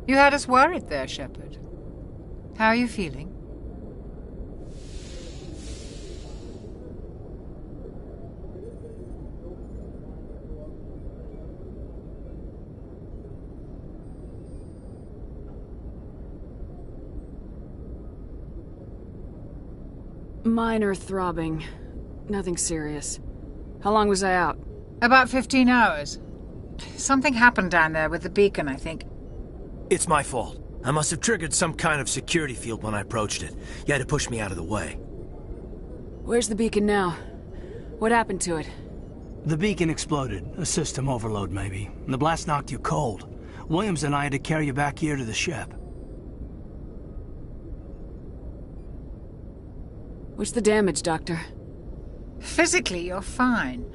You had us worried there, Shepard. How are you feeling? Minor throbbing. Nothing serious. How long was I out? About 15 hours. Something happened down there with the beacon, I think. It's my fault. I must have triggered some kind of security field when I approached it. You had to push me out of the way. Where's the beacon now? What happened to it? The beacon exploded. A system overload, maybe. The blast knocked you cold. Williams and I had to carry you back here to the ship. What's the damage, Doctor? Physically, you're fine.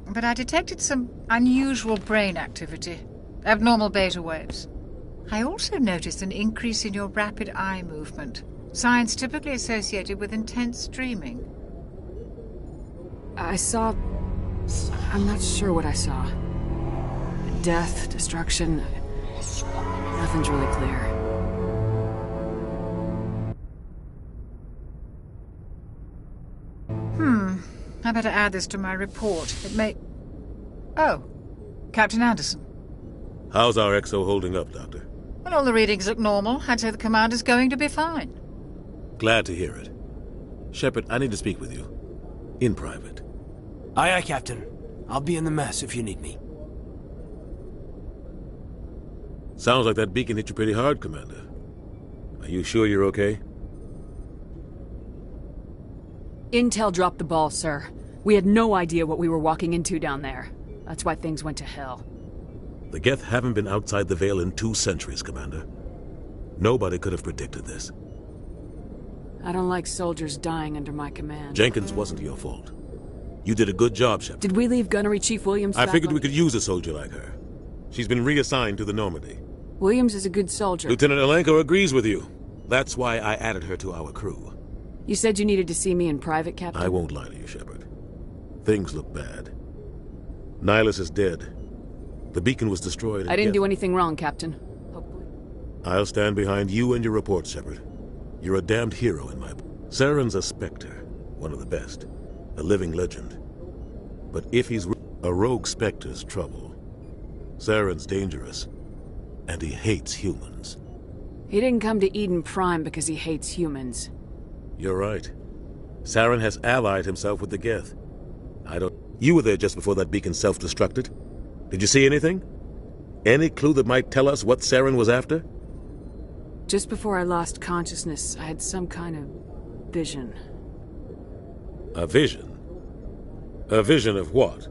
But I detected some unusual brain activity. Abnormal beta waves. I also noticed an increase in your rapid eye movement. Signs typically associated with intense dreaming. I saw... I'm not sure what I saw. Death, destruction... Nothing's really clear. I better add this to my report. It may... Oh, Captain Anderson. How's our XO holding up, Doctor? Well, all the readings look normal. I'd say the commander's going to be fine. Glad to hear it. Shepard, I need to speak with you. In private. Aye, aye, Captain. I'll be in the mess if you need me. Sounds like that beacon hit you pretty hard, Commander. Are you sure you're okay? Intel dropped the ball, sir. We had no idea what we were walking into down there. That's why things went to hell. The Geth haven't been outside the Veil in 2 centuries, Commander. Nobody could have predicted this. I don't like soldiers dying under my command. Jenkins wasn't your fault. You did a good job, Shepard. Did we leave Gunnery Chief Williams I back figured on- we could use a soldier like her. She's been reassigned to the Normandy. Williams is a good soldier. Lieutenant Alenko agrees with you. That's why I added her to our crew. You said you needed to see me in private, Captain? I won't lie to you, Shepard. Things look bad. Nihilus is dead. The beacon was destroyed. I didn't do anything wrong, Captain. Hopefully. I'll stand behind you and your report, Shepard. You're a damned hero in my book. Saren's a Spectre, one of the best. A living legend. But if he's a rogue Spectre's trouble. Saren's dangerous. And he hates humans. He didn't come to Eden Prime because he hates humans. You're right. Saren has allied himself with the Geth. You were there just before that beacon self-destructed. Did you see anything? Any clue that might tell us what Saren was after? Just before I lost consciousness, I had some kind of vision. A vision? A vision of what?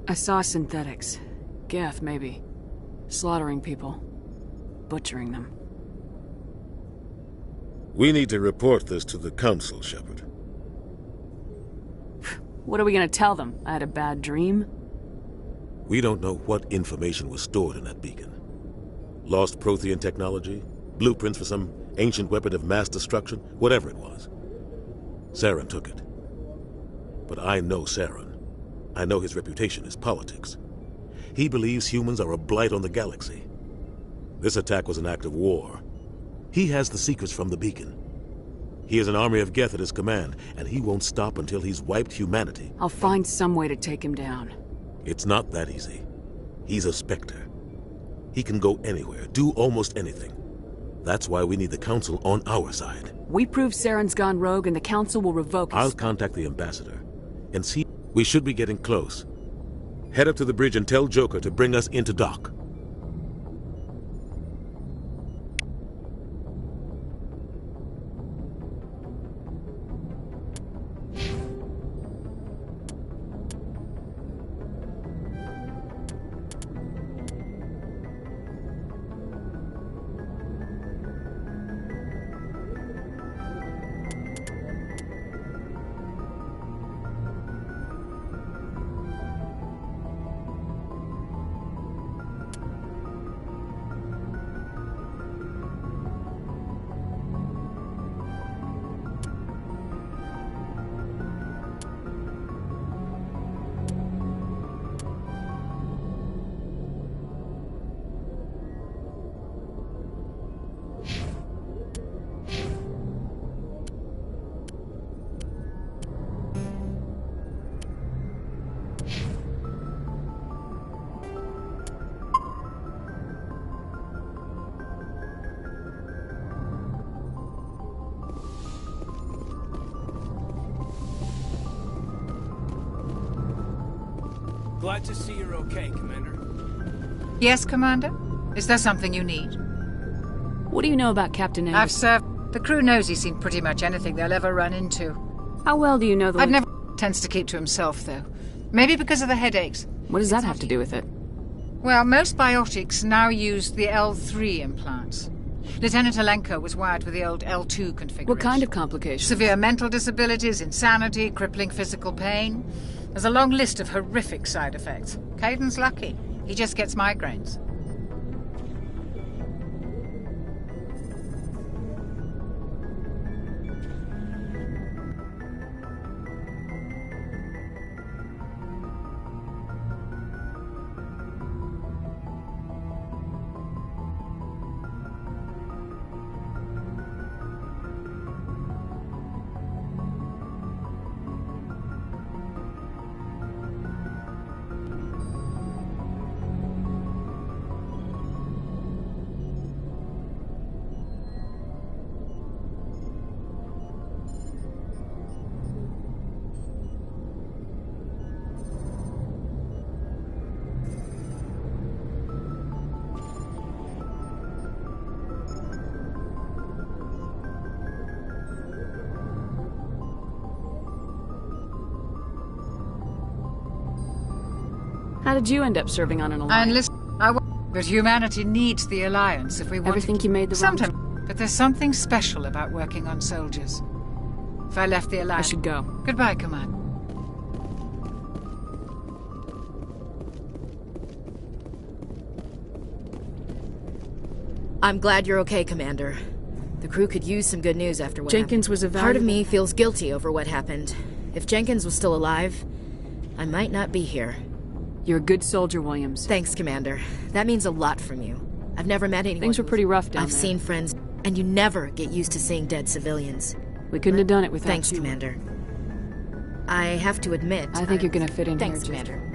I saw synthetics. Geth, maybe. Slaughtering people. Butchering them. We need to report this to the Council, Shepard. What are we gonna tell them? I had a bad dream? We don't know what information was stored in that beacon. Lost Prothean technology? Blueprints for some ancient weapon of mass destruction? Whatever it was. Saren took it. But I know Saren. I know his reputation is politics. He believes humans are a blight on the galaxy. This attack was an act of war. He has the secrets from the beacon. He has an army of Geth at his command, and he won't stop until he's wiped humanity. I'll find some way to take him down. It's not that easy. He's a Spectre. He can go anywhere, do almost anything. That's why we need the Council on our side. We prove Saren's gone rogue and the Council will revoke I'll his... contact the Ambassador and see. We should be getting close. Head up to the bridge and tell Joker to bring us into dock. Glad to see you're okay, Commander. Yes, Commander? Is there something you need? What do you know about Captain I've Angus? served. The crew knows he's seen pretty much anything they'll ever run into. How well do you know the... I've never... tends to keep to himself, though. Maybe because of the headaches. What does that have to do with it? Well, most biotics now use the L3 implants. Lieutenant Alenko was wired with the old L2 configuration. What kind of complications? Severe mental disabilities, insanity, crippling physical pain. There's a long list of horrific side effects. Caden's lucky. He just gets migraines. How did you end up serving on an alliance? But humanity needs the Alliance if we want Ever think you made the wrong Sometimes. But there's something special about working on soldiers. If I left the I Alliance... should go. Goodbye, Command. I'm glad you're okay, Commander. The crew could use some good news after what Jenkins happened. was a Part of valuable... me feels guilty over what happened. If Jenkins was still alive, I might not be here. You're a good soldier, Williams. Thanks, Commander. That means a lot from you. I've never met anyone Things were pretty rough down I've there. seen friends, and you never get used to seeing dead civilians. We couldn't have done it without Thanks, you. Commander. I have to admit... I think you're gonna fit in Thanks, here, just- Commander.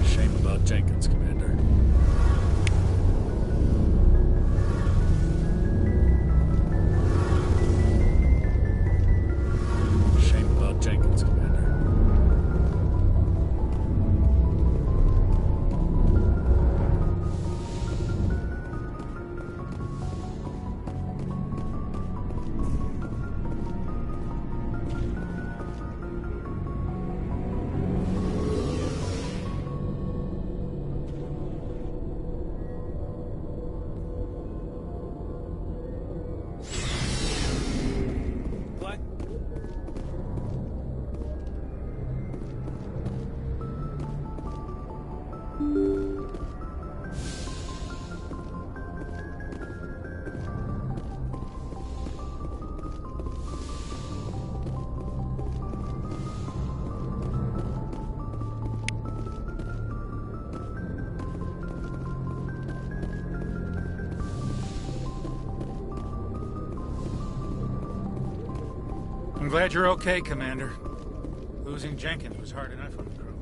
Shame about Jenkins, Commander. Shame about Jenkins, Commander. Glad... I'm glad you're okay, Commander. Losing Jenkins was hard enough on the crew.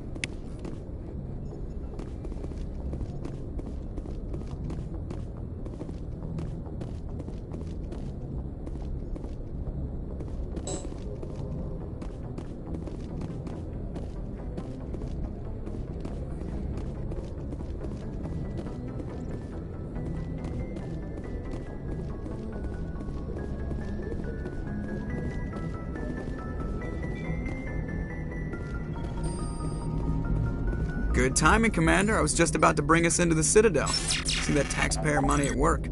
Good timing, Commander. I was just about to bring us into the Citadel. See that taxpayer money at work.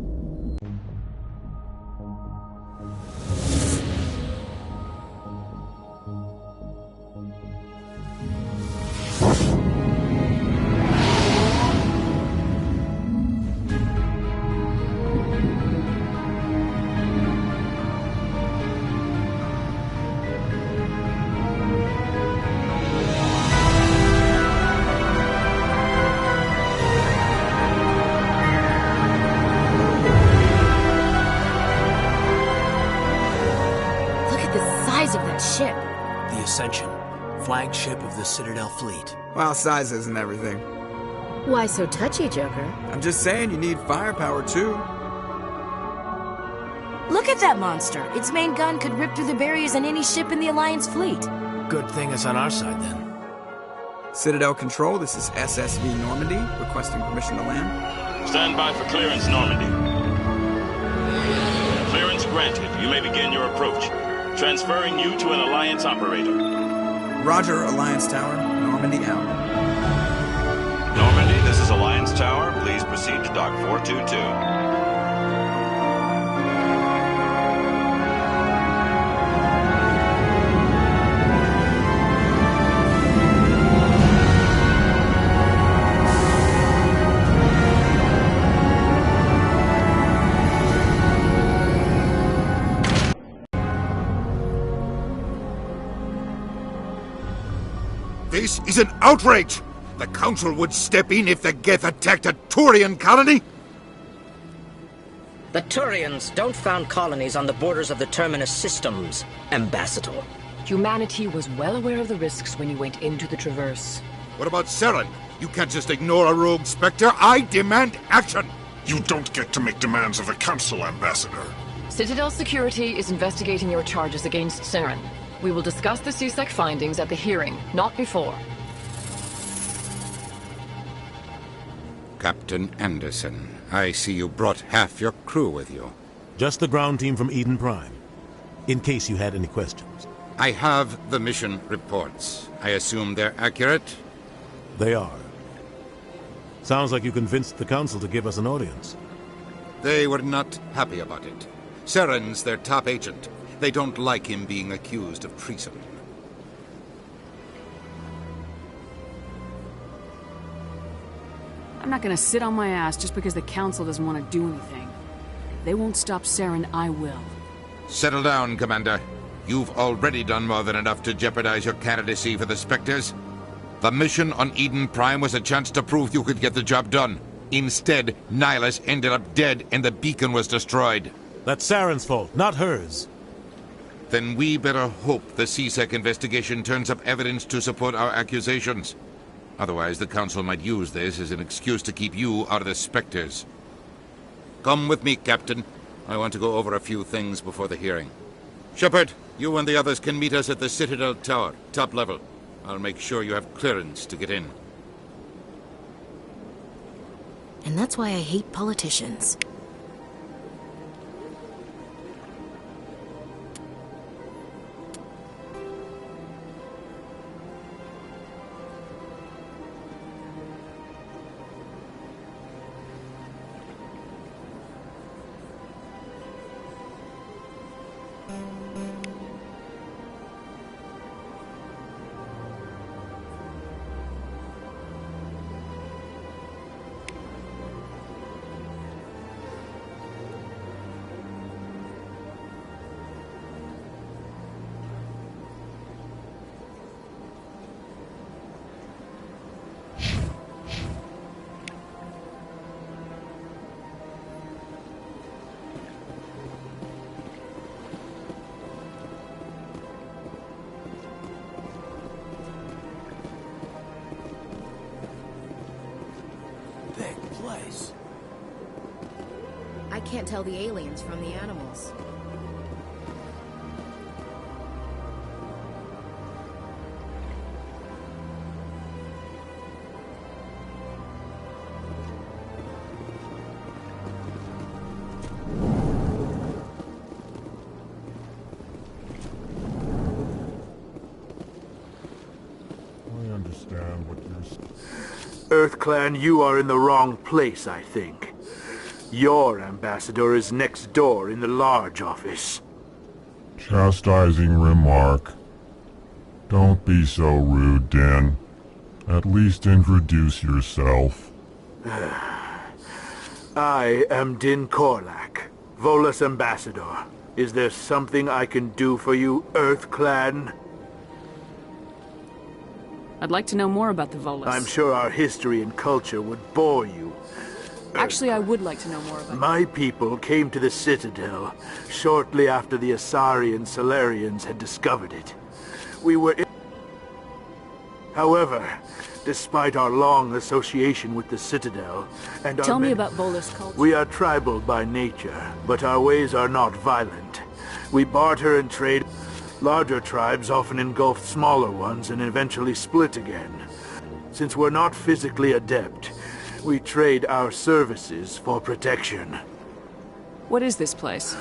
Ship. The Ascension, flagship of the Citadel fleet. Well, size isn't everything. Why so touchy, Joker? I'm just saying you need firepower, too. Look at that monster. Its main gun could rip through the barriers in any ship in the Alliance fleet. Good thing it's on our side, then. Citadel Control, this is SSV Normandy, requesting permission to land. Stand by for clearance, Normandy. Clearance granted. You may begin your approach. Transferring you to an Alliance operator. Roger, Alliance Tower. Normandy out. Normandy, this is Alliance Tower. Please proceed to Dock 422. This is an outrage! The Council would step in if the Geth attacked a Turian colony? The Turians don't found colonies on the borders of the Terminus systems, Ambassador. Humanity was well aware of the risks when you went into the Traverse. What about Saren? You can't just ignore a rogue Spectre. I demand action! You don't get to make demands of the Council, Ambassador. Citadel Security is investigating your charges against Saren. We will discuss the CSEC findings at the hearing, not before. Captain Anderson, I see you brought half your crew with you. Just the ground team from Eden Prime, in case you had any questions. I have the mission reports. I assume they're accurate? They are. Sounds like you convinced the Council to give us an audience. They were not happy about it. Saren's their top agent. They don't like him being accused of treason. I'm not gonna sit on my ass just because the Council doesn't want to do anything. If they won't stop Saren, I will. Settle down, Commander. You've already done more than enough to jeopardize your candidacy for the Spectres. The mission on Eden Prime was a chance to prove you could get the job done. Instead, Nihilus ended up dead and the beacon was destroyed. That's Saren's fault, not hers. Then we better hope the CSEC investigation turns up evidence to support our accusations. Otherwise, the Council might use this as an excuse to keep you out of the Spectres. Come with me, Captain. I want to go over a few things before the hearing. Shepard, you and the others can meet us at the Citadel Tower, top level. I'll make sure you have clearance to get in. And that's why I hate politicians. I can't tell the aliens from the animals. I understand what you're saying. EarthClan, you are in the wrong place, I think. Your ambassador is next door in the large office. Chastising remark. Don't be so rude, Din. At least introduce yourself. I am Din Korlak, Volus ambassador. Is there something I can do for you, EarthClan? I'd like to know more about the Volus. I'm sure our history and culture would bore you. Actually, I would like to know more about My people came to the Citadel shortly after the Asari and Salarians had discovered it. We were However, despite our long association with the Citadel and Tell me about Volus culture. We are tribal by nature, but our ways are not violent. We barter and trade. Larger tribes often engulf smaller ones and eventually split again. Since we're not physically adept, we trade our services for protection. What is this place?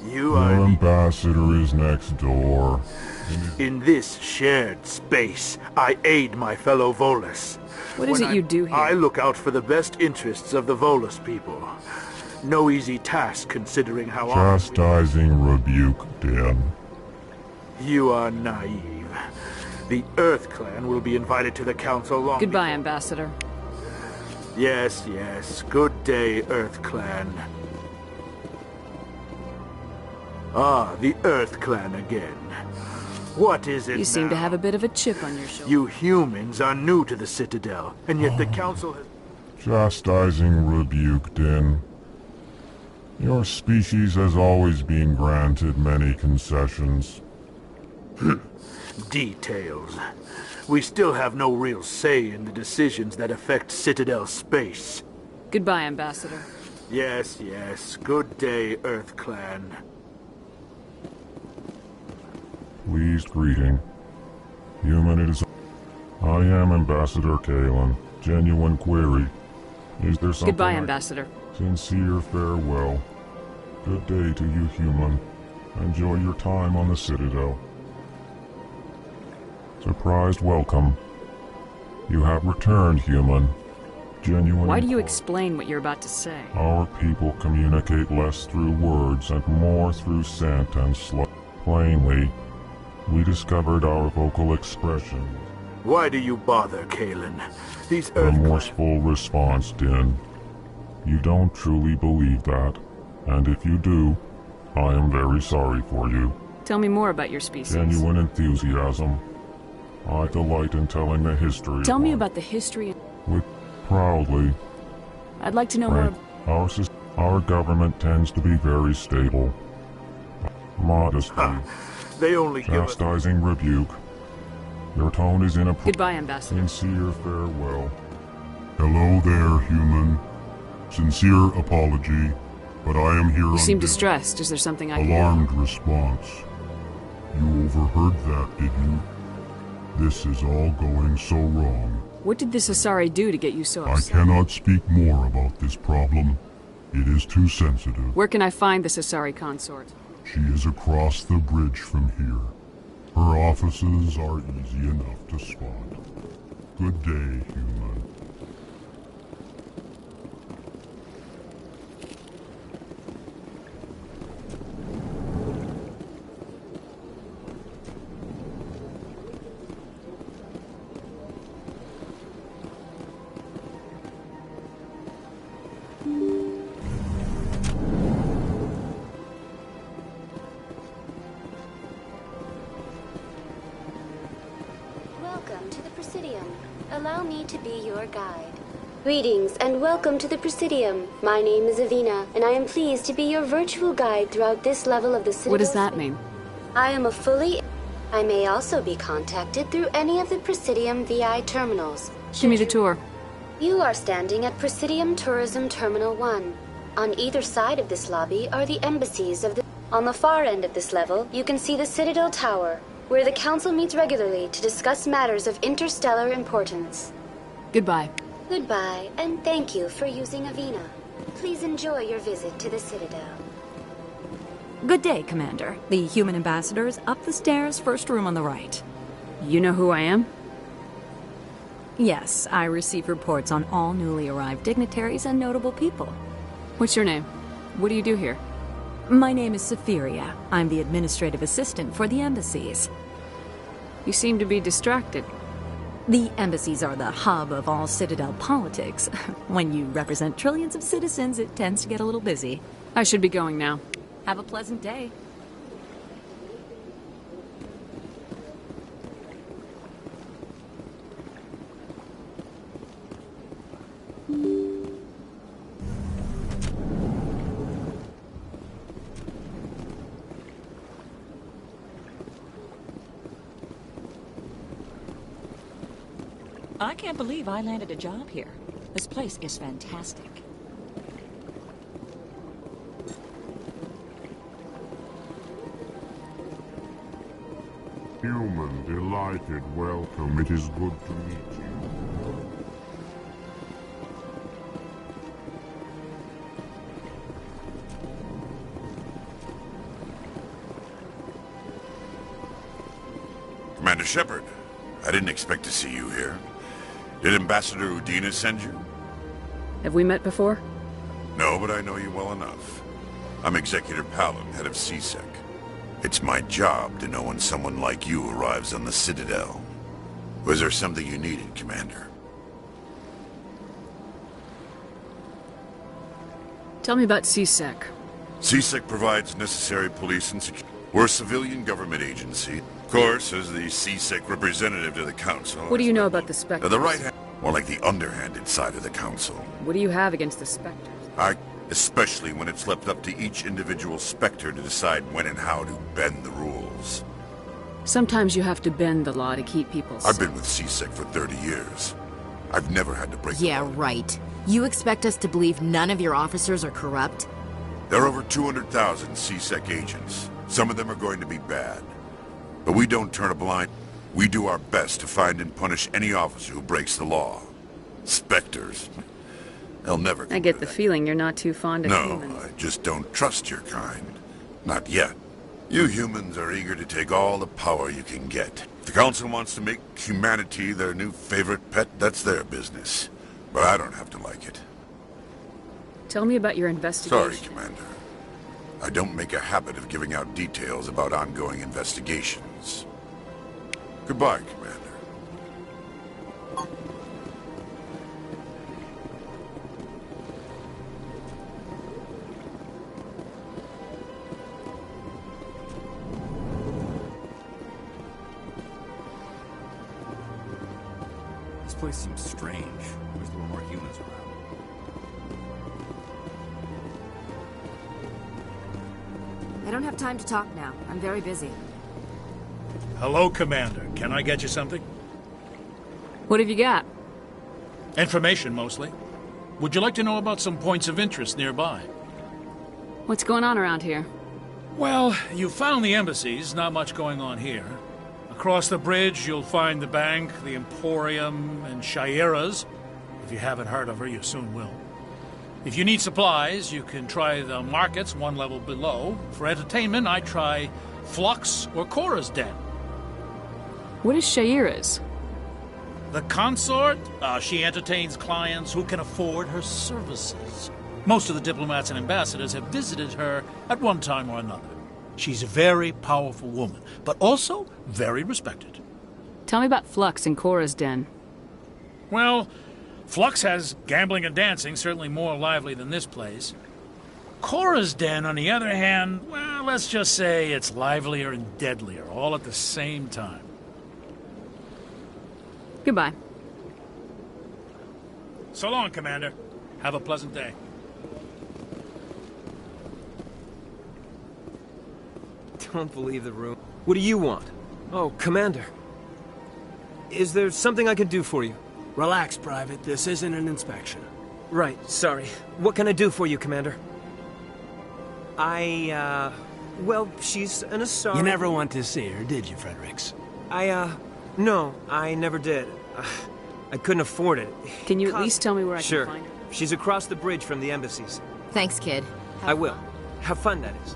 You Your are ambassador is next door. in this shared space. I aid my fellow Volus. What is it you do here? I look out for the best interests of the Volus people. No easy task considering how Chastising rebuke, Din. You are naive. The EarthClan will be invited to the council long Goodbye, Ambassador. Yes, yes. Good day, EarthClan. Ah, the EarthClan again. What is it You seem now? to have a bit of a chip on your shoulder. You humans are new to the Citadel, and yet the council has... Chastising rebuke, Din. Your species has always been granted many concessions. Details. We still have no real say in the decisions that affect Citadel space. Goodbye, Ambassador. Yes, yes. Good day, EarthClan. Pleased greeting. Human, it is... I am Ambassador Kalen. Genuine query. Is there something... Goodbye, Ambassador. Sincere farewell. Good day to you, human. Enjoy your time on the Citadel. Surprised welcome. You have returned, human. Genuine... Why do you explain what you're about to say? Our people communicate less through words and more through scent and Plainly, we discovered our vocal expression. Why do you bother, Kalen? These Remorseful response, Din. You don't truly believe that, and if you do, I am very sorry for you. Tell me more about your species. Genuine enthusiasm. I delight in telling the history. Tell me about the history. With proudly. I'd like to know Right. more. Our government tends to be very stable. Modesty. They only give us... Chastising rebuke. Your tone is inappropriate. Goodbye, Ambassador. Sincere farewell. Hello there, human. Sincere apology, but I am here You on seem distressed. Is there something I can... alarmed response. You overheard that, did you? This is all going so wrong. What did this Asari do to get you so I upset? cannot speak more about this problem. It is too sensitive. Where can I find this Asari consort? She is across the bridge from here. Her offices are easy enough to spot. Good day, human. Welcome to the Presidium. Allow me to be your guide. Greetings and welcome to the Presidium. My name is Avina, and I am pleased to be your virtual guide throughout this level of the Citadel. What does that mean? I am a fully... I may also be contacted through any of the Presidium VI terminals. Give me the tour. You are standing at Presidium Tourism Terminal 1. On either side of this lobby are the embassies of the... On the far end of this level, you can see the Citadel Tower, where the Council meets regularly to discuss matters of interstellar importance. Goodbye. Goodbye, and thank you for using Avina. Please enjoy your visit to the Citadel. Good day, Commander. The human ambassador is up the stairs, first room on the right. You know who I am? Yes, I receive reports on all newly arrived dignitaries and notable people. What's your name? What do you do here? My name is Safiria. I'm the administrative assistant for the embassies. You seem to be distracted. The embassies are the hub of all Citadel politics. When you represent trillions of citizens, it tends to get a little busy. I should be going now. Have a pleasant day. I can't believe I landed a job here. This place is fantastic. Human, delighted, welcome. It is good to meet you. Commander Shepard, I didn't expect to see you here. Did Ambassador Udina send you? Have we met before? No, but I know you well enough. I'm Executor Palin, head of CSEC. It's my job to know when someone like you arrives on the Citadel. Was there something you needed, Commander? Tell me about CSEC. CSEC provides necessary police and security. We're a civilian government agency. Of course, as the CSEC representative to the Council... What do you know about the Spectres? The right hand, more like the underhanded side of the Council. What do you have against the Spectres? Especially when it's left up to each individual Spectre to decide when and how to bend the rules. Sometimes you have to bend the law to keep people safe. I've been with CSEC for 30 years. I've never had to break the law. Yeah, right. You expect us to believe none of your officers are corrupt? There are over 200,000 CSEC agents. Some of them are going to be bad. But we don't turn a blind... We do our best to find and punish any officer who breaks the law. Spectres. They'll never... I get the feeling you're not too fond of humans. No, I just don't trust your kind. Not yet. You humans are eager to take all the power you can get. If the Council wants to make humanity their new favorite pet, that's their business. But I don't have to like it. Tell me about your investigation. Sorry, Commander. I don't make a habit of giving out details about ongoing investigations. Goodbye, Commander. This place seems strange. Wish there were more humans around. I don't have time to talk now. I'm very busy. Hello, Commander. Can I get you something? What have you got? Information, mostly. Would you like to know about some points of interest nearby? What's going on around here? Well, you found the embassies. Not much going on here. Across the bridge, you'll find the bank, the Emporium, and Shayera's. If you haven't heard of her, you soon will. If you need supplies, you can try the markets one level below. For entertainment, I try Flux or Cora's Den. What is Shayera's? The consort? She entertains clients who can afford her services. Most of the diplomats and ambassadors have visited her at one time or another. She's a very powerful woman, but also very respected. Tell me about Flux and Cora's Den. Well, Flux has gambling and dancing, certainly more lively than this place. Cora's Den, on the other hand, well, let's just say it's livelier and deadlier, all at the same time. Goodbye. So long, Commander. Have a pleasant day. Don't believe the room. What do you want? Oh, Commander. Is there something I can do for you? Relax, Private. This isn't an inspection. Right, sorry. What can I do for you, Commander? Well, she's an Asari... You never went to see her, did you, Fredericks? No, I never did. I couldn't afford it. Can you at least tell me where I can find her? She's across the bridge from the embassies. Thanks, kid. I will. Have fun, that is.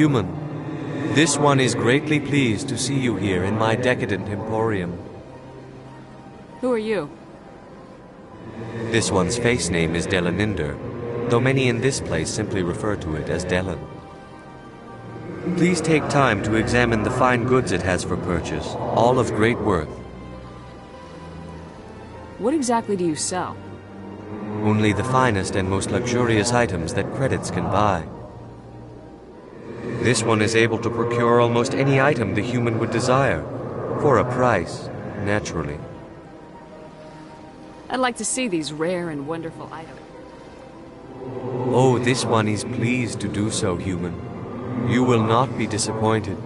Human, this one is greatly pleased to see you here in my decadent emporium. Who are you? This one's face name is Delaninder, though many in this place simply refer to it as Delan. Please take time to examine the fine goods it has for purchase, all of great worth. What exactly do you sell? Only the finest and most luxurious items that credits can buy. This one is able to procure almost any item the human would desire, for a price, naturally. I'd like to see these rare and wonderful items. Oh, this one is pleased to do so, human. You will not be disappointed.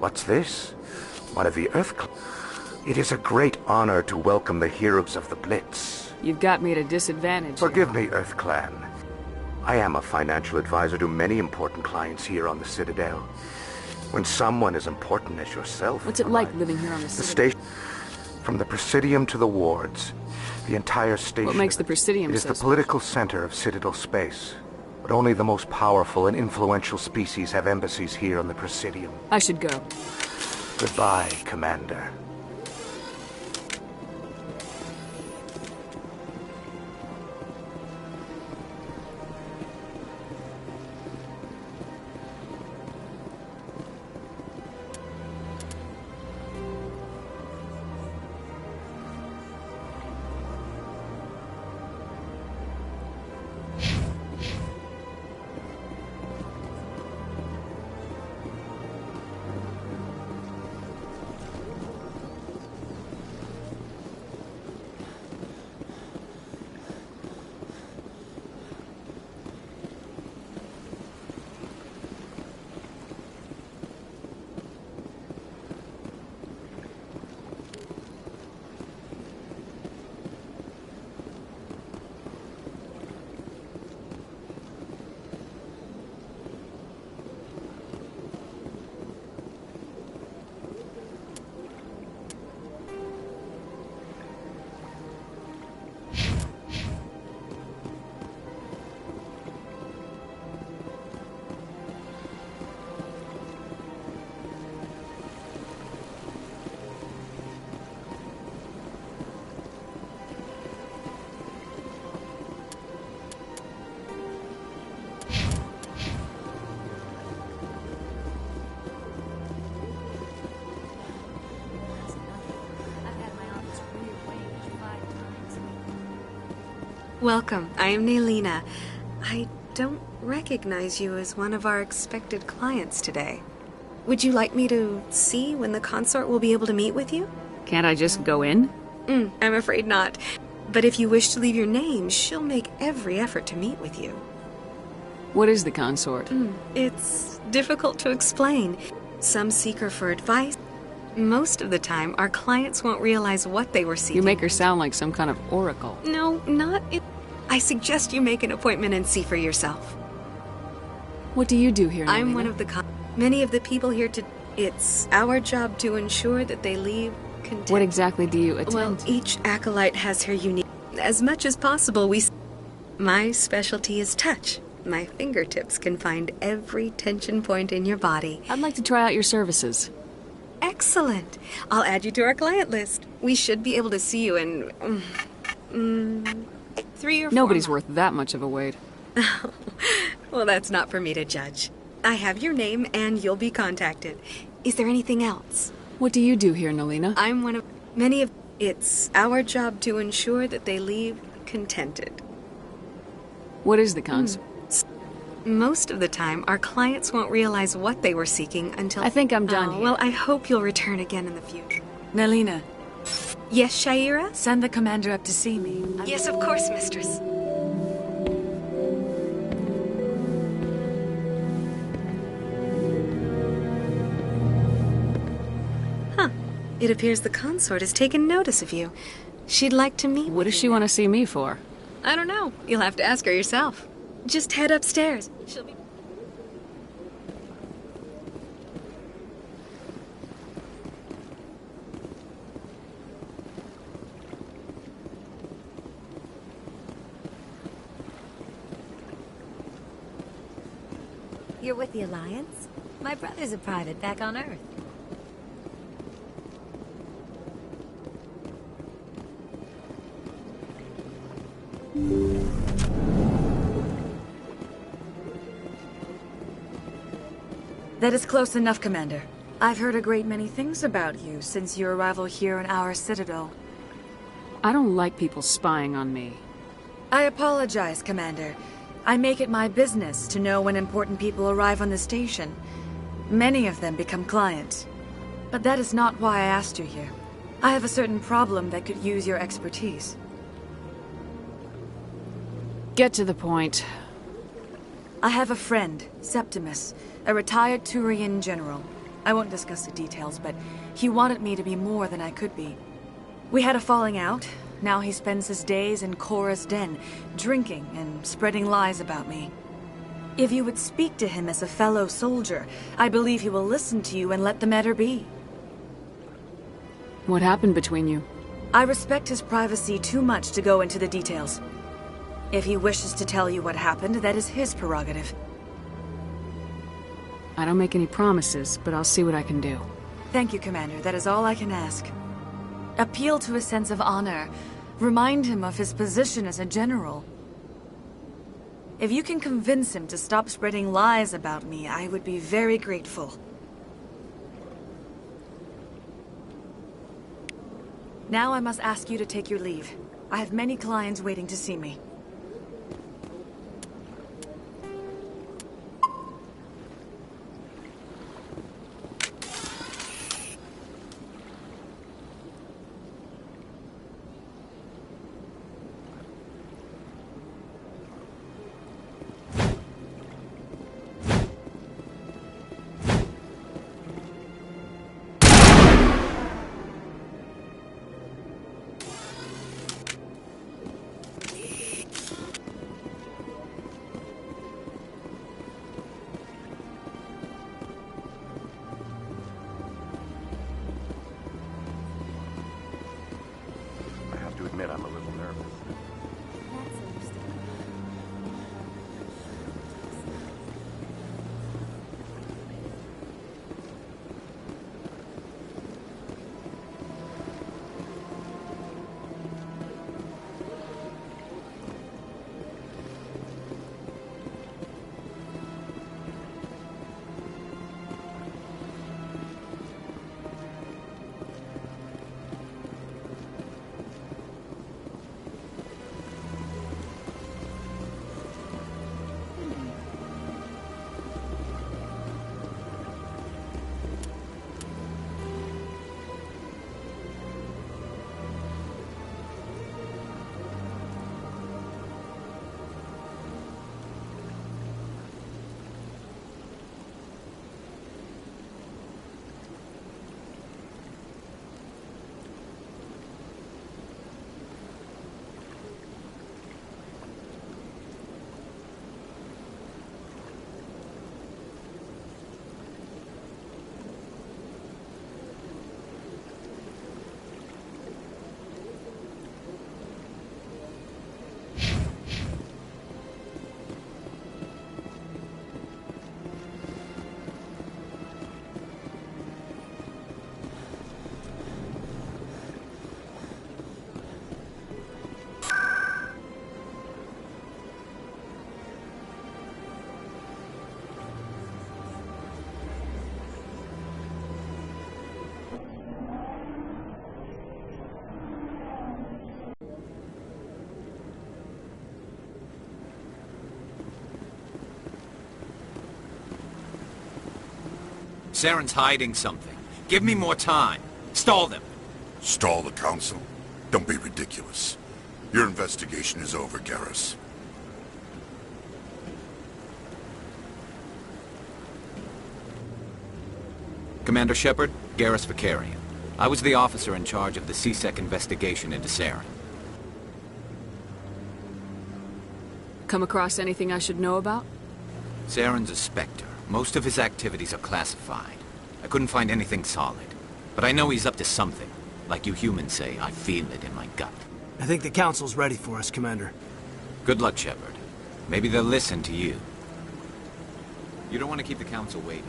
What's this? One of the Earth Clan. It is a great honor to welcome the heroes of the Blitz. You've got me at a disadvantage. Forgive me, Earth Clan. I am a financial advisor to many important clients here on the Citadel. When someone as important as yourself... What's it like living here on the Citadel? station, from the Presidium to the wards, the entire station... What makes the Presidium It is the political center of Citadel space. But only the most powerful and influential species have embassies here on the Presidium. I should go. Goodbye, Commander. Welcome. I am Naylina. I don't recognize you as one of our expected clients today. Would you like me to see when the consort will be able to meet with you? Can't I just go in? I'm afraid not. But if you wish to leave your name, she'll make every effort to meet with you. What is the consort? It's difficult to explain. Some seek her for advice. Most of the time, our clients won't realize what they were seeking. You make her sound like some kind of oracle. No, not it. I suggest you make an appointment and see for yourself. What do you do here, Naylina? I'm one of the many of the people here to... It's our job to ensure that they leave content. What exactly do you attend? Well, each acolyte has her unique... As much as possible, My specialty is touch. My fingertips can find every tension point in your body. I'd like to try out your services. Excellent. I'll add you to our client list. We should be able to see you in... 3 or 4 Nobody's worth that much of a wait. Well, that's not for me to judge. I have your name and you'll be contacted. Is there anything else? What do you do here, Nelina? I'm one of many of... It's our job to ensure that they leave contented. What is the consort? Most of the time, our clients won't realize what they were seeking until... I think I'm done here. Well, I hope you'll return again in the future. Nelina. Yes, Sha'ira? Send the commander up to see me. Yes, of course, mistress. Huh. It appears the consort has taken notice of you. She'd like to meet What does she want to see me for? I don't know. You'll have to ask her yourself. Just head upstairs. She'll be... You're with the Alliance? My brother's a private back on Earth. That is close enough, Commander. I've heard a great many things about you since your arrival here in our citadel. I don't like people spying on me. I apologize, Commander. I make it my business to know when important people arrive on the station. Many of them become clients. But that is not why I asked you here. I have a certain problem that could use your expertise. Get to the point. I have a friend, Septimus, a retired Turian general. I won't discuss the details, but he wanted me to be more than I could be. We had a falling out. Now he spends his days in Korra's den, drinking and spreading lies about me. If you would speak to him as a fellow soldier, I believe he will listen to you and let the matter be. What happened between you? I respect his privacy too much to go into the details. If he wishes to tell you what happened, that is his prerogative. I don't make any promises, but I'll see what I can do. Thank you, Commander. That is all I can ask. Appeal to his sense of honor. Remind him of his position as a general. If you can convince him to stop spreading lies about me, I would be very grateful. Now I must ask you to take your leave. I have many clients waiting to see me. Saren's hiding something. Give me more time. Stall them. Stall the Council? Don't be ridiculous. Your investigation is over, Garrus. Commander Shepard, Garrus Vakarian. I was the officer in charge of the C-Sec investigation into Saren. Come across anything I should know about? Saren's a Spectre. Most of his activities are classified. I couldn't find anything solid. But I know he's up to something. Like you humans say, I feel it in my gut. I think the Council's ready for us, Commander. Good luck, Shepard. Maybe they'll listen to you. You don't want to keep the Council waiting.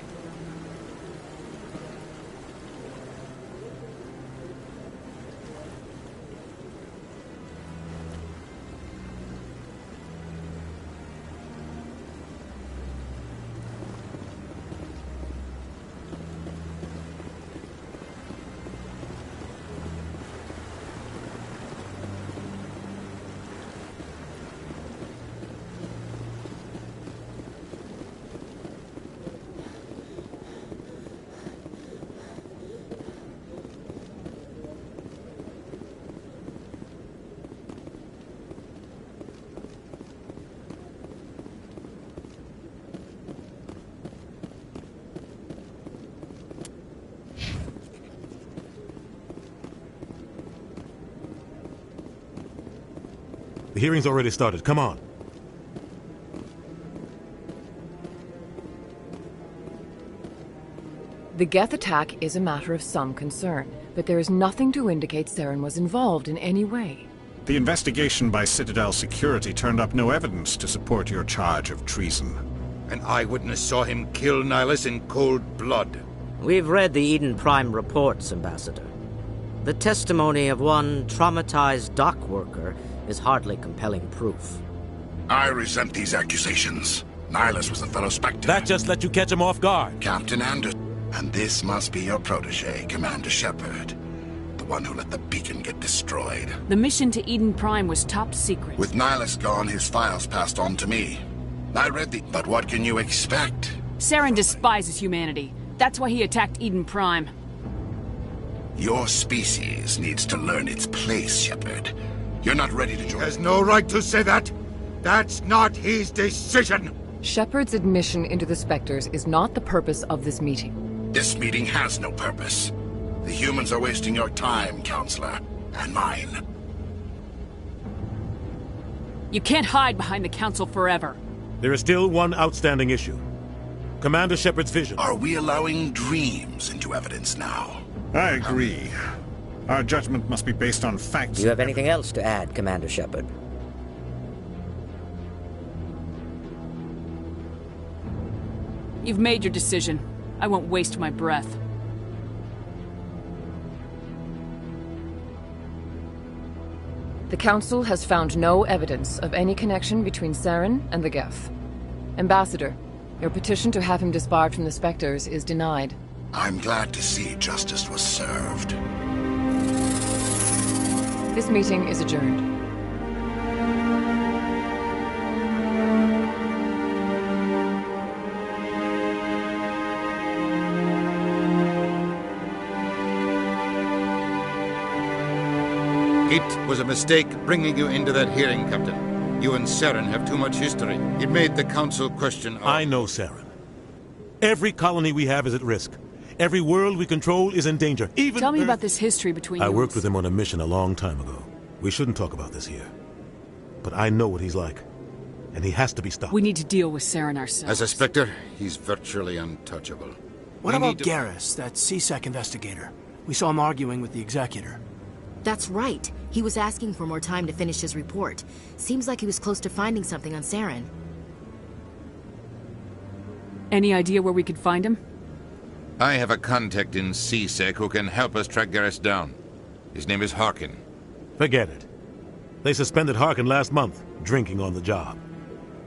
The hearing's already started. Come on. The Geth attack is a matter of some concern, but there is nothing to indicate Saren was involved in any way. The investigation by Citadel Security turned up no evidence to support your charge of treason. An eyewitness saw him kill Nihilus in cold blood. We've read the Eden Prime reports, Ambassador. The testimony of one traumatized dock worker is hardly compelling proof. I resent these accusations. Nihilus was a fellow Spectre. That just let you catch him off guard. Captain Anderson. And this must be your protege, Commander Shepard. The one who let the beacon get destroyed. The mission to Eden Prime was top secret. With Nihilus gone, his files passed on to me. I read the... But what can you expect? Saren despises humanity. That's why he attacked Eden Prime. Your species needs to learn its place, Shepard. You're not ready to join... He has no right to say that! That's not his decision! Shepard's admission into the Spectres is not the purpose of this meeting. This meeting has no purpose. The humans are wasting your time, Counselor. And mine. You can't hide behind the Council forever. There is still one outstanding issue. Commander Shepard's vision. Are we allowing dreams into evidence now? I agree. Our judgment must be based on facts. Do you have anything else to add, Commander Shepard? You've made your decision. I won't waste my breath. The Council has found no evidence of any connection between Saren and the Geth. Ambassador, your petition to have him disbarred from the Spectres is denied. I'm glad to see justice was served. This meeting is adjourned. It was a mistake bringing you into that hearing, Captain. You and Saren have too much history. It made the Council question our... I know Saren. Every colony we have is at risk. Every world we control is in danger. Even Tell me about this history between you. I worked with him on a mission a long time ago. We shouldn't talk about this here. But I know what he's like. And he has to be stopped. We need to deal with Saren ourselves. As a Spectre, he's virtually untouchable. What about Garrus, that C-Sec investigator? We saw him arguing with the Executor. That's right. He was asking for more time to finish his report. Seems like he was close to finding something on Saren. Any idea where we could find him? I have a contact in C-Sec who can help us track Garrus down. His name is Harkin. Forget it. They suspended Harkin last month, drinking on the job.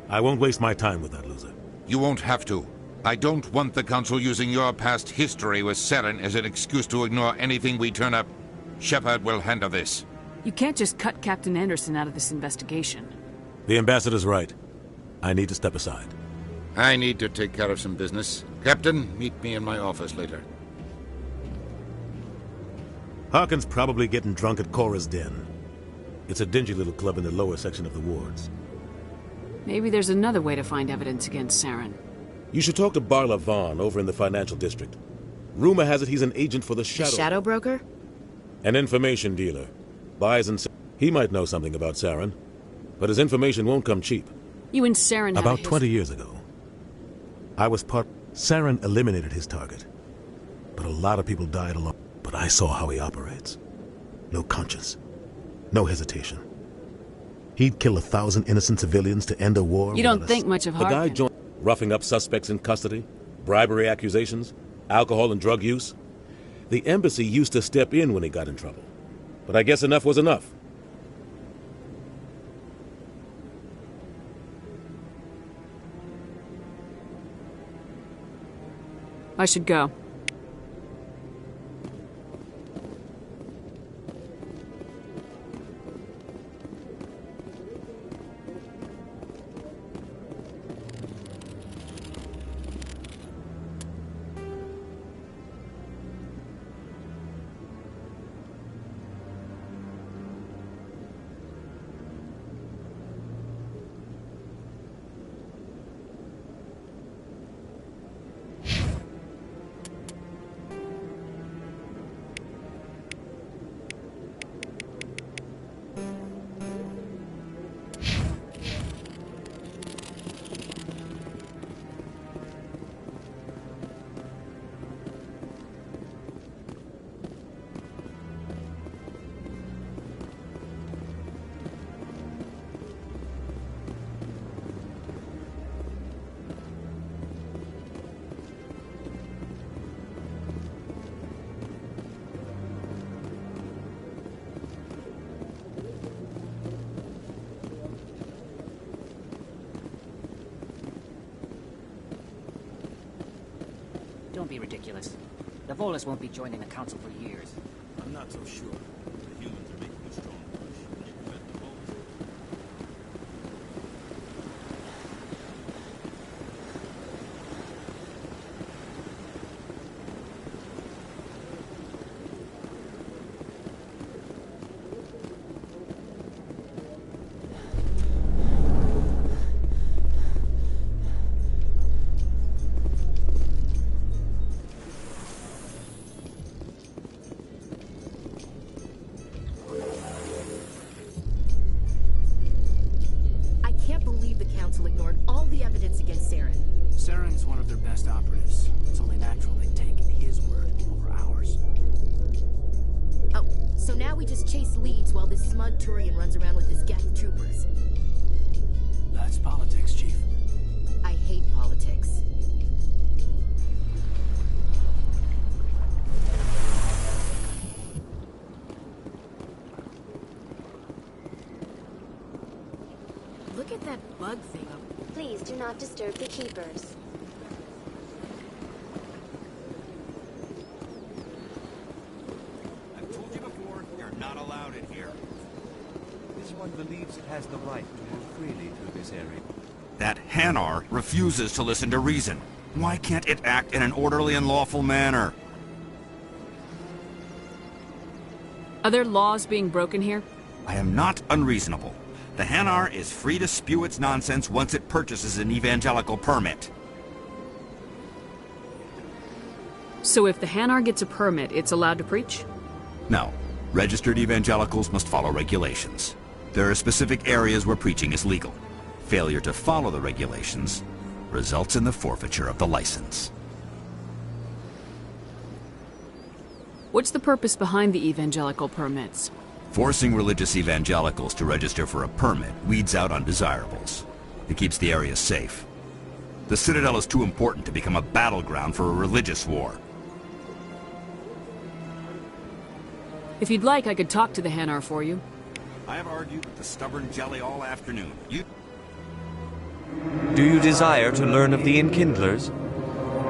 I won't waste my time with that loser. You won't have to. I don't want the Council using your past history with Saren as an excuse to ignore anything we turn up. Shepard will handle this. You can't just cut Captain Anderson out of this investigation. The Ambassador's right. I need to step aside. I need to take care of some business. Captain, meet me in my office later. Harkin's probably getting drunk at Cora's Den. It's a dingy little club in the lower section of the wards. Maybe there's another way to find evidence against Saren. You should talk to Barla Vaughn over in the financial district. Rumor has it he's an agent for the Shadow... The Shadow Broker? An information dealer. Buys and sells. He might know something about Saren, but his information won't come cheap. You and Saren have About 20 years ago, I was part... Saren eliminated his target, but a lot of people died along. But I saw how he operates. No conscience. No hesitation. He'd kill 1,000 innocent civilians to end a war. You don't think much of Harkin. The guy joined roughing up suspects in custody, bribery accusations, alcohol and drug use. The embassy used to step in when he got in trouble. But I guess enough was enough. I should go. Don't be ridiculous. The Volus won't be joining the Council for years. I'm not so sure. The humans are making a strong push. They prevent the Volus. ignored all the evidence against Saren. Saren's one of their best operatives. It's only natural they take his word over ours. Oh, so now we just chase leads while this smug Turian runs around with his Geth troopers. That's politics, Chief. I hate politics. Look at that bug thing up. Please do not disturb the keepers. I've told you before, you're not allowed in here. This one believes it has the right to move freely through this area. That Hanar refuses to listen to reason. Why can't it act in an orderly and lawful manner? Are there laws being broken here? I am not unreasonable. The Hanar is free to spew its nonsense once it purchases an evangelical permit. So if the Hanar gets a permit, it's allowed to preach? No. Registered evangelicals must follow regulations. There are specific areas where preaching is legal. Failure to follow the regulations results in the forfeiture of the license. What's the purpose behind the evangelical permits? Forcing religious evangelicals to register for a permit weeds out undesirables. It keeps the area safe. The Citadel is too important to become a battleground for a religious war. If you'd like, I could talk to the Hanar for you. I have argued with the stubborn jelly all afternoon. Do you desire to learn of the Enkindlers?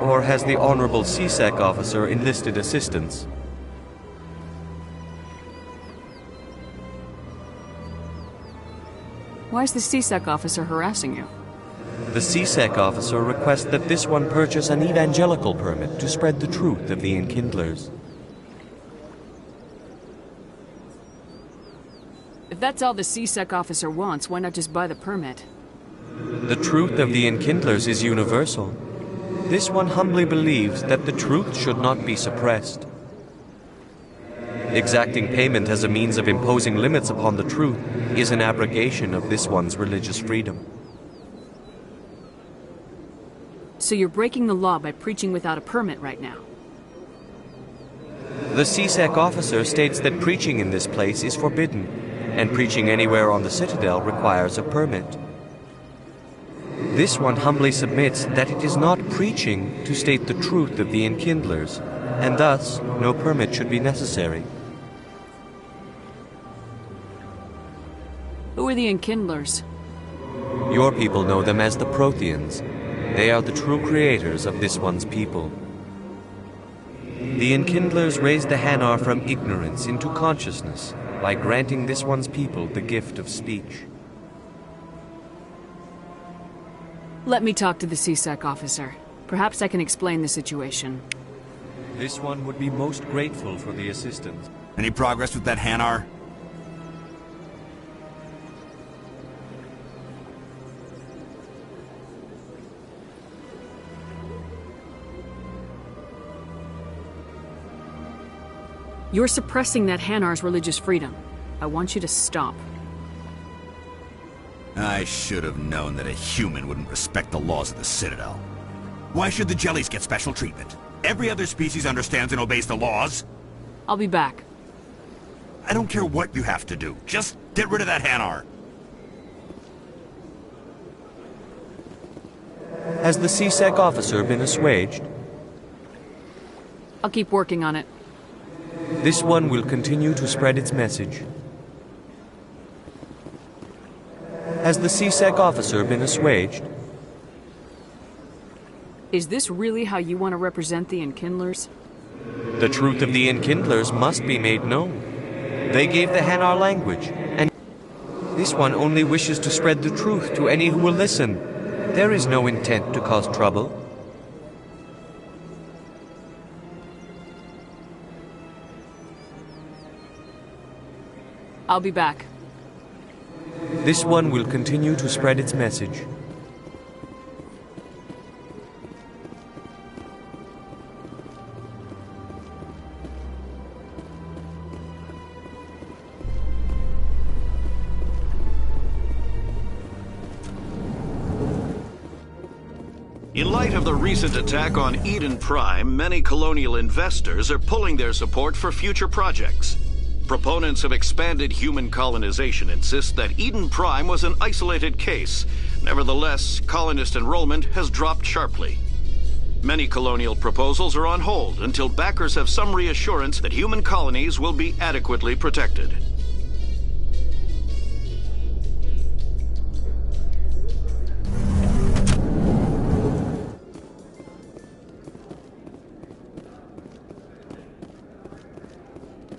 Or has the Honorable C-Sec officer enlisted assistance? Why is the C-Sec officer harassing you? The CSEC officer requests that this one purchase an evangelical permit to spread the truth of the Enkindlers. If that's all the CSEC officer wants, why not just buy the permit? The truth of the Enkindlers is universal. This one humbly believes that the truth should not be suppressed. Exacting payment as a means of imposing limits upon the truth is an abrogation of this one's religious freedom. So you're breaking the law by preaching without a permit right now? The CSEC officer states that preaching in this place is forbidden, and preaching anywhere on the Citadel requires a permit. This one humbly submits that it is not preaching to state the truth of the Enkindlers, and thus no permit should be necessary. Who are the Enkindlers? Your people know them as the Protheans. They are the true creators of this one's people. The Enkindlers raised the Hanar from ignorance into consciousness by granting this one's people the gift of speech. Let me talk to the CSEC officer. Perhaps I can explain the situation. This one would be most grateful for the assistance. Any progress with that Hanar? You're suppressing that Hanar's religious freedom. I want you to stop. I should have known that a human wouldn't respect the laws of the Citadel. Why should the jellies get special treatment? Every other species understands and obeys the laws. I'll be back. I don't care what you have to do. Just get rid of that Hanar. Has the CSEC officer been assuaged? I'll keep working on it. This one will continue to spread its message. Has the CSEC officer been assuaged? Is this really how you want to represent the Enkindlers? The truth of the Enkindlers must be made known. They gave the Hanar language, and this one only wishes to spread the truth to any who will listen. There is no intent to cause trouble. I'll be back. This one will continue to spread its message. In light of the recent attack on Eden Prime, many colonial investors are pulling their support for future projects. Proponents of expanded human colonization insist that Eden Prime was an isolated case. Nevertheless, colonist enrollment has dropped sharply. Many colonial proposals are on hold until backers have some reassurance that human colonies will be adequately protected.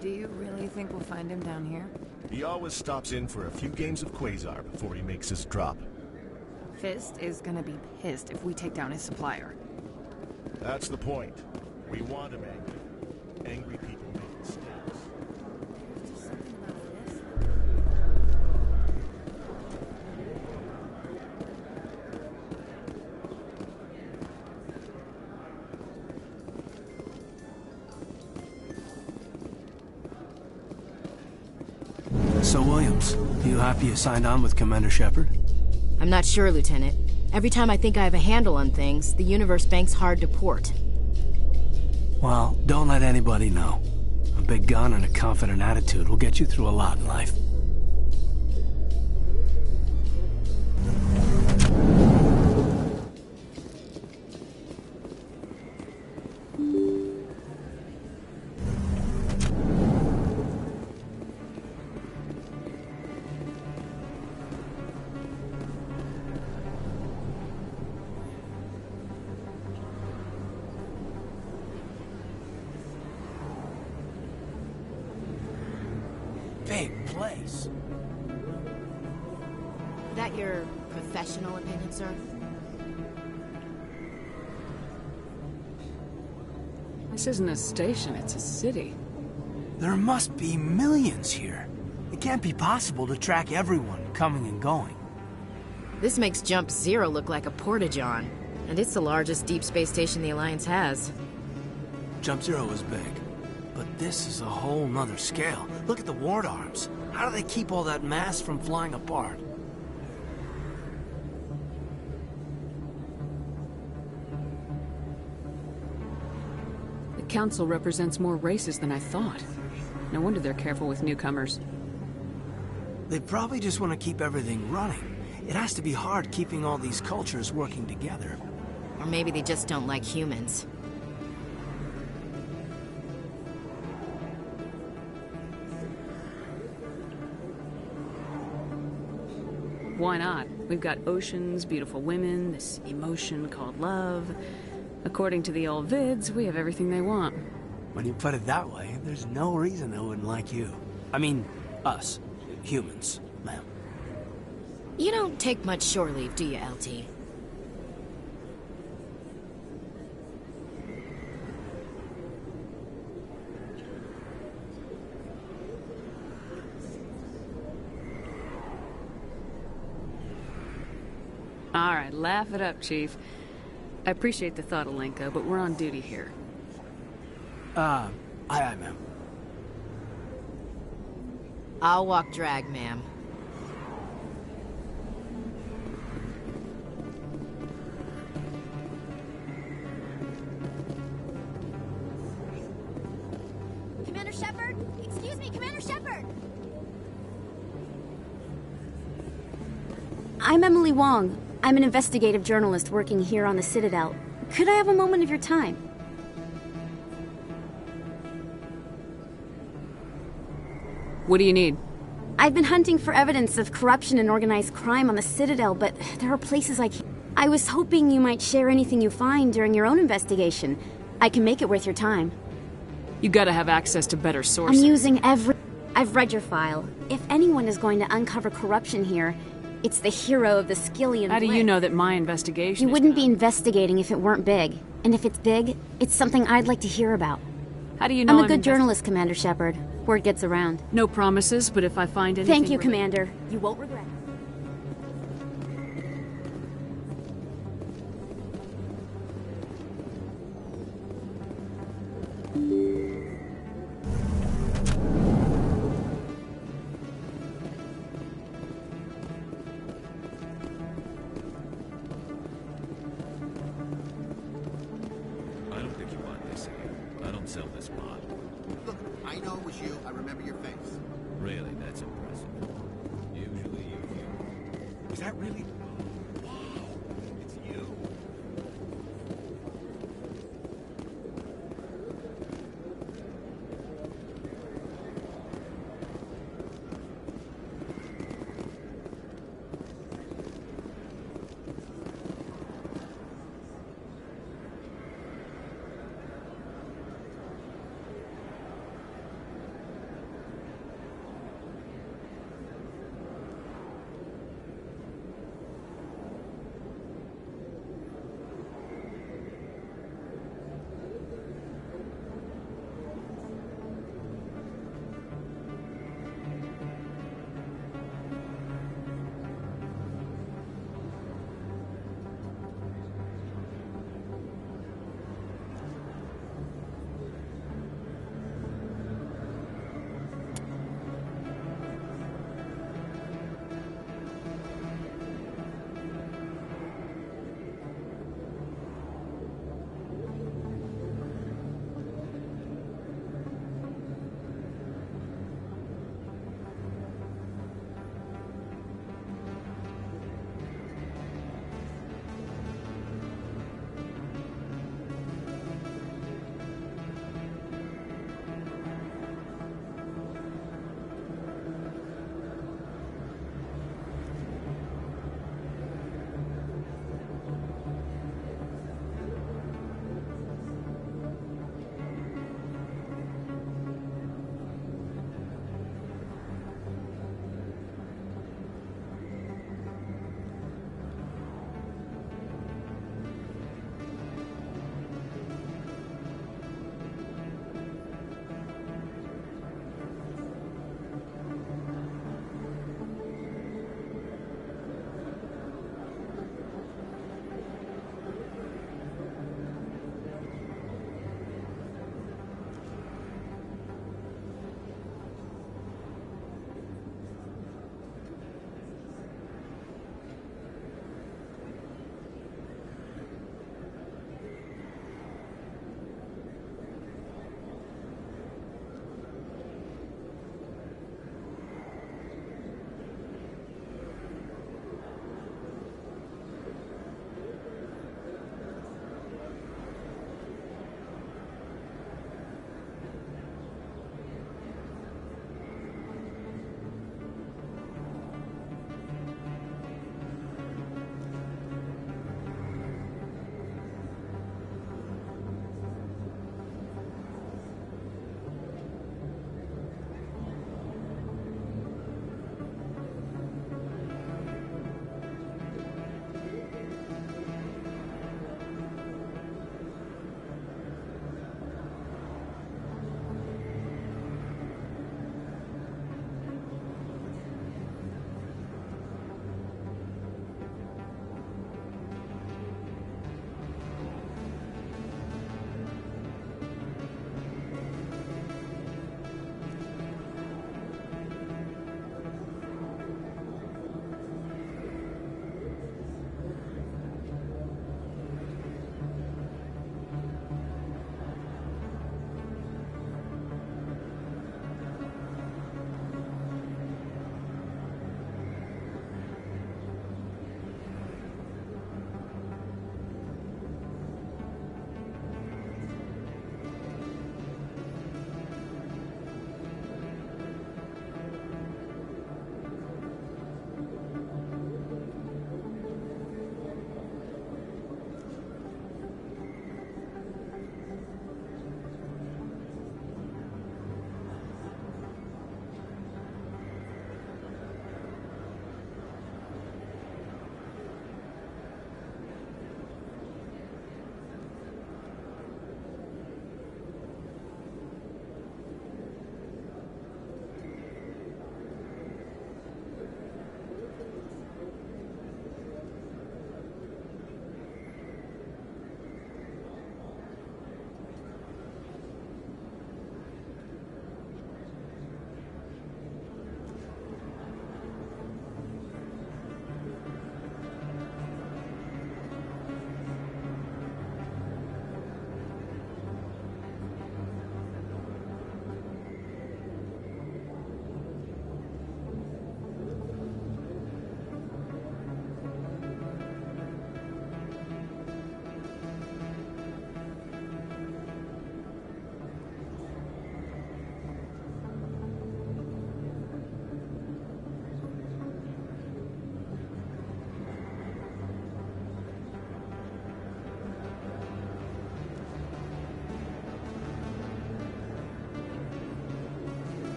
Do you really think we'll find him down here? He always stops in for a few games of Quasar before he makes his drop. Fist is gonna be pissed if we take down his supplier. That's the point. We want him angry. Angry people make mistakes. So, Williams, you happy you signed on with Commander Shepard? I'm not sure, Lieutenant. Every time I think I have a handle on things, the Universe Bank's hard to port. Well, don't let anybody know. A big gun and a confident attitude will get you through a lot in life. Big place. That your professional opinion, sir? This isn't a station, it's a city. There must be millions here. It can't be possible to track everyone coming and going. This makes Jump Zero look like a porta-john. And it's the largest deep space station the Alliance has. Jump Zero is big, but this is a whole nother scale. Look at the ward arms. How do they keep all that mass from flying apart? The Council represents more races than I thought. No wonder they're careful with newcomers. They probably just want to keep everything running. It has to be hard keeping all these cultures working together. Or maybe they just don't like humans. Why not? We've got oceans, beautiful women, this emotion called love. According to the old vids, we have everything they want. When you put it that way, there's no reason they wouldn't like you. I mean, us. Humans, ma'am. You don't take much shore leave, do you, LT? All right, laugh it up, Chief. I appreciate the thought, Alenka, but we're on duty here. Aye, ma'am. I'll walk drag, ma'am. Commander Shepard? Excuse me, Commander Shepard! I'm Emily Wong. I'm an investigative journalist working here on the Citadel. Could I have a moment of your time? What do you need? I've been hunting for evidence of corruption and organized crime on the Citadel, but there are places I can't. I was hoping you might share anything you find during your own investigation. I can make it worth your time. You gotta have access to better sources. I'm using I've read your file. If anyone is going to uncover corruption here, it's the hero of the Skillian How do Blade. you know that my investigation You wouldn't be investigating if it weren't big. And if it's big, it's something I'd like to hear about. How do you know I'm a good journalist, Commander Shepard. Word gets around. No promises, but if I find anything... Thank you, Commander. You won't regret it. I don't think you want this here. I don't sell this mod. Look, I know it was you. I remember your face. Really, that's impressive. Usually you... Is that really... Wow, it's you.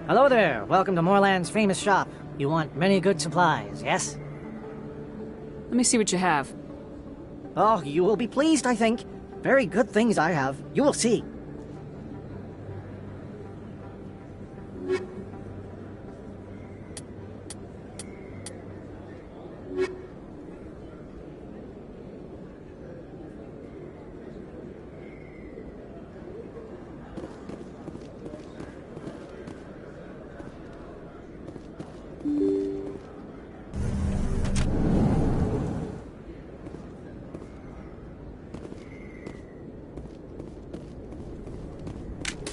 Hello there. Welcome to Moorland's famous shop. You want many good supplies, yes? Let me see what you have. Oh, you will be pleased, I think. Very good things I have. You will see.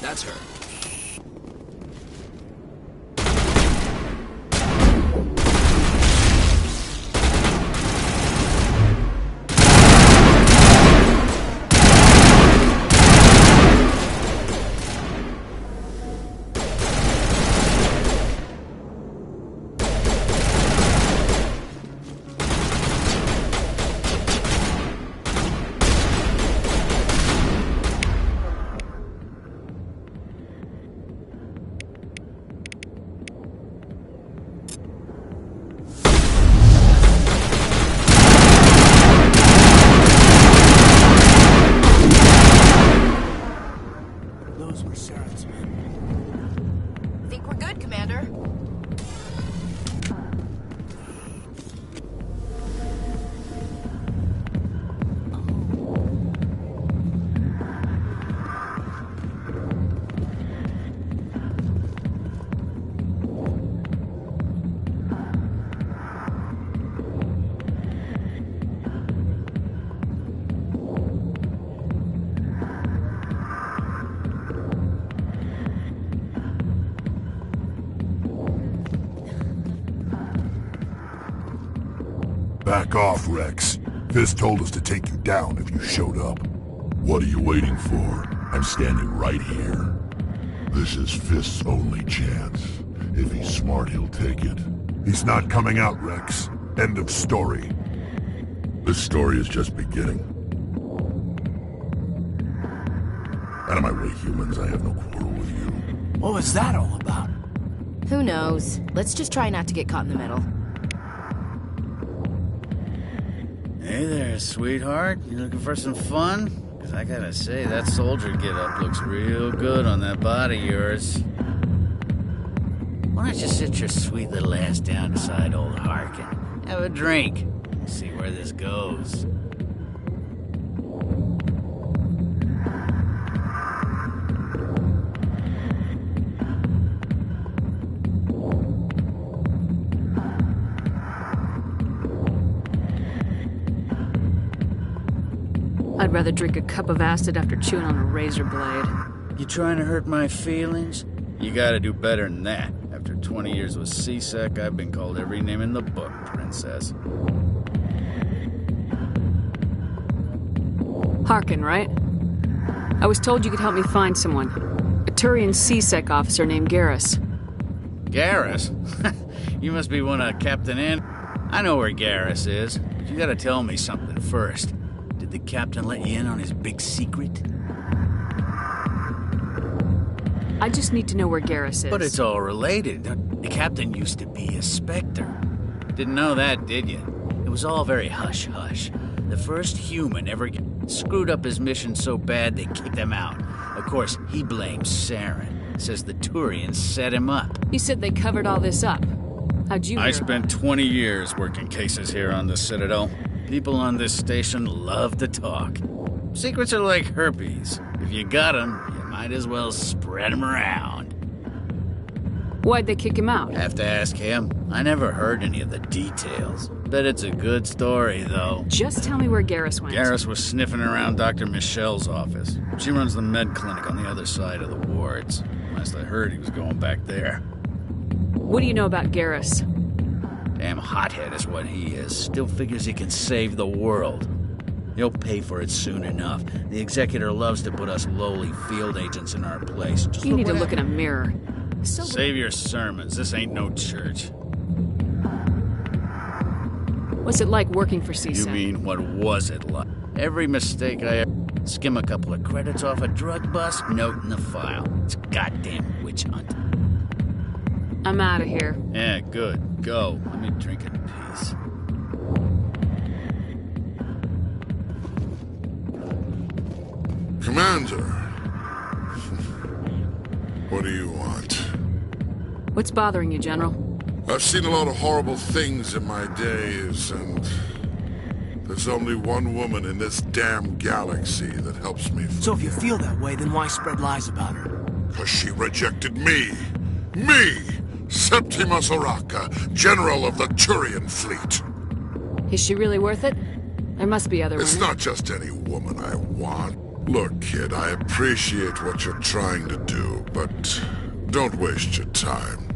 That's her. Think we're good, Commander? Back off, Rex. Fisk told us to take you down if you showed up. What are you waiting for? I'm standing right here. This is Fisk's only chance. If he's smart, he'll take it. He's not coming out, Rex. End of story. This story is just beginning. Out of my way, humans. I have no quarrel with you. What was that all about? Who knows? Let's just try not to get caught in the middle. Hey there, sweetheart. You looking for some fun? Because I gotta say, that soldier get-up looks real good on that body of yours. Why don't you sit your sweet little ass down beside old Harkin? Have a drink. And see where this goes. I'd rather drink a cup of acid after chewing on a razor blade. You trying to hurt my feelings? You gotta do better than that. After 20 years with C-Sec, I've been called every name in the book, Princess. Harkin, right? I was told you could help me find someone. A Turian C-Sec officer named Garrus. Garrus? You must be one of Captain N. I know where Garrus is, but you gotta tell me something first. Did the captain let you in on his big secret? I just need to know where Garrus is. But it's all related. The captain used to be a Spectre. Didn't know that, did you? It was all very hush-hush. The first human ever screwed up his mission so bad they kicked him out. Of course, he blames Saren. Says the Turians set him up. You said they covered all this up. How'd you hear I spent 20 years working cases here on the Citadel. People on this station love to talk. Secrets are like herpes. If you got them, you might as well spread them around. Why'd they kick him out? Have to ask him. I never heard any of the details. Bet it's a good story, though. Just tell me where Garrus went. Garrus was sniffing around Dr. Michelle's office. She runs the med clinic on the other side of the wards. Last I heard, he was going back there. What do you know about Garrus? Damn hothead is what he is. Still figures he can save the world. He'll pay for it soon enough. The Executor loves to put us lowly field agents in our place. Just you need to look in a mirror. Save your sermons. This ain't no church. What's it like working for C-Sec? You mean, what was it like? Every mistake I ever... Skim a couple of credits off a drug bust, note in the file. It's a goddamn witch hunt. I'm out of here. Yeah, good. Go. Let me drink in peace. Commander. What do you want? What's bothering you, General? I've seen a lot of horrible things in my days, and there's only one woman in this damn galaxy that helps me forgive. So if you feel that way, then why spread lies about her? Because she rejected me! Me! Septimus Oraka, General of the Turian Fleet! Is she really worth it? There must be other women. It's not just any woman I want. Look, kid, I appreciate what you're trying to do, but don't waste your time.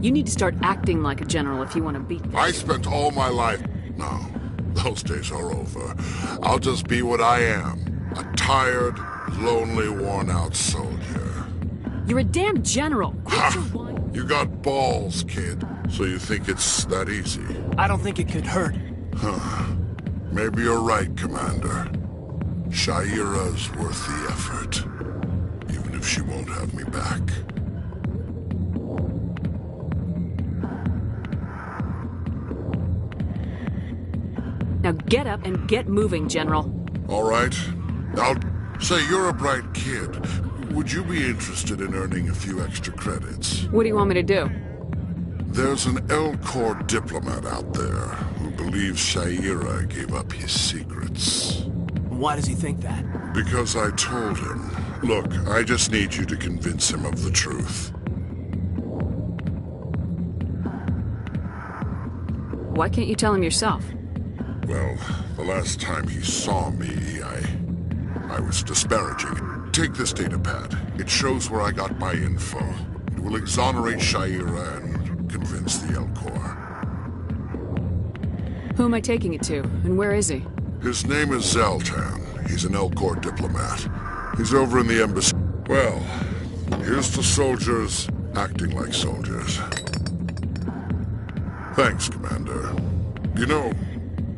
You need to start acting like a general if you want to beat this. I spent all my life... No, those days are over. I'll just be what I am. A tired, lonely, worn-out soldier. You're a damn general. You got balls, kid. So you think it's that easy? I don't think it could hurt. Huh. Maybe you're right, Commander. Sha'ira's worth the effort. Even if she won't have me back. Now get up and get moving, General. All right. I'll say you're a bright kid. Would you be interested in earning a few extra credits? What do you want me to do? There's an Elcor diplomat out there who believes Sha'ira gave up his secrets. Why does he think that? Because I told him. Look, I just need you to convince him of the truth. Why can't you tell him yourself? Well, the last time he saw me, I was disparaging. Take this data pad. It shows where I got my info. It will exonerate Sha'ira and convince the Elcor. Who am I taking it to, and where is he? His name is Zaltan. He's an Elcor diplomat. He's over in the embassy. Well, here's to soldiers acting like soldiers. Thanks, Commander. You know,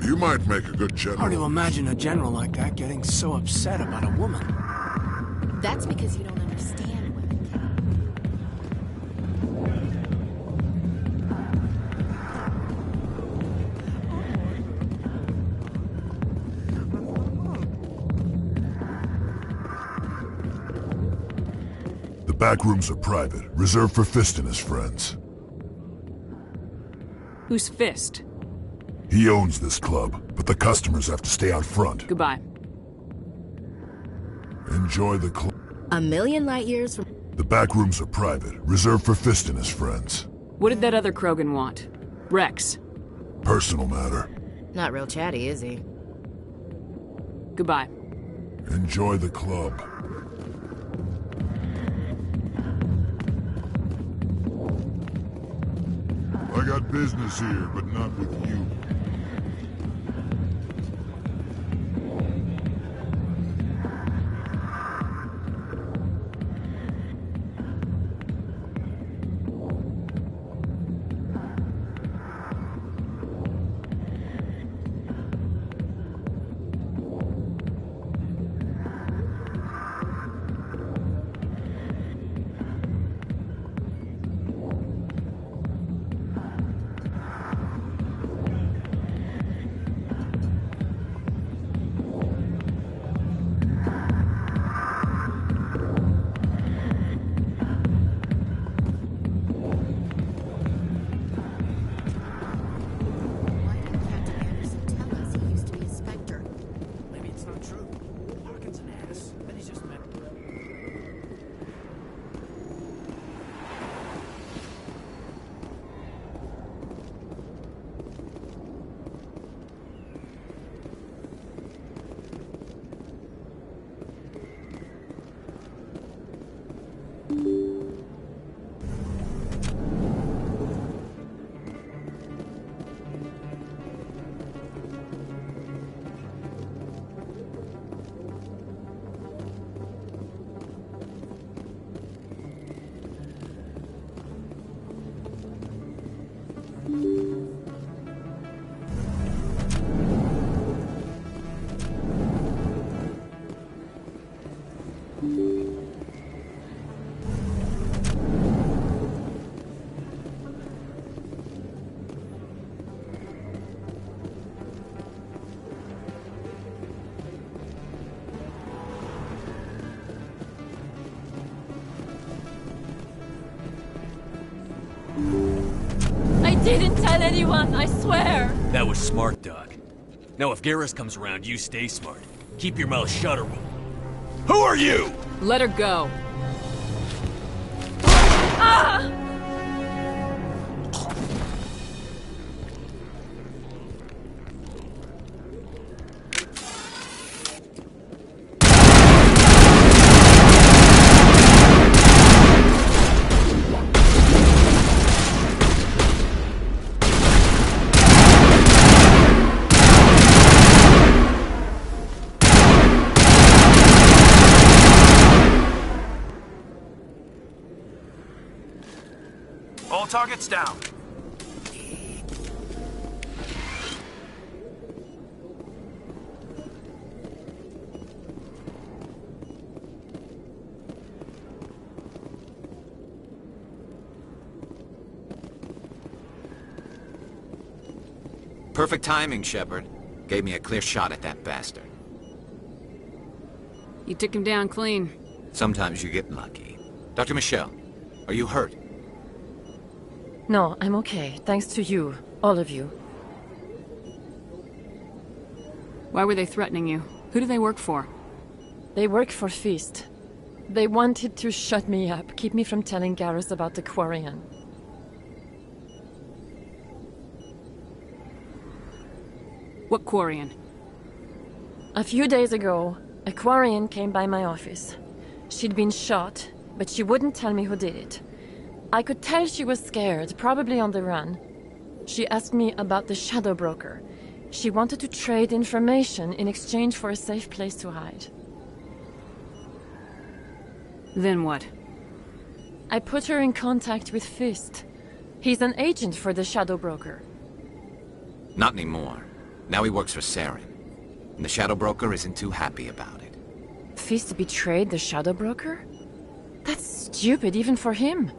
you might make a good general. Hard to imagine a general like that getting so upset about a woman. That's because you don't understand women. The back rooms are private, reserved for Fist and his friends. Who's Fist? He owns this club, but the customers have to stay out front. Goodbye. Enjoy the club. A million light years from... The back rooms are private, reserved for Fist and his friends. What did that other Krogan want? Rex. Personal matter. Not real chatty, is he? Goodbye. Enjoy the club. I got business here, but not with you. didn't tell anyone, I swear! That was smart, Doc. Now if Garrus comes around, you stay smart. Keep your mouth shut or we'll... Who are you? Let her go. Ah! All targets down. Perfect timing, Shepard. Gave me a clear shot at that bastard. You took him down clean. Sometimes you get lucky. Dr. Michelle, are you hurt? No, I'm okay. Thanks to you. All of you. Why were they threatening you? Who do they work for? They work for Feast. They wanted to shut me up, keep me from telling Garrus about the Quarian. What Quarian? A few days ago, a Quarian came by my office. She'd been shot, but she wouldn't tell me who did it. I could tell she was scared, probably on the run. She asked me about the Shadow Broker. She wanted to trade information in exchange for a safe place to hide. Then what? I put her in contact with Fist. He's an agent for the Shadow Broker. Not anymore. Now he works for Saren. And the Shadow Broker isn't too happy about it. Fist betrayed the Shadow Broker? That's stupid even for him.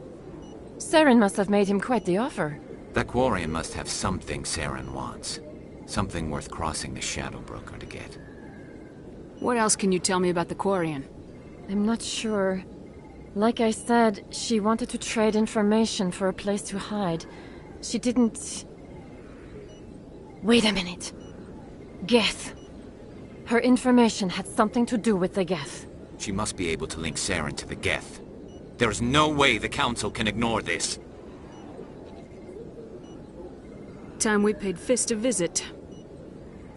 Saren must have made him quite the offer. That Quarian must have something Saren wants. Something worth crossing the Shadow Broker to get. What else can you tell me about the Quarian? I'm not sure. Like I said, she wanted to trade information for a place to hide. She didn't... Wait a minute. Geth. Her information had something to do with the Geth. She must be able to link Saren to the Geth. There is no way the Council can ignore this. Time we paid Fist a visit.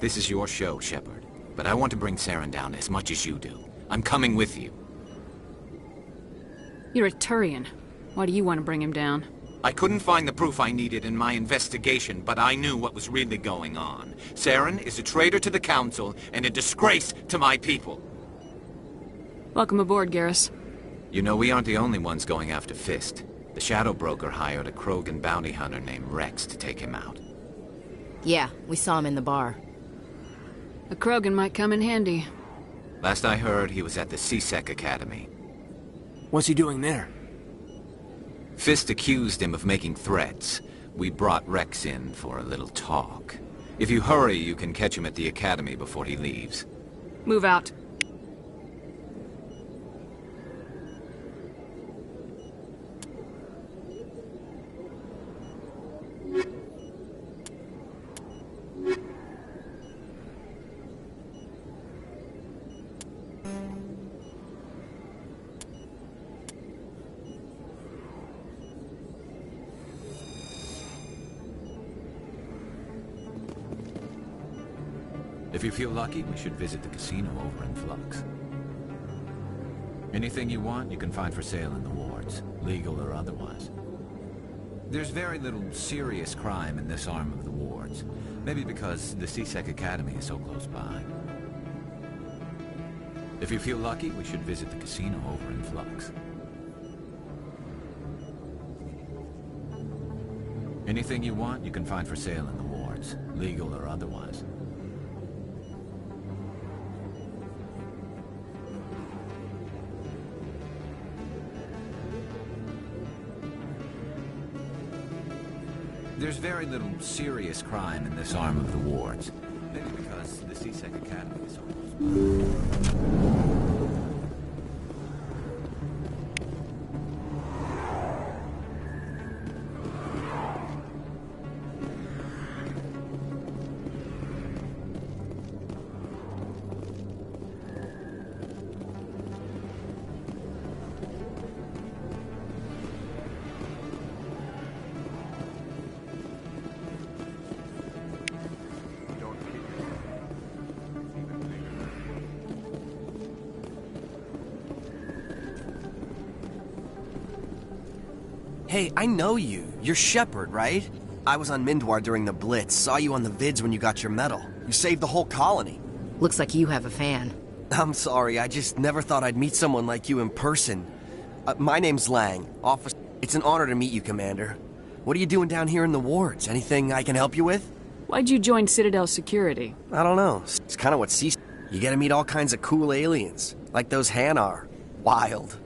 This is your show, Shepard. But I want to bring Saren down as much as you do. I'm coming with you. You're a Turian. Why do you want to bring him down? I couldn't find the proof I needed in my investigation, but I knew what was really going on. Saren is a traitor to the Council and a disgrace to my people. Welcome aboard, Garrus. You know, we aren't the only ones going after Fist. The Shadow Broker hired a Krogan bounty hunter named Rex to take him out. Yeah, we saw him in the bar. A Krogan might come in handy. Last I heard, he was at the C-Sec Academy. What's he doing there? Fist accused him of making threats. We brought Rex in for a little talk. If you hurry, you can catch him at the Academy before he leaves. Move out. If you feel lucky, we should visit the casino over in Flux. Anything you want, you can find for sale in the wards, legal or otherwise. There's very little serious crime in this arm of the wards. Maybe because the C-Sec Academy is so close by. If you feel lucky, we should visit the casino over in Flux. Anything you want, you can find for sale in the wards, legal or otherwise. There's very little serious crime in this arm of the wards. Maybe because the C-Sec Academy is so close by. Hey, I know you. You're Shepard, right? I was on Mindwar during the Blitz. Saw you on the vids when you got your medal. You saved the whole colony. Looks like you have a fan. I'm sorry, I just never thought I'd meet someone like you in person. My name's Lang, officer. It's an honor to meet you, Commander. What are you doing down here in the wards? Anything I can help you with? Why'd you join Citadel Security? I don't know. It's kind of what C-Sec. You get to meet all kinds of cool aliens, like those Hanar. Wild.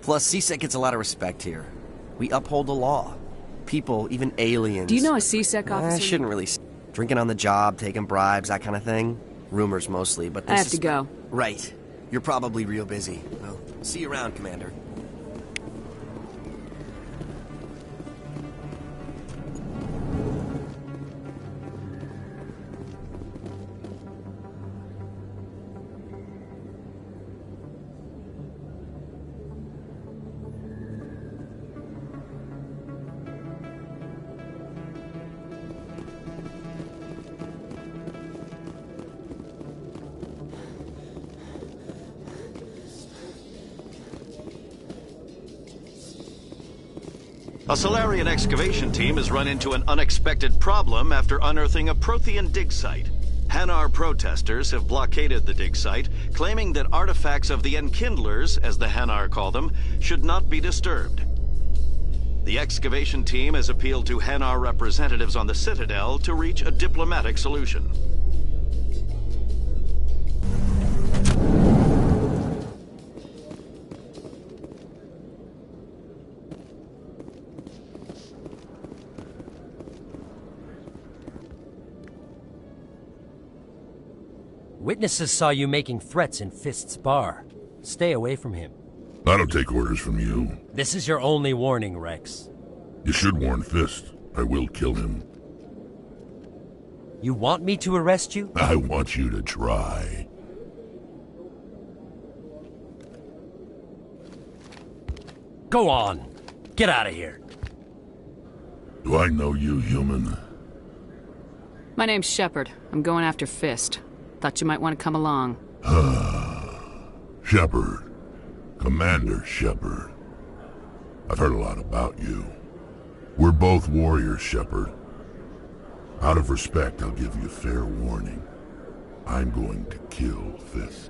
Plus, C-Sec gets a lot of respect here. We uphold the law. People, even aliens. Do you know a C-Sec officer? I shouldn't really. Drinking on the job, taking bribes, that kind of thing. Rumors mostly, but this I have to go. Right. You're probably real busy. Well, see you around, Commander. A Solarian excavation team has run into an unexpected problem after unearthing a Prothean dig site. Hanar protesters have blockaded the dig site, claiming that artifacts of the Enkindlers, as the Hanar call them, should not be disturbed. The excavation team has appealed to Hanar representatives on the Citadel to reach a diplomatic solution. Witnesses saw you making threats in Fist's bar. Stay away from him. I don't take orders from you. This is your only warning, Rex. You should warn Fist. I will kill him. You want me to arrest you? I want you to try. Go on. Get out of here. Do I know you, human? My name's Shepard. I'm going after Fist. Thought you might want to come along. Shepard. Commander Shepard. I've heard a lot about you. We're both warriors, Shepard. Out of respect, I'll give you fair warning. I'm going to kill Fist.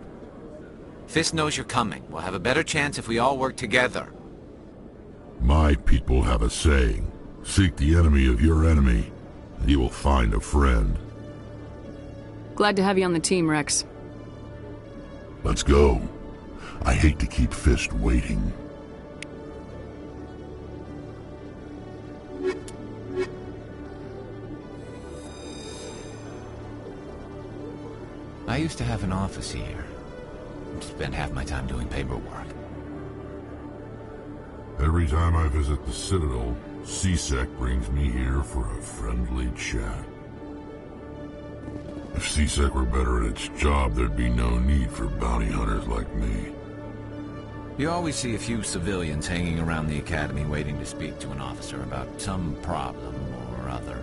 Fist knows you're coming. We'll have a better chance if we all work together. My people have a saying. Seek the enemy of your enemy, and you will find a friend. Glad to have you on the team, Rex. Let's go. I hate to keep Fist waiting. I used to have an office here. Spent half my time doing paperwork. Every time I visit the Citadel, C-Sec brings me here for a friendly chat. If C-Sec were better at its job, there'd be no need for bounty hunters like me. You always see a few civilians hanging around the academy waiting to speak to an officer about some problem or other.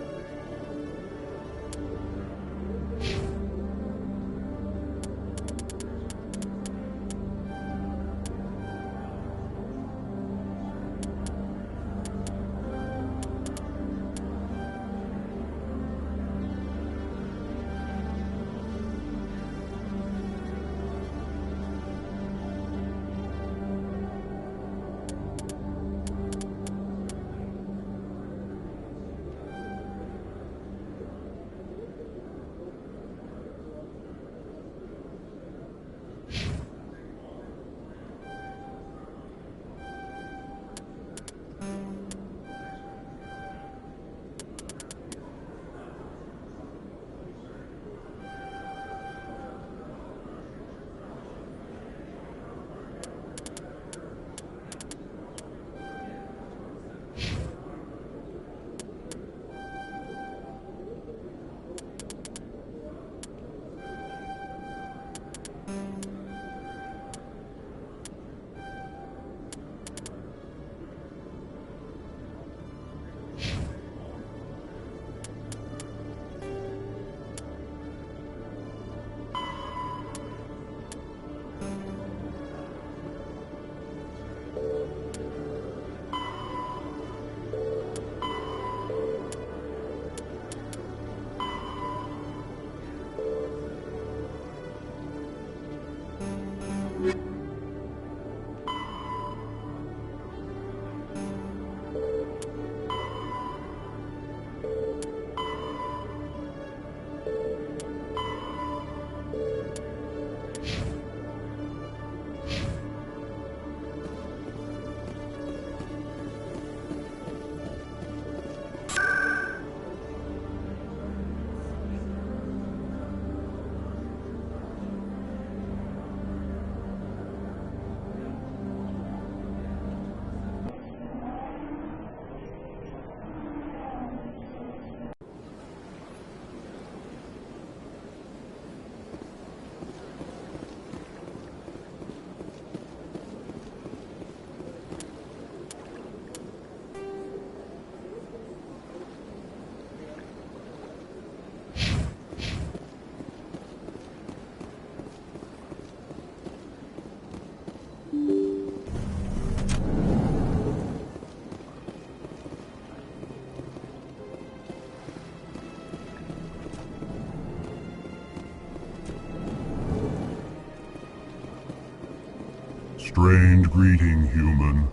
Strange greeting, human.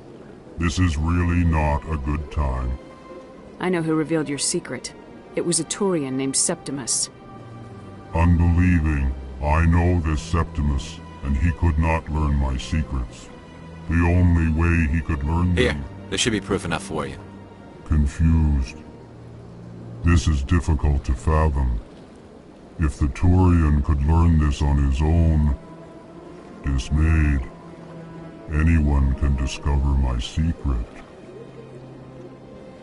This is really not a good time. I know who revealed your secret. It was a Turian named Septimus. Unbelieving, I know this Septimus, and he could not learn my secrets. The only way he could learn them... Here, there should be proof enough for you. Confused. This is difficult to fathom. If the Turian could learn this on his own, dismayed, anyone can discover my secret.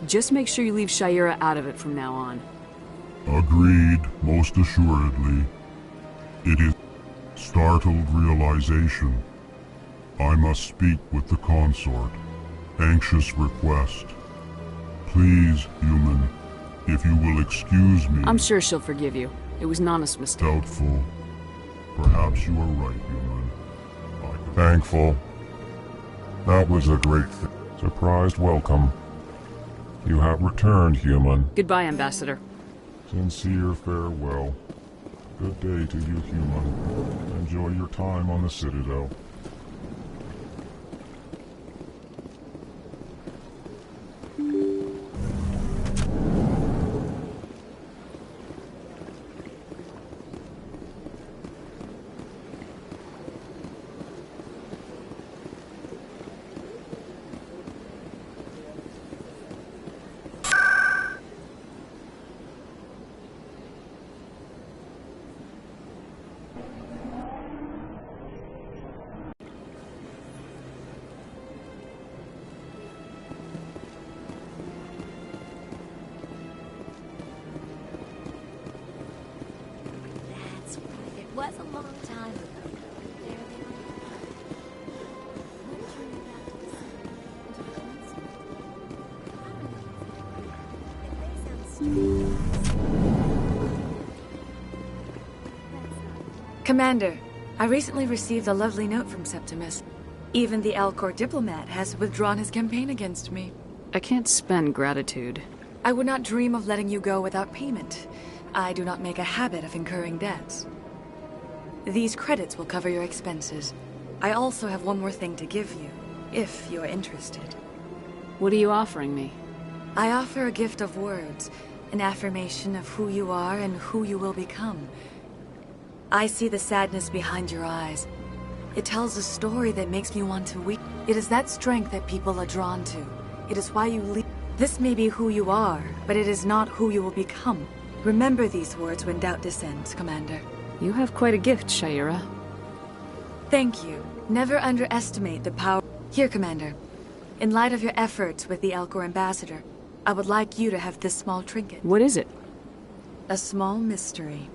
Just make sure you leave Shayera out of it from now on. Agreed, most assuredly. It is startled realization. I must speak with the consort. Anxious request. Please, human, if you will excuse me. I'm sure she'll forgive you. It was Nana's mistake. Doubtful. Perhaps you are right, human. Thankful. That was a great thing. Surprised welcome. You have returned, human. Goodbye, Ambassador. Sincere farewell. Good day to you, human. Enjoy your time on the Citadel. Was a long time ago. Commander, I recently received a lovely note from Septimus. Even the Alcor diplomat has withdrawn his campaign against me. I can't spend gratitude. I would not dream of letting you go without payment. I do not make a habit of incurring debts. These credits will cover your expenses. I also have one more thing to give you, if you're interested. What are you offering me? I offer a gift of words, an affirmation of who you are and who you will become. I see the sadness behind your eyes. It tells a story that makes me want to weep. It is that strength that people are drawn to. It is why you lead. This may be who you are, but it is not who you will become. Remember these words when doubt descends, Commander. You have quite a gift, Shayera. Thank you. Never underestimate the power... Here, Commander. In light of your efforts with the Alcor ambassador, I would like you to have this small trinket. What is it? A small mystery.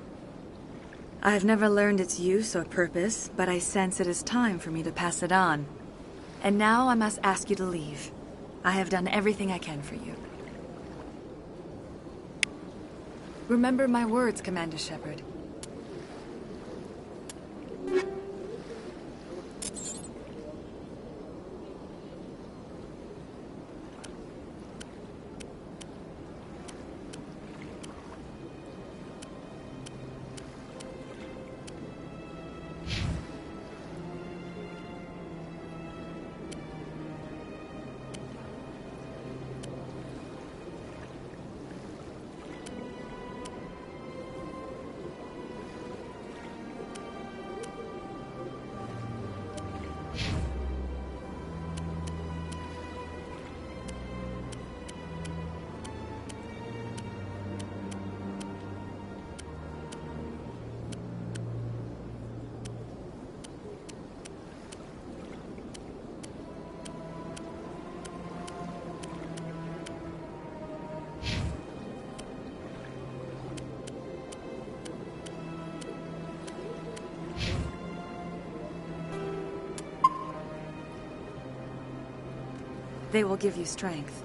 I have never learned its use or purpose, but I sense it is time for me to pass it on. And now I must ask you to leave. I have done everything I can for you. Remember my words, Commander Shepard. They will give you strength.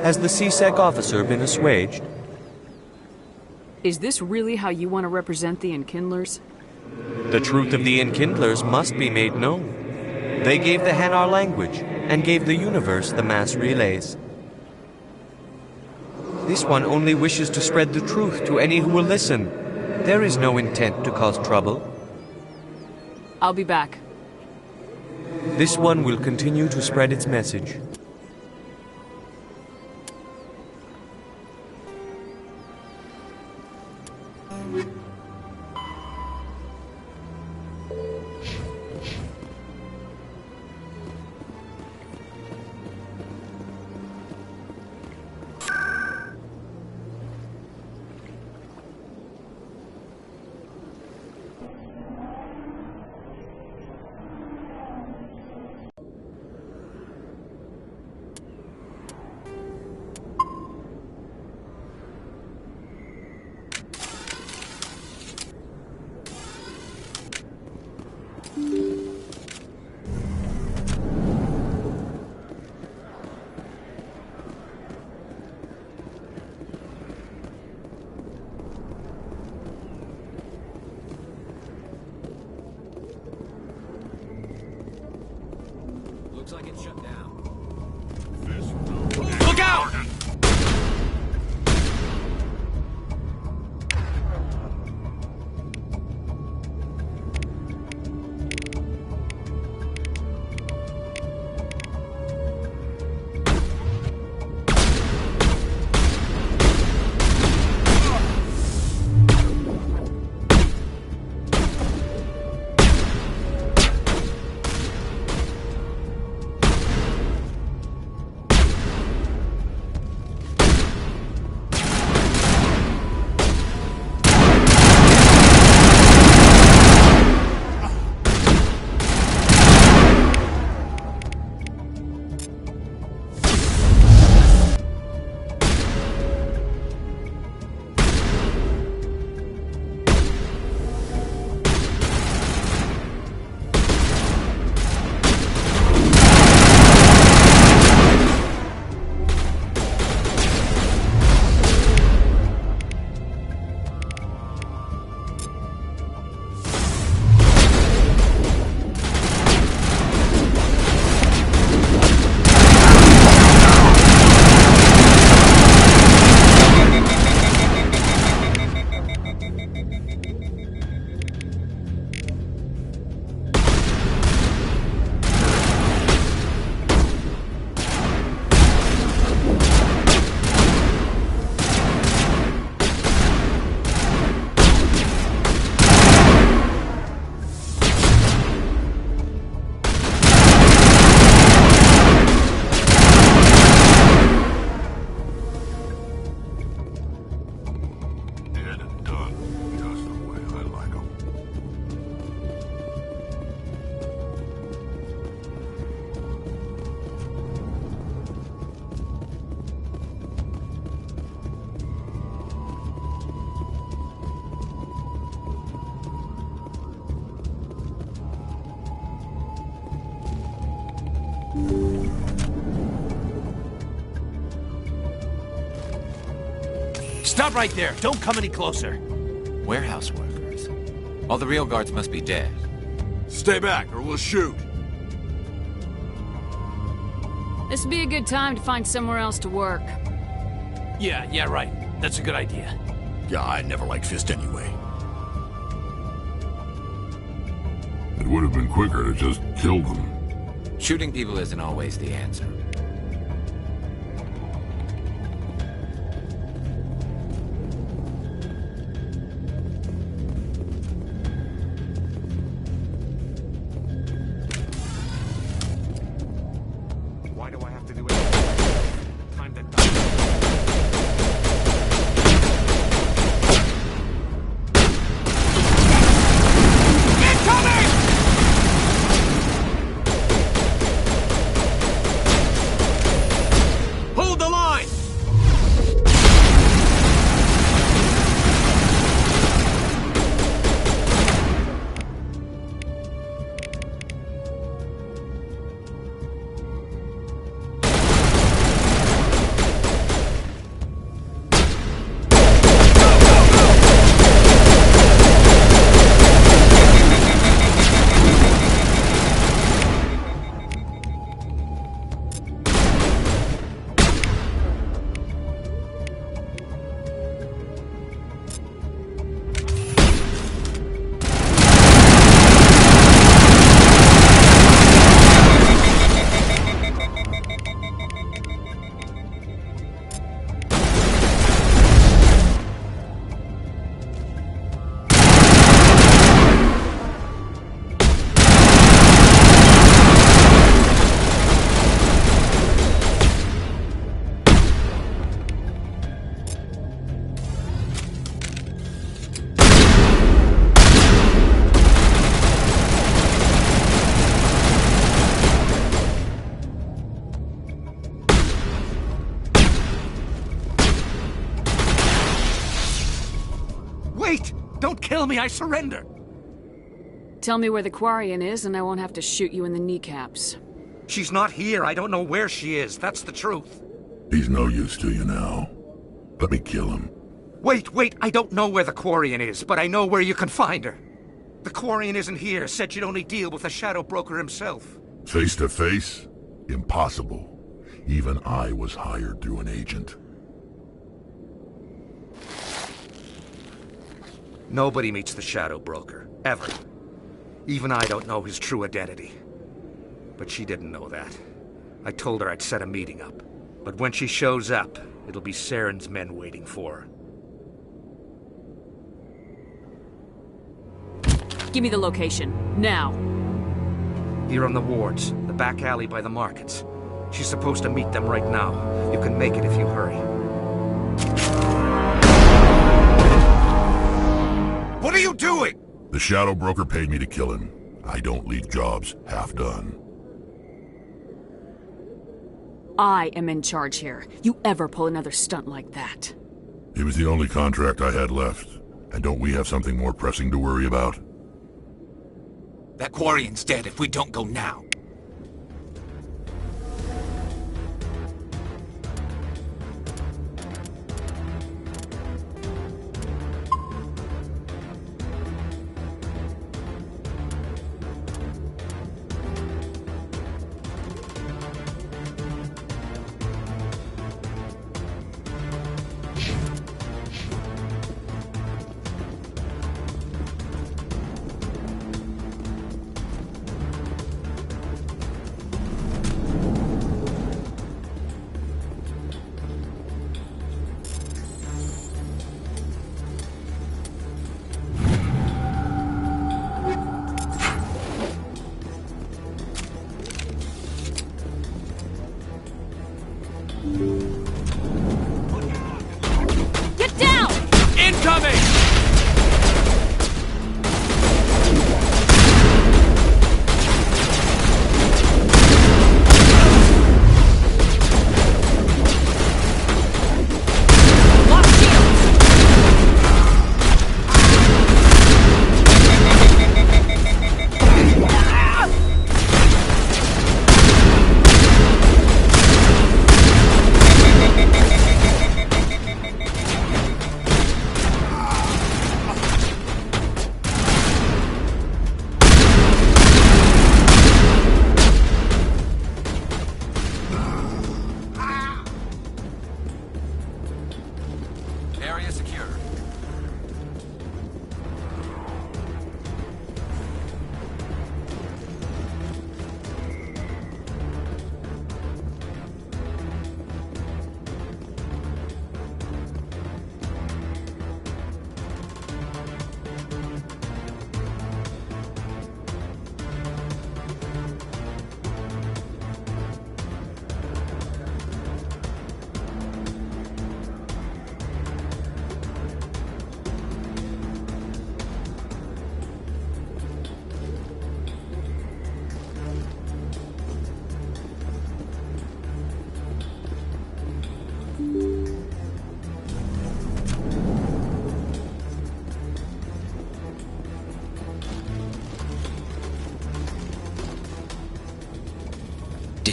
Has the C-Sec officer been assuaged? Is this really how you want to represent the Enkindlers? The truth of the Enkindlers must be made known. They gave the Hanar language, and gave the universe the mass relays. This one only wishes to spread the truth to any who will listen. There is no intent to cause trouble. I'll be back. This one will continue to spread its message. Stop right there. Don't come any closer. Warehouse workers. All the real guards must be dead. Stay back, or we'll shoot. This would be a good time to find somewhere else to work. Yeah, right. That's a good idea. Yeah, I never liked Fist anyway. It would have been quicker to just kill them. Shooting people isn't always the answer. Why do I have to do it? Time to die. Hold the line! Wait! Don't kill me, I surrender! Tell me where the Quarian is and I won't have to shoot you in the kneecaps. She's not here. I don't know where she is. That's the truth. He's no use to you now. Let me kill him. Wait, I don't know where the Quarian is, but I know where you can find her. The Quarian isn't here. Said you'd only deal with the Shadow Broker himself. Face to face? Impossible. Even I was hired through an agent. Nobody meets the Shadow Broker, ever. Even I don't know his true identity. But she didn't know that. I told her I'd set a meeting up. But when she shows up, it'll be Saren's men waiting for her. Give me the location, now. Here on the wards, the back alley by the markets. She's supposed to meet them right now. You can make it if you hurry. What are you doing? The Shadow Broker paid me to kill him. I don't leave jobs half done. I am in charge here. You ever pull another stunt like that? It was the only contract I had left. And don't we have something more pressing to worry about? That Quarian's dead if we don't go now.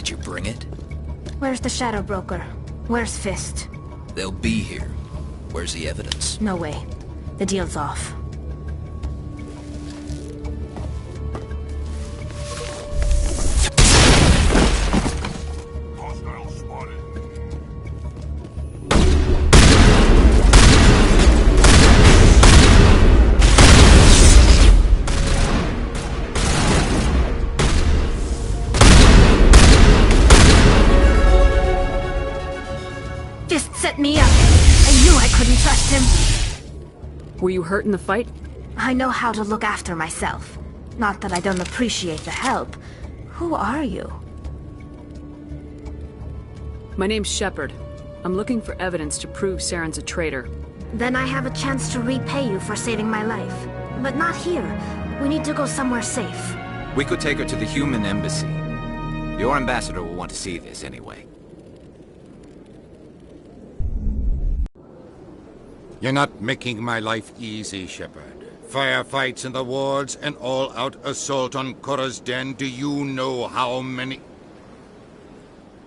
Did you bring it? Where's the Shadow Broker? Where's Fist? They'll be here. Where's the evidence? No way. The deal's off. Fist set me up. I knew I couldn't trust him. Were you hurt in the fight? I know how to look after myself. Not that I don't appreciate the help. Who are you? My name's Shepard. I'm looking for evidence to prove Saren's a traitor. Then I have a chance to repay you for saving my life. But not here. We need to go somewhere safe. We could take her to the human embassy. Your ambassador will want to see this anyway. You're not making my life easy, Shepard. Firefights in the wards, an all-out assault on Korra's den. Do you know how many...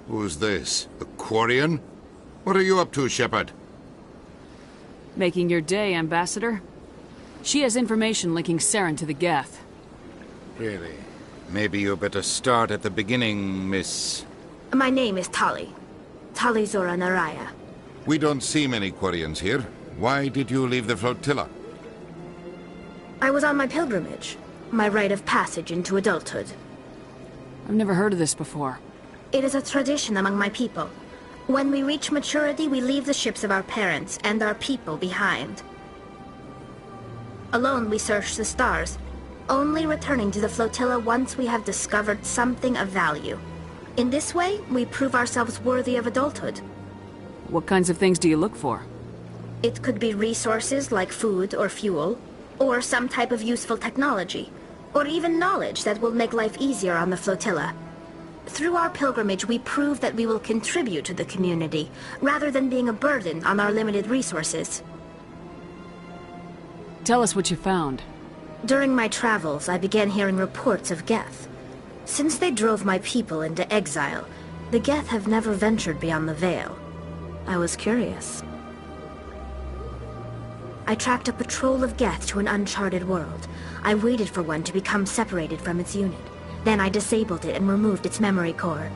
Who's this? A Quarian? What are you up to, Shepard? Making your day, Ambassador. She has information linking Saren to the Geth. Really? Maybe you better start at the beginning, Miss... My name is Tali. Tali Zora Naraya. We don't see many Quarians here. Why did you leave the flotilla? I was on my pilgrimage. My rite of passage into adulthood. I've never heard of this before. It is a tradition among my people. When we reach maturity, we leave the ships of our parents and our people behind. Alone, we search the stars, only returning to the flotilla once we have discovered something of value. In this way, we prove ourselves worthy of adulthood. What kinds of things do you look for? It could be resources like food or fuel, or some type of useful technology, or even knowledge that will make life easier on the flotilla. Through our pilgrimage, we prove that we will contribute to the community, rather than being a burden on our limited resources. Tell us what you found. During my travels, I began hearing reports of Geth. Since they drove my people into exile, the Geth have never ventured beyond the Veil. I was curious. I tracked a patrol of Geth to an uncharted world. I waited for one to become separated from its unit. Then I disabled it and removed its memory core.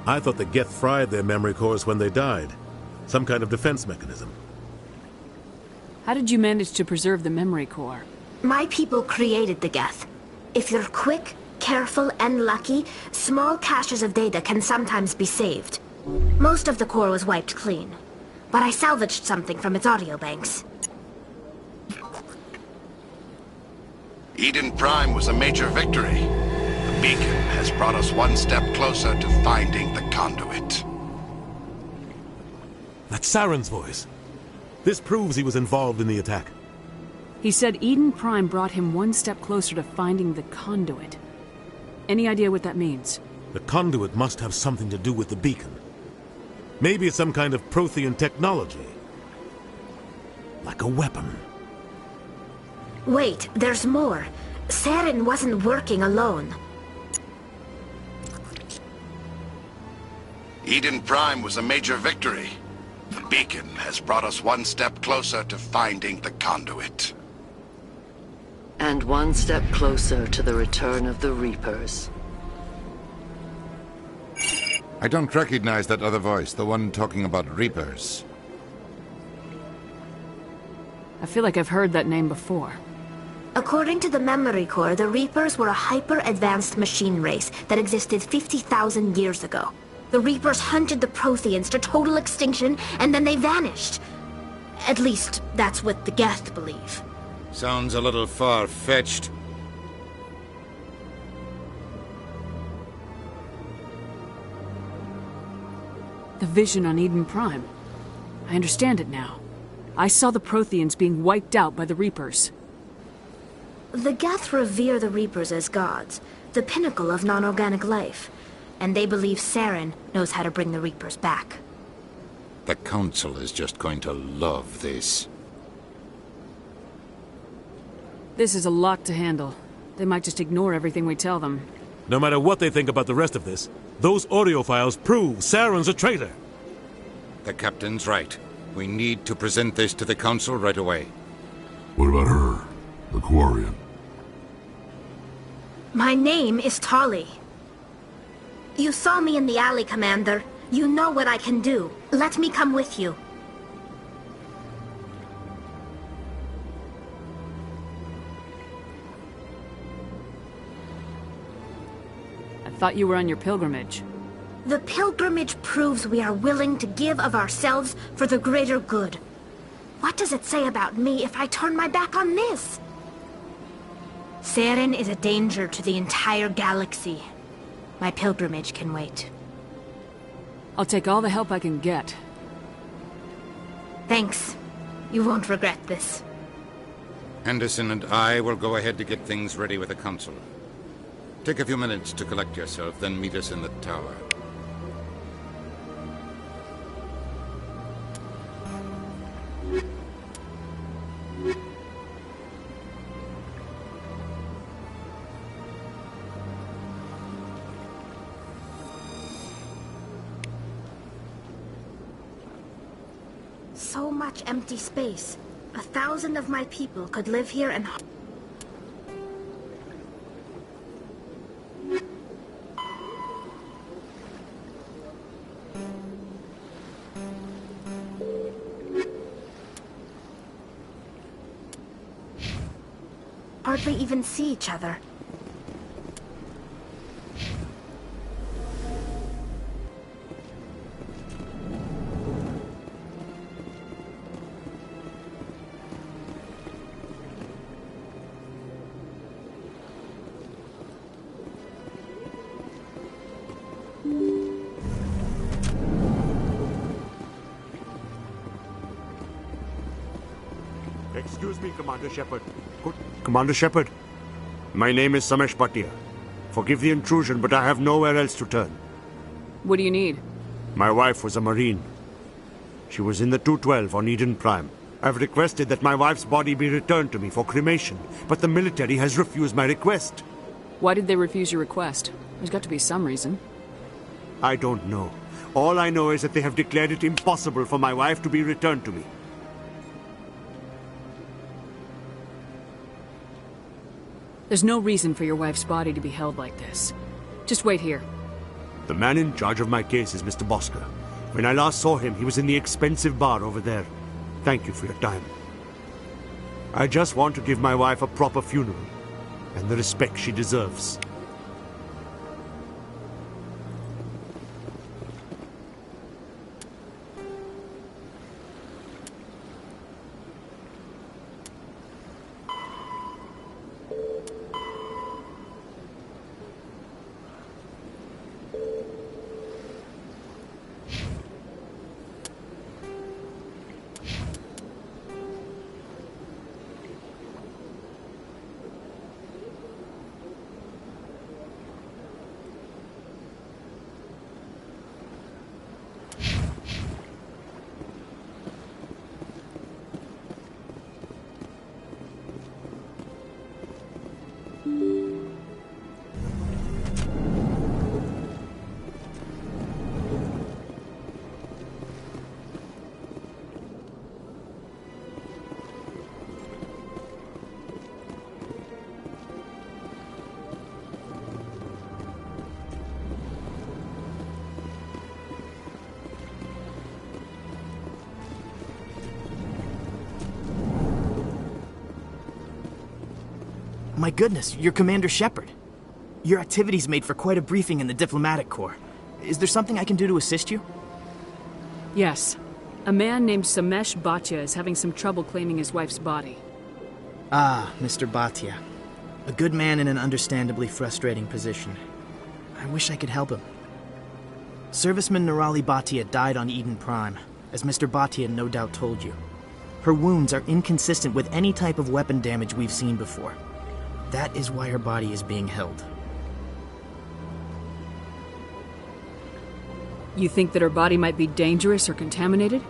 I thought the Geth fried their memory cores when they died. Some kind of defense mechanism. How did you manage to preserve the memory core? My people created the Geth. If you're quick, careful, and lucky, small caches of data can sometimes be saved. Most of the core was wiped clean, but I salvaged something from its audio banks. Eden Prime was a major victory. The beacon has brought us one step closer to finding the conduit. That's Saren's voice. This proves he was involved in the attack. He said Eden Prime brought him one step closer to finding the conduit. Any idea what that means? The conduit must have something to do with the beacon. Maybe it's some kind of Prothean technology. Like a weapon. Wait, there's more. Saren wasn't working alone. Eden Prime was a major victory. The beacon has brought us one step closer to finding the conduit. And one step closer to the return of the Reapers. I don't recognize that other voice, the one talking about Reapers. I feel like I've heard that name before. According to the memory core, the Reapers were a hyper-advanced machine race that existed 50,000 years ago. The Reapers hunted the Protheans to total extinction, and then they vanished. At least, that's what the Geth believe. Sounds a little far-fetched. The vision on Eden Prime. I understand it now. I saw the Protheans being wiped out by the Reapers. The Geth revere the Reapers as gods, the pinnacle of non-organic life. And they believe Saren knows how to bring the Reapers back. The Council is just going to love this. This is a lot to handle. They might just ignore everything we tell them. No matter what they think about the rest of this, those audio files prove Saren's a traitor. The captain's right. We need to present this to the council right away. What about her, the Quarian? My name is Tali. You saw me in the alley, Commander. You know what I can do. Let me come with you. I thought you were on your pilgrimage. The pilgrimage proves we are willing to give of ourselves for the greater good. What does it say about me if I turn my back on this? Saren is a danger to the entire galaxy. My pilgrimage can wait. I'll take all the help I can get. Thanks. You won't regret this. Anderson and I will go ahead to get things ready with the council. Take a few minutes to collect yourself, then meet us in the tower. So much empty space. 1,000 of my people could live here and... hardly even see each other. Excuse me, Commander Shepard. Commander Shepard, my name is Samesh Bhatia. Forgive the intrusion, but I have nowhere else to turn. What do you need? My wife was a Marine. She was in the 212 on Eden Prime. I've requested that my wife's body be returned to me for cremation, but the military has refused my request. Why did they refuse your request? There's got to be some reason. I don't know. All I know is that they have declared it impossible for my wife to be returned to me. There's no reason for your wife's body to be held like this. Just wait here. The man in charge of my case is Mr. Bosker. When I last saw him, he was in the expensive bar over there. Thank you for your time. I just want to give my wife a proper funeral, and the respect she deserves. My goodness, you're Commander Shepard. Your activities made for quite a briefing in the Diplomatic Corps. Is there something I can do to assist you? Yes. A man named Samesh Bhatia is having some trouble claiming his wife's body. Ah, Mr. Bhatia. A good man in an understandably frustrating position. I wish I could help him. Serviceman Nirali Bhatia died on Eden Prime, as Mr. Bhatia no doubt told you. Her wounds are inconsistent with any type of weapon damage we've seen before. That is why her body is being held. You think that her body might be dangerous or contaminated?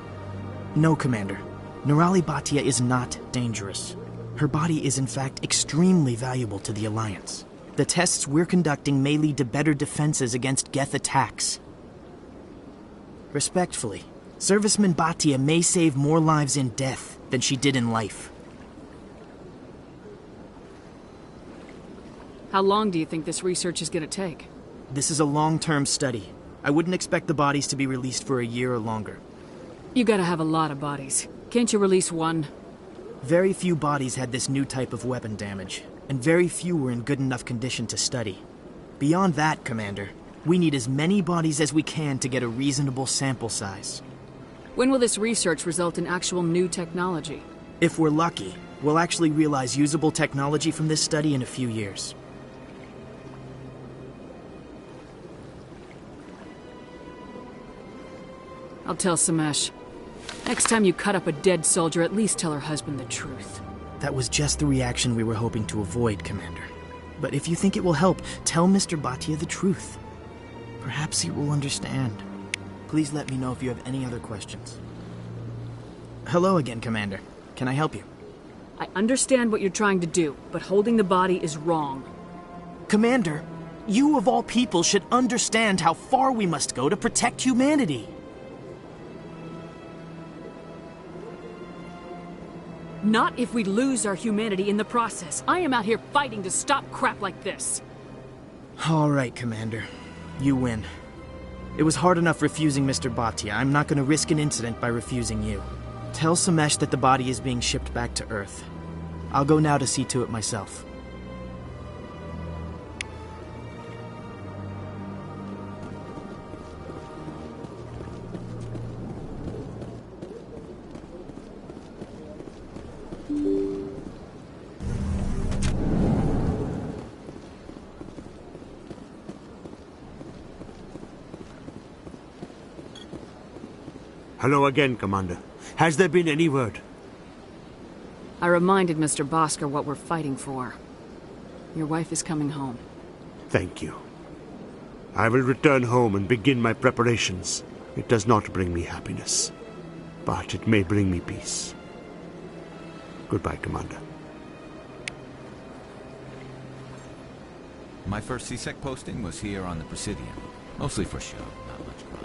No, Commander. Nirali Bhatia is not dangerous. Her body is in fact extremely valuable to the Alliance. The tests we're conducting may lead to better defenses against Geth attacks. Respectfully, Serviceman Bhatia may save more lives in death than she did in life. How long do you think this research is gonna take? This is a long-term study. I wouldn't expect the bodies to be released for a year or longer. You gotta have a lot of bodies. Can't you release one? Very few bodies had this new type of weapon damage, and very few were in good enough condition to study. Beyond that, Commander, we need as many bodies as we can to get a reasonable sample size. When will this research result in actual new technology? If we're lucky, we'll actually realize usable technology from this study in a few years. I'll tell Samesh. Next time you cut up a dead soldier, at least tell her husband the truth. That was just the reaction we were hoping to avoid, Commander. But if you think it will help, tell Mr. Bhatia the truth. Perhaps he will understand. Please let me know if you have any other questions. Hello again, Commander. Can I help you? I understand what you're trying to do, but holding the body is wrong. Commander, you of all people should understand how far we must go to protect humanity. Not if we lose our humanity in the process. I am out here fighting to stop crap like this. All right, Commander. You win. It was hard enough refusing Mr. Bhatia. I'm not going to risk an incident by refusing you. Tell Samesh that the body is being shipped back to Earth. I'll go now to see to it myself. Hello again, Commander. Has there been any word? I reminded Mr. Bosker what we're fighting for. Your wife is coming home. Thank you. I will return home and begin my preparations. It does not bring me happiness, but it may bring me peace. Goodbye, Commander. My first CSEC posting was here on the Presidium. Mostly for show, not much crime.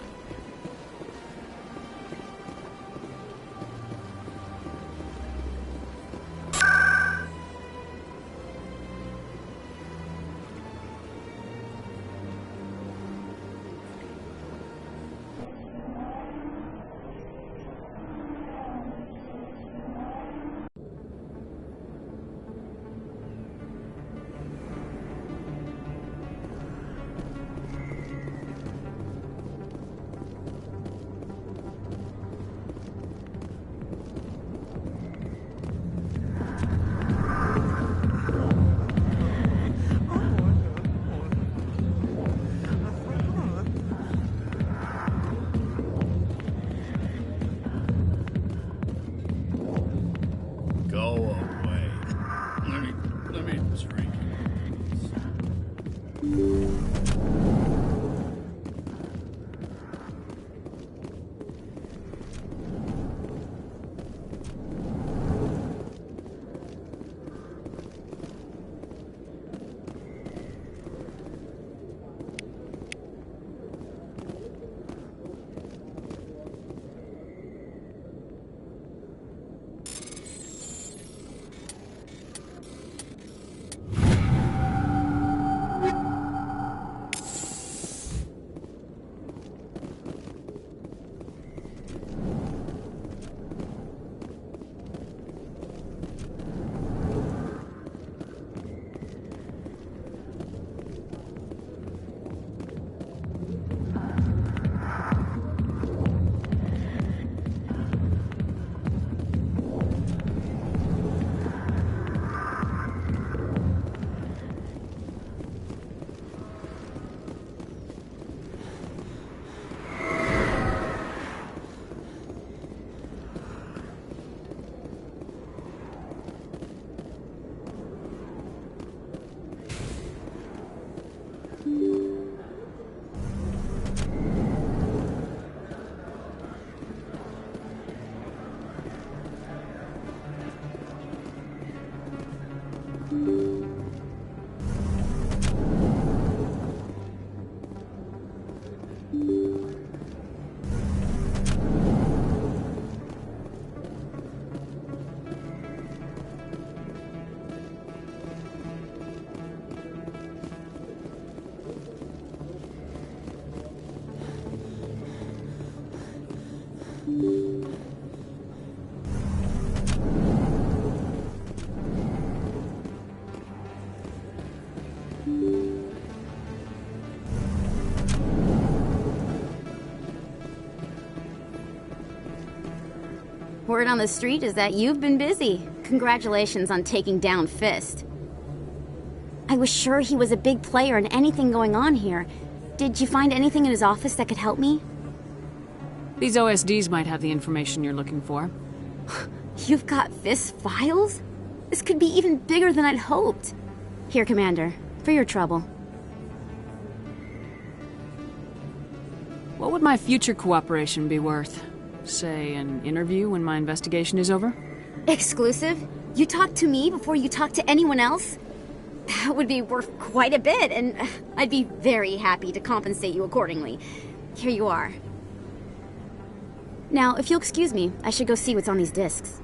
word on the street is that you've been busy. Congratulations on taking down Fist. I was sure he was a big player in anything going on here. Did you find anything in his office that could help me? These OSDs might have the information you're looking for. You've got Fist's files? This could be even bigger than I'd hoped. Here, Commander, for your trouble. What would my future cooperation be worth? Say, an interview when my investigation is over? Exclusive? You talk to me before you talk to anyone else? That would be worth quite a bit, and I'd be very happy to compensate you accordingly. Here you are. Now, if you'll excuse me, I should go see what's on these discs.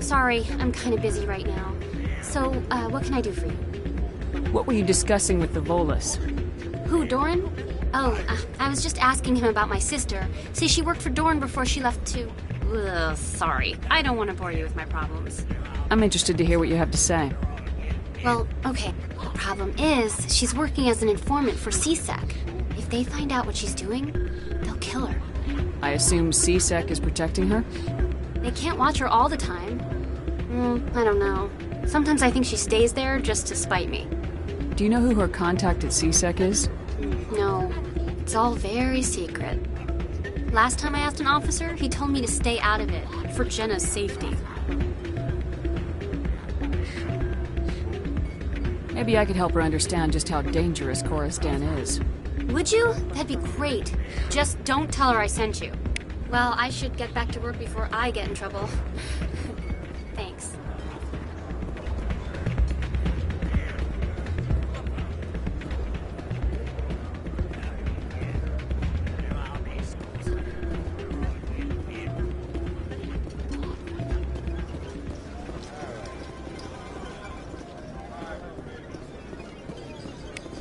Sorry, I'm kind of busy right now. So, what can I do for you? What were you discussing with the Volus? Who, Doran? Oh, I was just asking him about my sister. See, she worked for Doran before she left to... Ugh, sorry, I don't want to bore you with my problems. I'm interested to hear what you have to say. Well, okay. The problem is, she's working as an informant for CSEC. If they find out what she's doing, they'll kill her. I assume CSEC is protecting her? They can't watch her all the time. I don't know. Sometimes I think she stays there just to spite me. Do you know who her contact at CSEC is? No. It's all very secret. Last time I asked an officer, he told me to stay out of it, for Jenna's safety. Maybe I could help her understand just how dangerous Coruscant is. Would you? That'd be great. Just don't tell her I sent you. Well, I should get back to work before I get in trouble. Thanks.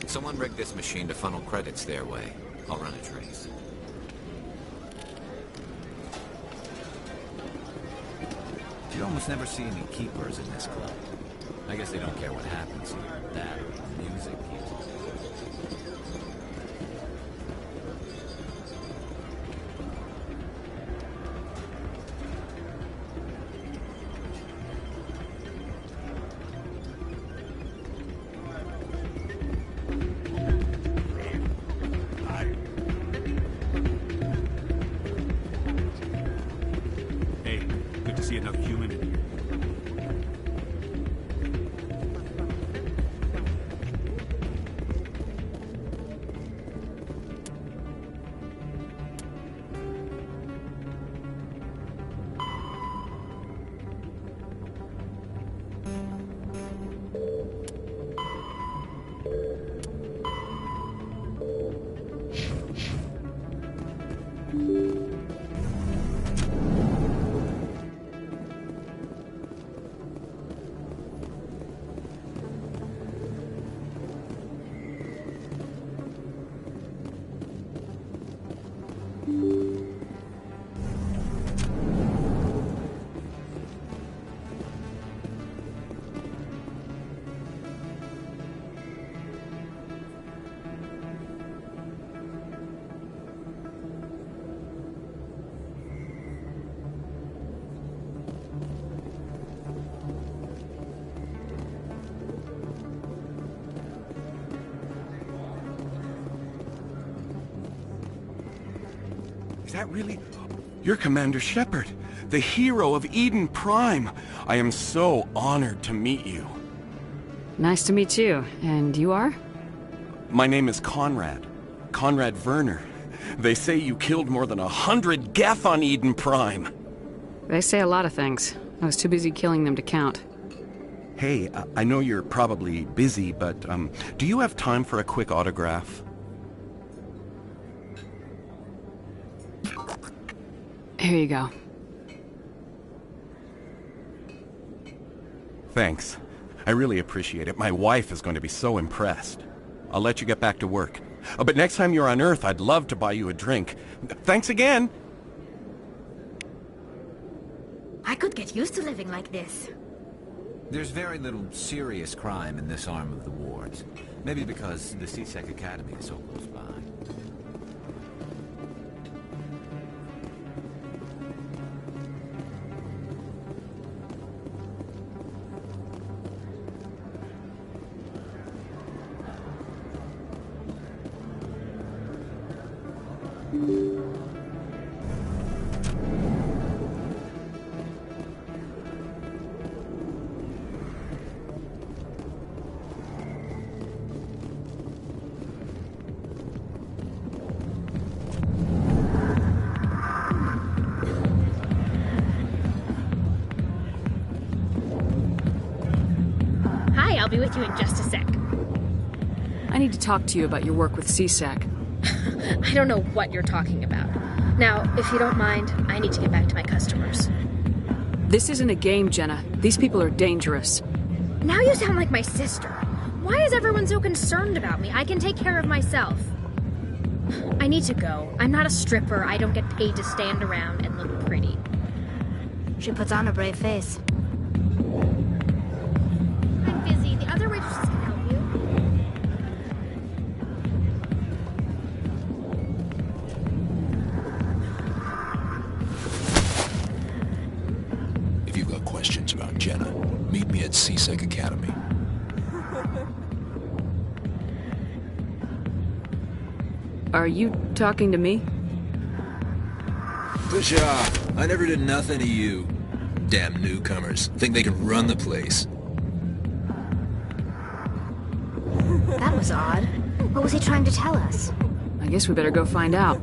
Someone rigged this machine to funnel credits their way. I'll run a trace. You almost never see any keepers in this club. I guess they don't care what happens here. That or music. Hey, good to see another human in here. Is that really... You're Commander Shepard, the hero of Eden Prime. I am so honored to meet you. Nice to meet you. And you are? My name is Conrad. Conrad Werner. They say you killed more than 100 Geth on Eden Prime. They say a lot of things. I was too busy killing them to count. Hey, I know you're probably busy, but do you have time for a quick autograph? Here you go. Thanks. I really appreciate it. My wife is going to be so impressed. I'll let you get back to work. But next time you're on Earth, I'd love to buy you a drink. Thanks again! I could get used to living like this. There's very little serious crime in this arm of the wards. Maybe because the C-Sec Academy is so close by. Hi, I'll be with you in just a sec. I need to talk to you about your work with C-Sec. I don't know what you're talking about. Now, if you don't mind, I need to get back to my customers. This isn't a game, Jenna. These people are dangerous. Now you sound like my sister. Why is everyone so concerned about me? I can take care of myself. I need to go. I'm not a stripper. I don't get paid to stand around and look pretty. She puts on a brave face. I'm busy. The other waitresses can help you. If you've got questions about Jenna, meet me at C-Sec Academy. Are you talking to me? Pshaw, I never did nothing to you. Damn newcomers. Think they can run the place. That was odd. What was he trying to tell us? I guess we better go find out.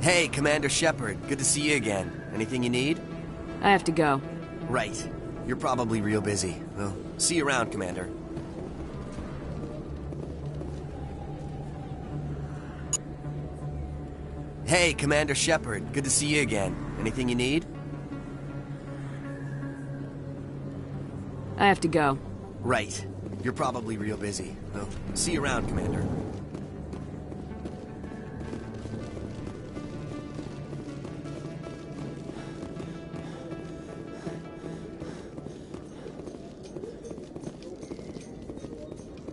Hey, Commander Shepard. Good to see you again. Anything you need? I have to go. Right. You're probably real busy. Well, see you around, Commander. Hey, Commander Shepard. Good to see you again. Anything you need? I have to go. Right. You're probably real busy. Well, see you around, Commander.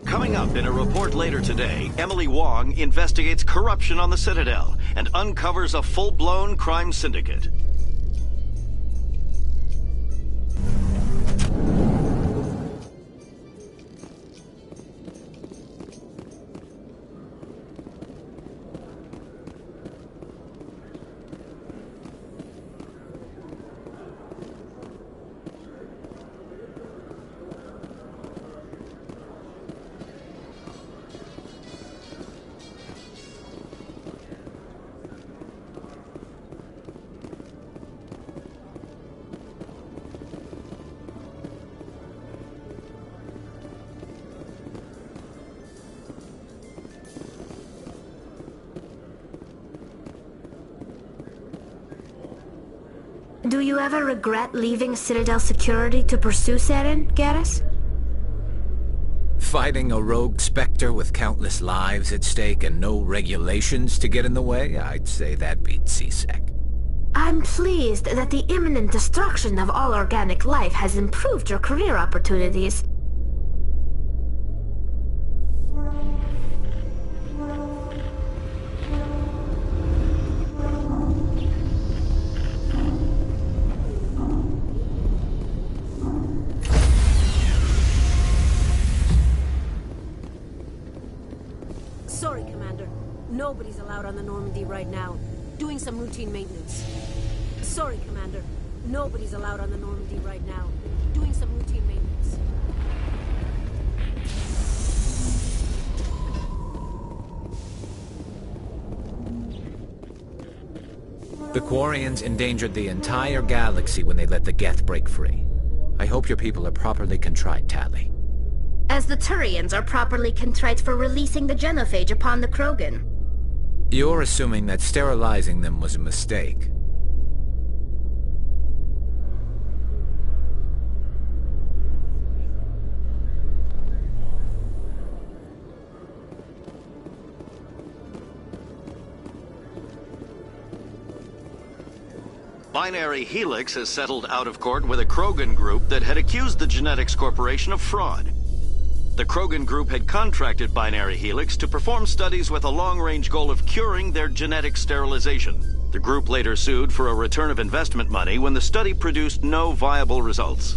Coming up in a report later today, Emily Wong investigates corruption on the Citadel and uncovers a full-blown crime syndicate. Do you ever regret leaving Citadel Security to pursue Seren, Garrus? Fighting a rogue Spectre with countless lives at stake and no regulations to get in the way? I'd say that beats CSEC. I'm pleased that the imminent destruction of all organic life has improved your career opportunities. Sorry, Commander. Nobody's allowed on the Normandy right now. Doing some routine maintenance. Sorry, Commander. Nobody's allowed on the Normandy right now. Doing some routine maintenance. The Quarians endangered the entire galaxy when they let the Geth break free. I hope your people are properly contrite, Tali. As the Turians are properly contrite for releasing the genophage upon the Krogan. You're assuming that sterilizing them was a mistake. Binary Helix has settled out of court with a Krogan group that had accused the Genetics Corporation of fraud. The Krogan group had contracted Binary Helix to perform studies with a long-range goal of curing their genetic sterilization. The group later sued for a return of investment money when the study produced no viable results.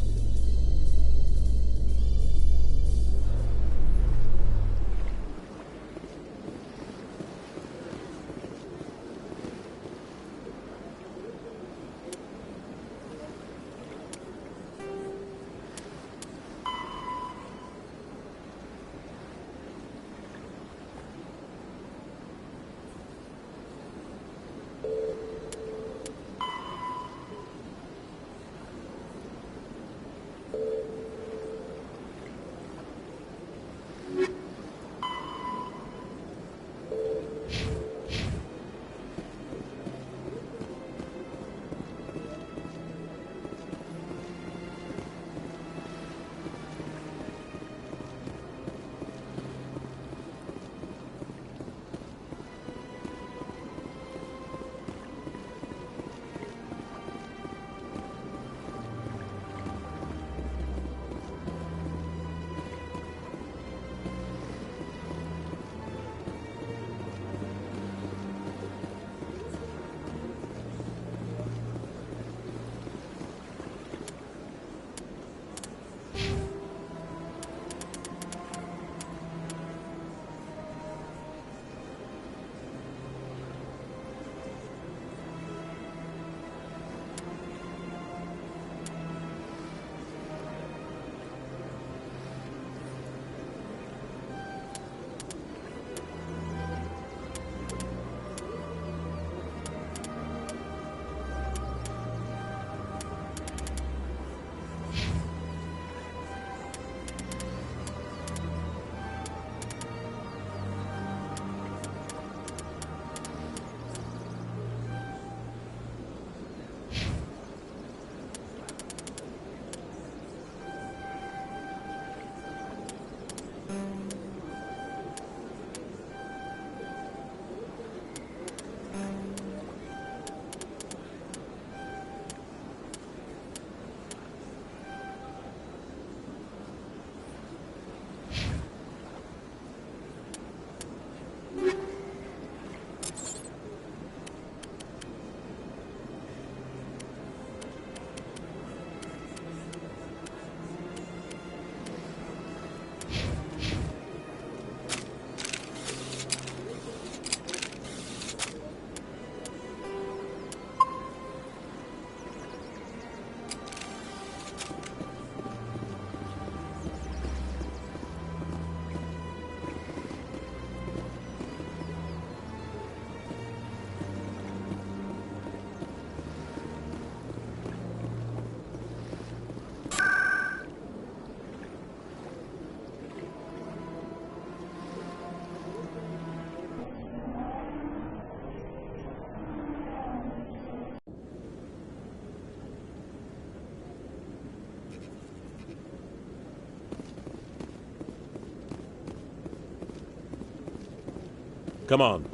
Come on.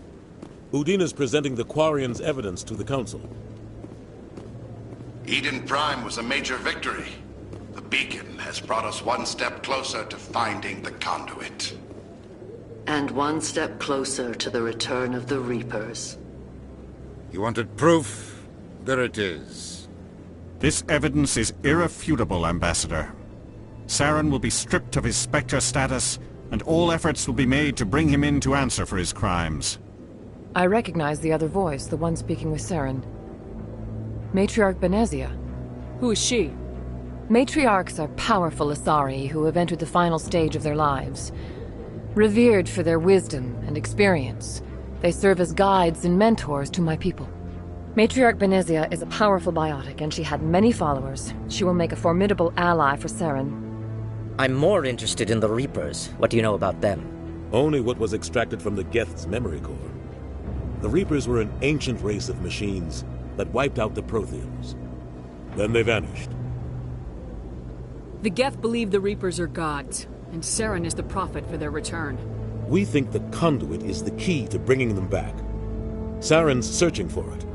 Udina's presenting the Quarians' evidence to the Council. Eden Prime was a major victory. The beacon has brought us one step closer to finding the conduit. And one step closer to the return of the Reapers. You wanted proof? There it is. This evidence is irrefutable, Ambassador. Saren will be stripped of his Spectre status, and all efforts will be made to bring him in to answer for his crimes. I recognize the other voice, the one speaking with Saren. Matriarch Benezia. Who is she? Matriarchs are powerful Asari who have entered the final stage of their lives. Revered for their wisdom and experience, they serve as guides and mentors to my people. Matriarch Benezia is a powerful biotic, and she had many followers. She will make a formidable ally for Saren. I'm more interested in the Reapers. What do you know about them? Only what was extracted from the Geth's memory core. The Reapers were an ancient race of machines that wiped out the Protheans. Then they vanished. The Geth believe the Reapers are gods, and Saren is the prophet for their return. We think the conduit is the key to bringing them back. Saren's searching for it.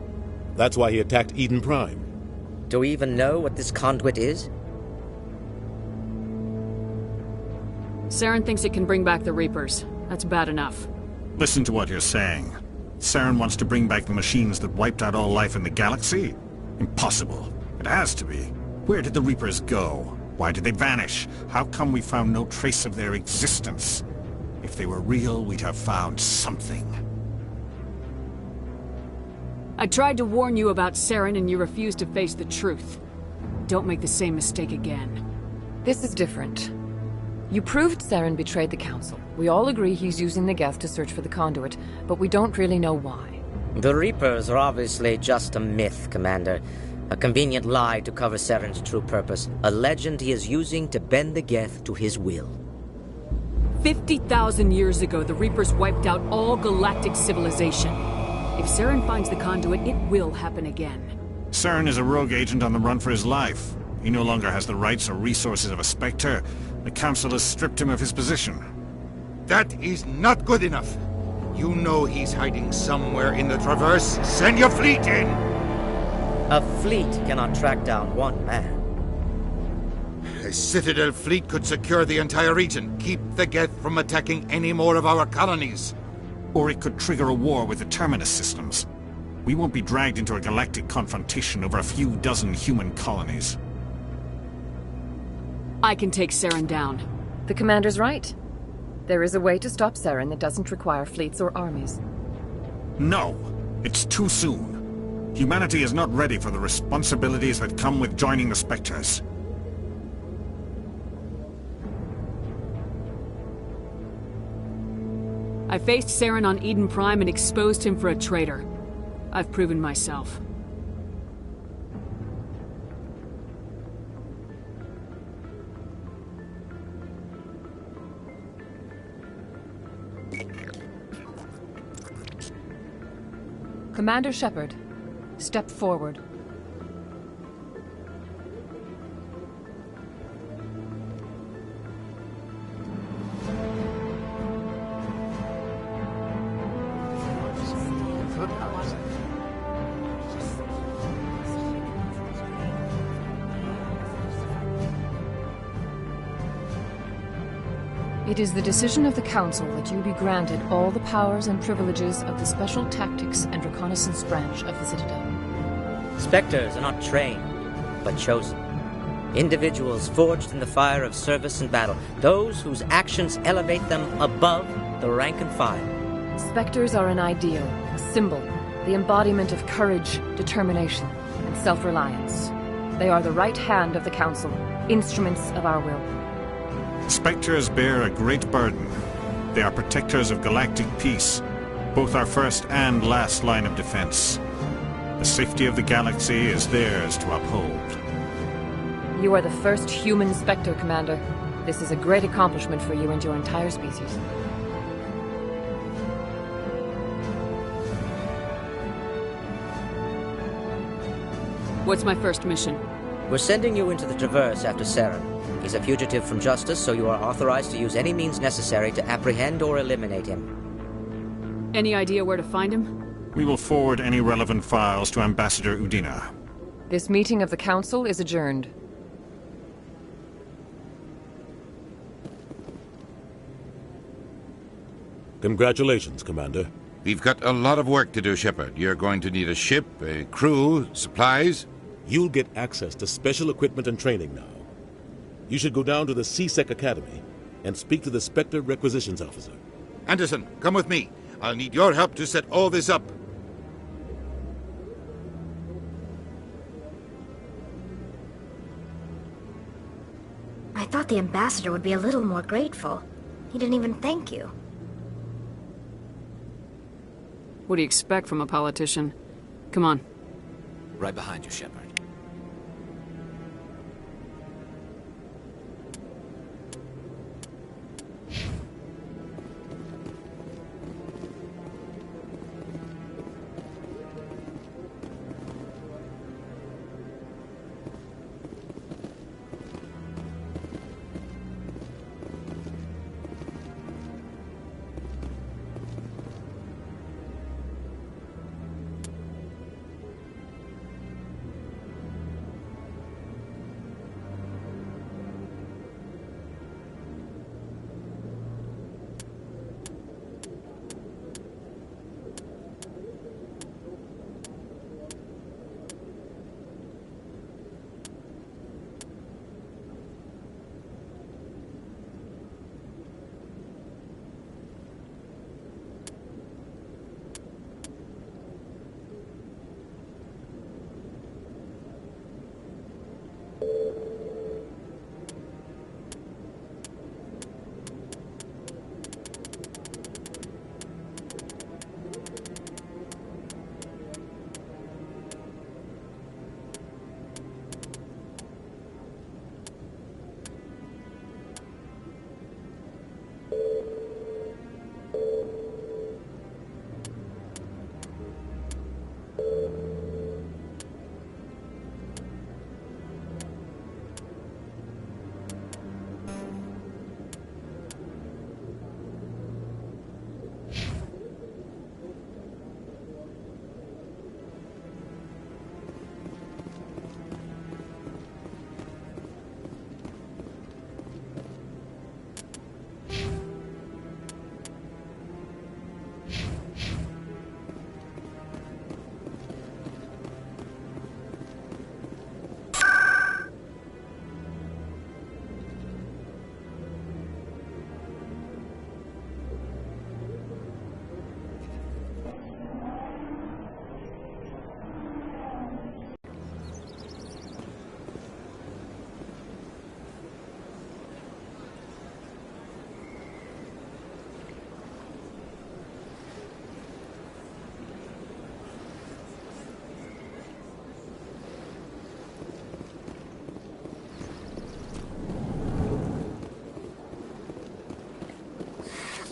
That's why he attacked Eden Prime. Do we even know what this conduit is? Saren thinks it can bring back the Reapers. That's bad enough. Listen to what you're saying. Saren wants to bring back the machines that wiped out all life in the galaxy? Impossible. It has to be. Where did the Reapers go? Why did they vanish? How come we found no trace of their existence? If they were real, we'd have found something. I tried to warn you about Saren and you refused to face the truth. Don't make the same mistake again. This is different. You proved Saren betrayed the Council. We all agree he's using the Geth to search for the conduit, but we don't really know why. The Reapers are obviously just a myth, Commander. A convenient lie to cover Saren's true purpose. A legend he is using to bend the Geth to his will. 50,000 years ago, the Reapers wiped out all galactic civilization. If Saren finds the conduit, it will happen again. Saren is a rogue agent on the run for his life. He no longer has the rights or resources of a Spectre. The Council has stripped him of his position. That is not good enough. You know he's hiding somewhere in the Traverse. Send your fleet in! A fleet cannot track down one man. A Citadel fleet could secure the entire region, keep the Geth from attacking any more of our colonies. Or it could trigger a war with the Terminus systems. We won't be dragged into a galactic confrontation over a few dozen human colonies. I can take Saren down. The Commander's right. There is a way to stop Saren that doesn't require fleets or armies. No! It's too soon. Humanity is not ready for the responsibilities that come with joining the Spectres. I faced Saren on Eden Prime and exposed him for a traitor. I've proven myself. Commander Shepard, step forward. It is the decision of the Council that you be granted all the powers and privileges of the Special Tactics and Reconnaissance Branch of the Citadel. Spectres are not trained, but chosen. Individuals forged in the fire of service and battle. Those whose actions elevate them above the rank and file. Spectres are an ideal, a symbol, the embodiment of courage, determination, and self-reliance. They are the right hand of the Council, instruments of our will. Spectres bear a great burden. They are protectors of galactic peace, both our first and last line of defense. The safety of the galaxy is theirs to uphold. You are the first human Spectre, Commander. This is a great accomplishment for you and your entire species. What's my first mission? We're sending you into the Traverse after Saren. He's a fugitive from justice, so you are authorized to use any means necessary to apprehend or eliminate him. Any idea where to find him? We will forward any relevant files to Ambassador Udina. This meeting of the Council is adjourned. Congratulations, Commander. We've got a lot of work to do, Shepard. You're going to need a ship, a crew, supplies. You'll get access to special equipment and training now. You should go down to the C-Sec Academy and speak to the Spectre Requisitions Officer. Anderson, come with me. I'll need your help to set all this up. I thought the ambassador would be a little more grateful. He didn't even thank you. What do you expect from a politician? Come on. Right behind you, Shepard.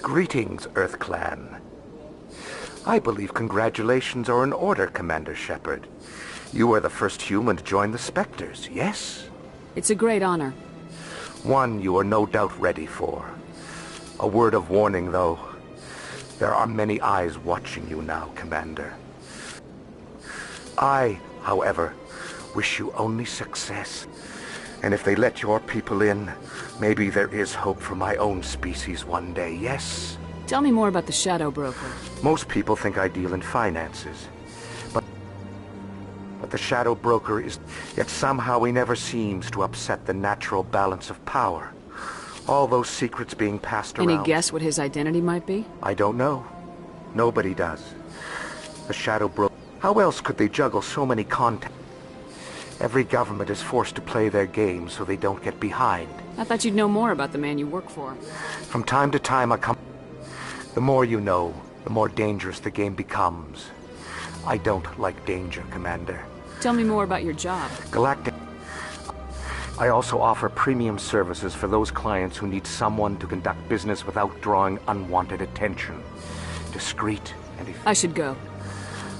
Greetings, Earth Clan. I believe congratulations are in order, Commander Shepard. You are the first human to join the Spectres, yes? It's a great honor. One you are no doubt ready for. A word of warning, though. There are many eyes watching you now, Commander. I, however, wish you only success. And if they let your people in, maybe there is hope for my own species one day, yes? Tell me more about the Shadow Broker. Most people think I deal in finances. But the Shadow Broker is... Yet somehow he never seems to upset the natural balance of power. All those secrets being passed around... Any guess what his identity might be? I don't know. Nobody does. The Shadow Broker... How else could they juggle so many contacts? Every government is forced to play their game so they don't get behind. I thought you'd know more about the man you work for. From time to time I come... The more you know, the more dangerous the game becomes. I don't like danger, Commander. Tell me more about your job. Galactic... I also offer premium services for those clients who need someone to conduct business without drawing unwanted attention. Discreet and... I should go.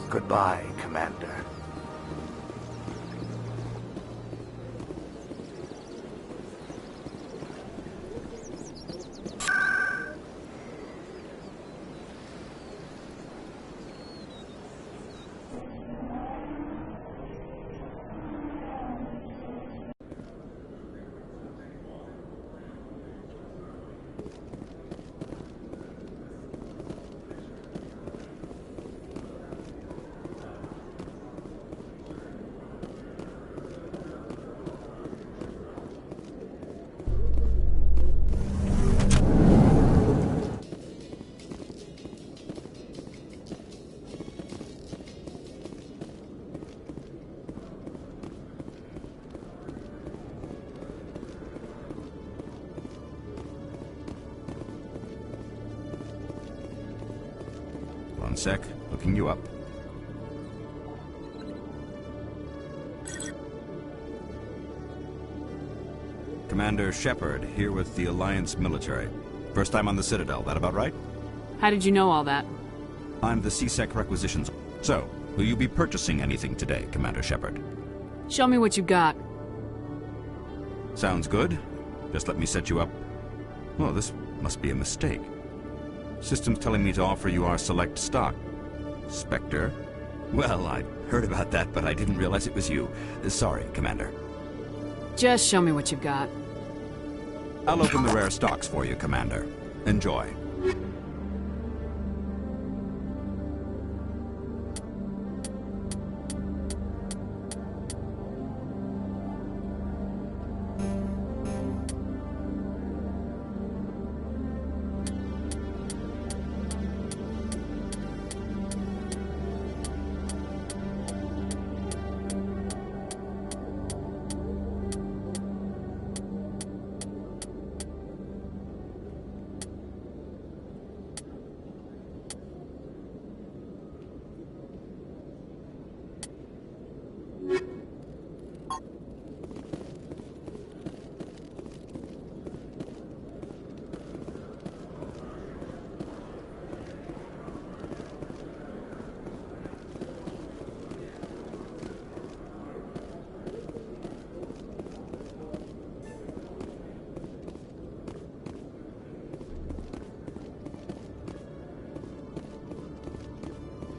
Goodbye, Commander. sec. Looking you up. Commander Shepard, here with the Alliance military. First time on the Citadel, that about right? How did you know all that? I'm the C-Sec requisitions. So, will you be purchasing anything today, Commander Shepard? Show me what you got. Sounds good. Just let me set you up. Well, this must be a mistake. System's telling me to offer you our select stock. Spectre? Well, I heard about that, but I didn't realize it was you. Sorry, Commander. Just show me what you've got. I'll open the rare stocks for you, Commander. Enjoy.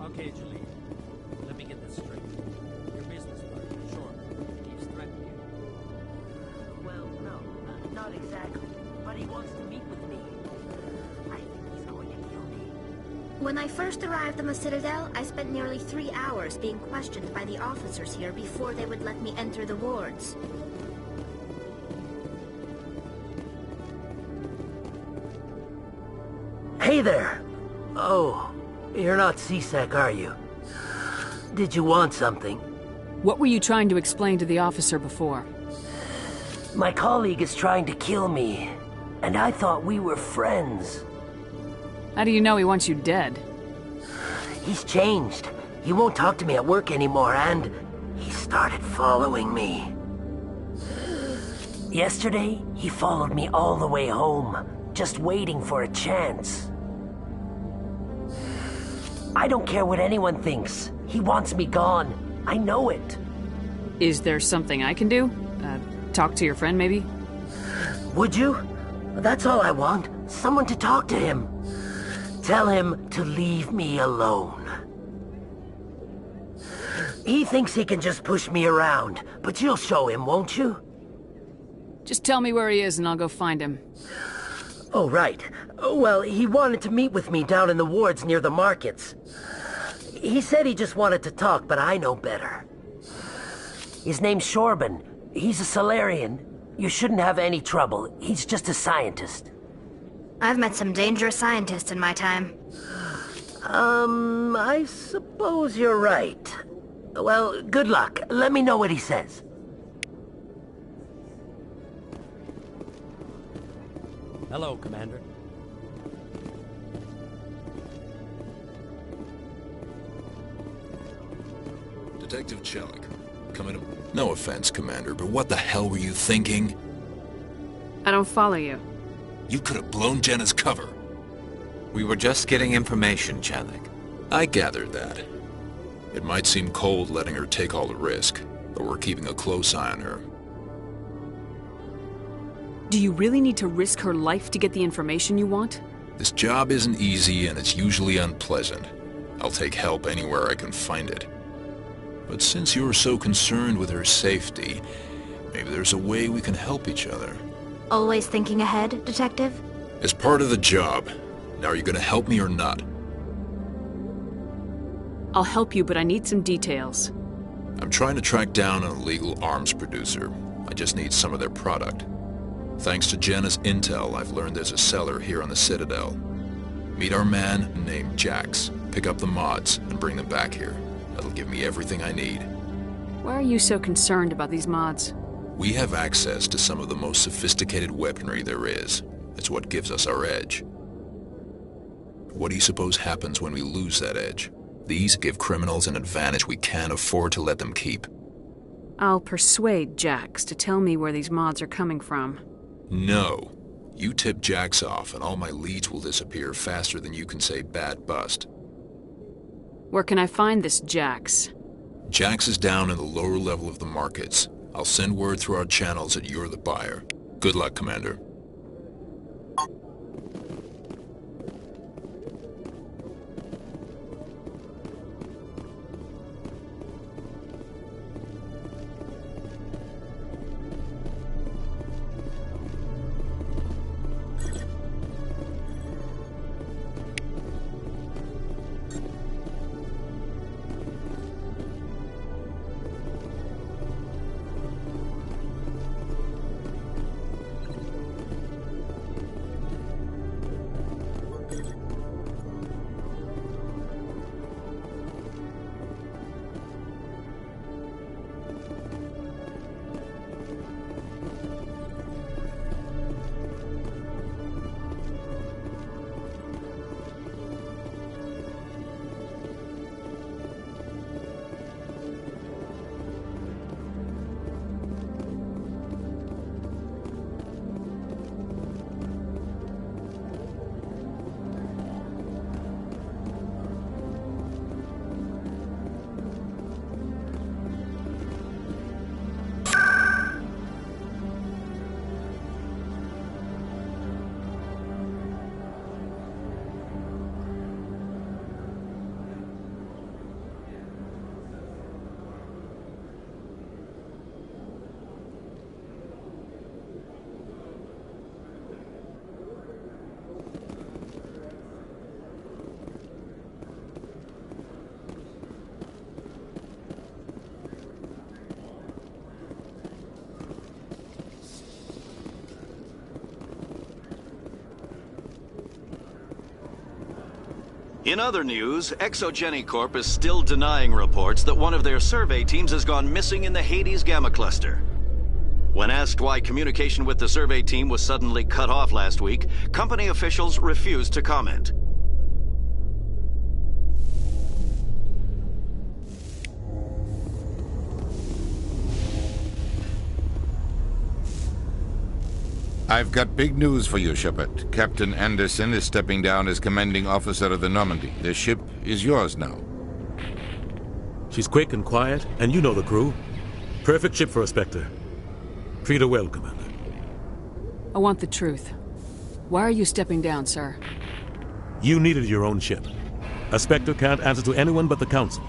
Okay, Julie. Let me get this straight. Your business partner, Shorman, keeps threatening you. Well, no, not exactly. But he wants to meet with me. I think he's going to kill me. When I first arrived on the Citadel, I spent nearly 3 hours being questioned by the officers here before they would let me enter the wards. Hey there! Oh, you're not C-Sec, are you? Did you want something? What were you trying to explain to the officer before? My colleague is trying to kill me, and I thought we were friends. How do you know he wants you dead? He's changed. He won't talk to me at work anymore, and he started following me. Yesterday, he followed me all the way home, just waiting for a chance. I don't care what anyone thinks. He wants me gone. I know it. Is there something I can do? Talk to your friend, maybe? Would you? That's all I want. Someone to talk to him. Tell him to leave me alone. He thinks he can just push me around, but you'll show him, won't you? Just tell me where he is and I'll go find him. Oh, right. Well, he wanted to meet with me down in the wards near the markets. He said he just wanted to talk, but I know better. His name's Shorban. He's a Salarian. You shouldn't have any trouble. He's just a scientist. I've met some dangerous scientists in my time. I suppose you're right. Well, good luck. Let me know what he says. Hello, Commander. Detective Chelik, coming in. No offense, Commander, but what the hell were you thinking? I don't follow you. You could have blown Jenna's cover. We were just getting information, Chelik. I gathered that. It might seem cold letting her take all the risk, but we're keeping a close eye on her. Do you really need to risk her life to get the information you want? This job isn't easy and it's usually unpleasant. I'll take help anywhere I can find it. But since you're so concerned with her safety, maybe there's a way we can help each other. Always thinking ahead, Detective? As part of the job. Now, are you gonna help me or not? I'll help you, but I need some details. I'm trying to track down an illegal arms producer. I just need some of their product. Thanks to Jenna's intel, I've learned there's a seller here on the Citadel. Meet our man named Jax, pick up the mods, and bring them back here. That'll give me everything I need. Why are you so concerned about these mods? We have access to some of the most sophisticated weaponry there is. It's what gives us our edge. What do you suppose happens when we lose that edge? These give criminals an advantage we can't afford to let them keep. I'll persuade Jax to tell me where these mods are coming from. No. You tip Jax off and all my leads will disappear faster than you can say bad bust. Where can I find this Jax? Jax is down in the lower level of the markets. I'll send word through our channels that you're the buyer. Good luck, Commander. In other news, Exogeny Corp is still denying reports that one of their survey teams has gone missing in the Hades Gamma Cluster. When asked why communication with the survey team was suddenly cut off last week, company officials refused to comment. I've got big news for you, Shepard. Captain Anderson is stepping down as commanding officer of the Normandy. The ship is yours now. She's quick and quiet, and you know the crew. Perfect ship for a Spectre. Treat her well, Commander. I want the truth. Why are you stepping down, sir? You needed your own ship. A Spectre can't answer to anyone but the Council.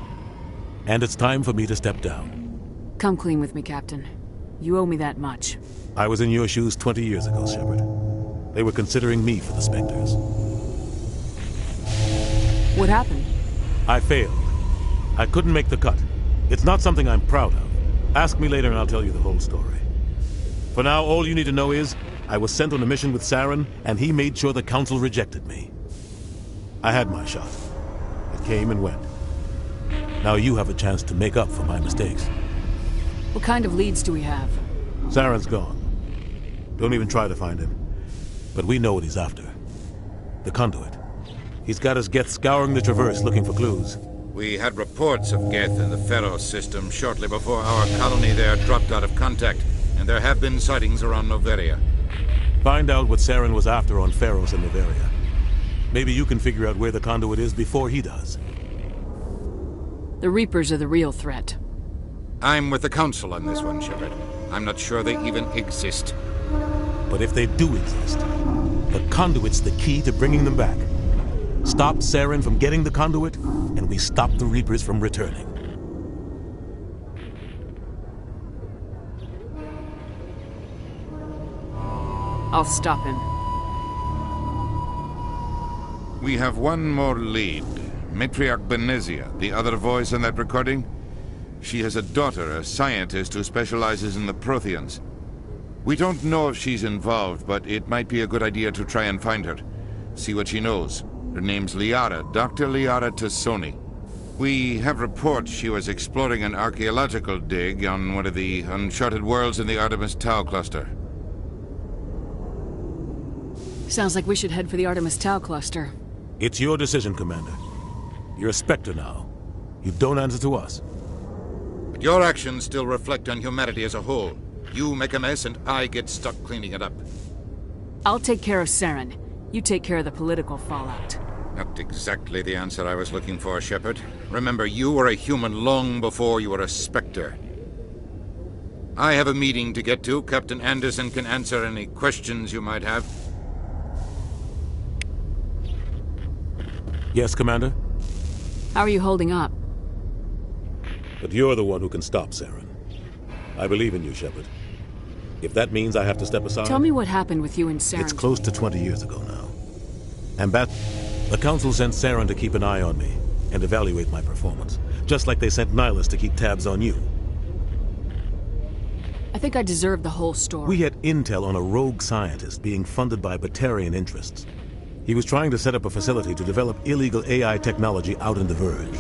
And it's time for me to step down. Come clean with me, Captain. You owe me that much. I was in your shoes 20 years ago, Shepard. They were considering me for the Spectres. What happened? I failed. I couldn't make the cut. It's not something I'm proud of. Ask me later and I'll tell you the whole story. For now, all you need to know is, I was sent on a mission with Saren, and he made sure the Council rejected me. I had my shot. It came and went. Now you have a chance to make up for my mistakes. What kind of leads do we have? Saren's gone. Don't even try to find him. But we know what he's after. The Conduit. He's got his Geth scouring the Traverse looking for clues. We had reports of Geth in the Pharos system shortly before our colony there dropped out of contact, and there have been sightings around Noveria. Find out what Saren was after on Pharos and Noveria. Maybe you can figure out where the Conduit is before he does. The Reapers are the real threat. I'm with the Council on this one, Shepard. I'm not sure they even exist. But if they do exist, the Conduit's the key to bringing them back. Stop Saren from getting the Conduit, and we stop the Reapers from returning. I'll stop him. We have one more lead. Matriarch Benezia, the other voice in that recording. She has a daughter, a scientist who specializes in the Protheans. We don't know if she's involved, but it might be a good idea to try and find her. See what she knows. Her name's Liara, Dr. Liara Tassoni. We have reports she was exploring an archaeological dig on one of the uncharted worlds in the Artemis Tau cluster. Sounds like we should head for the Artemis Tau cluster. It's your decision, Commander. You're a Spectre now. You don't answer to us. But your actions still reflect on humanity as a whole. You make a mess and I get stuck cleaning it up. I'll take care of Saren. You take care of the political fallout. Not exactly the answer I was looking for, Shepard. Remember, you were a human long before you were a Spectre. I have a meeting to get to. Captain Anderson can answer any questions you might have. Yes, Commander? How are you holding up? But you're the one who can stop Saren. I believe in you, Shepard. If that means I have to step aside... Tell me what happened with you and Saren. It's close to 20 years ago now. The Council sent Saren to keep an eye on me and evaluate my performance, just like they sent Nihilus to keep tabs on you. I think I deserve the whole story. We had intel on a rogue scientist being funded by Batarian interests. He was trying to set up a facility to develop illegal AI technology out in the Verge.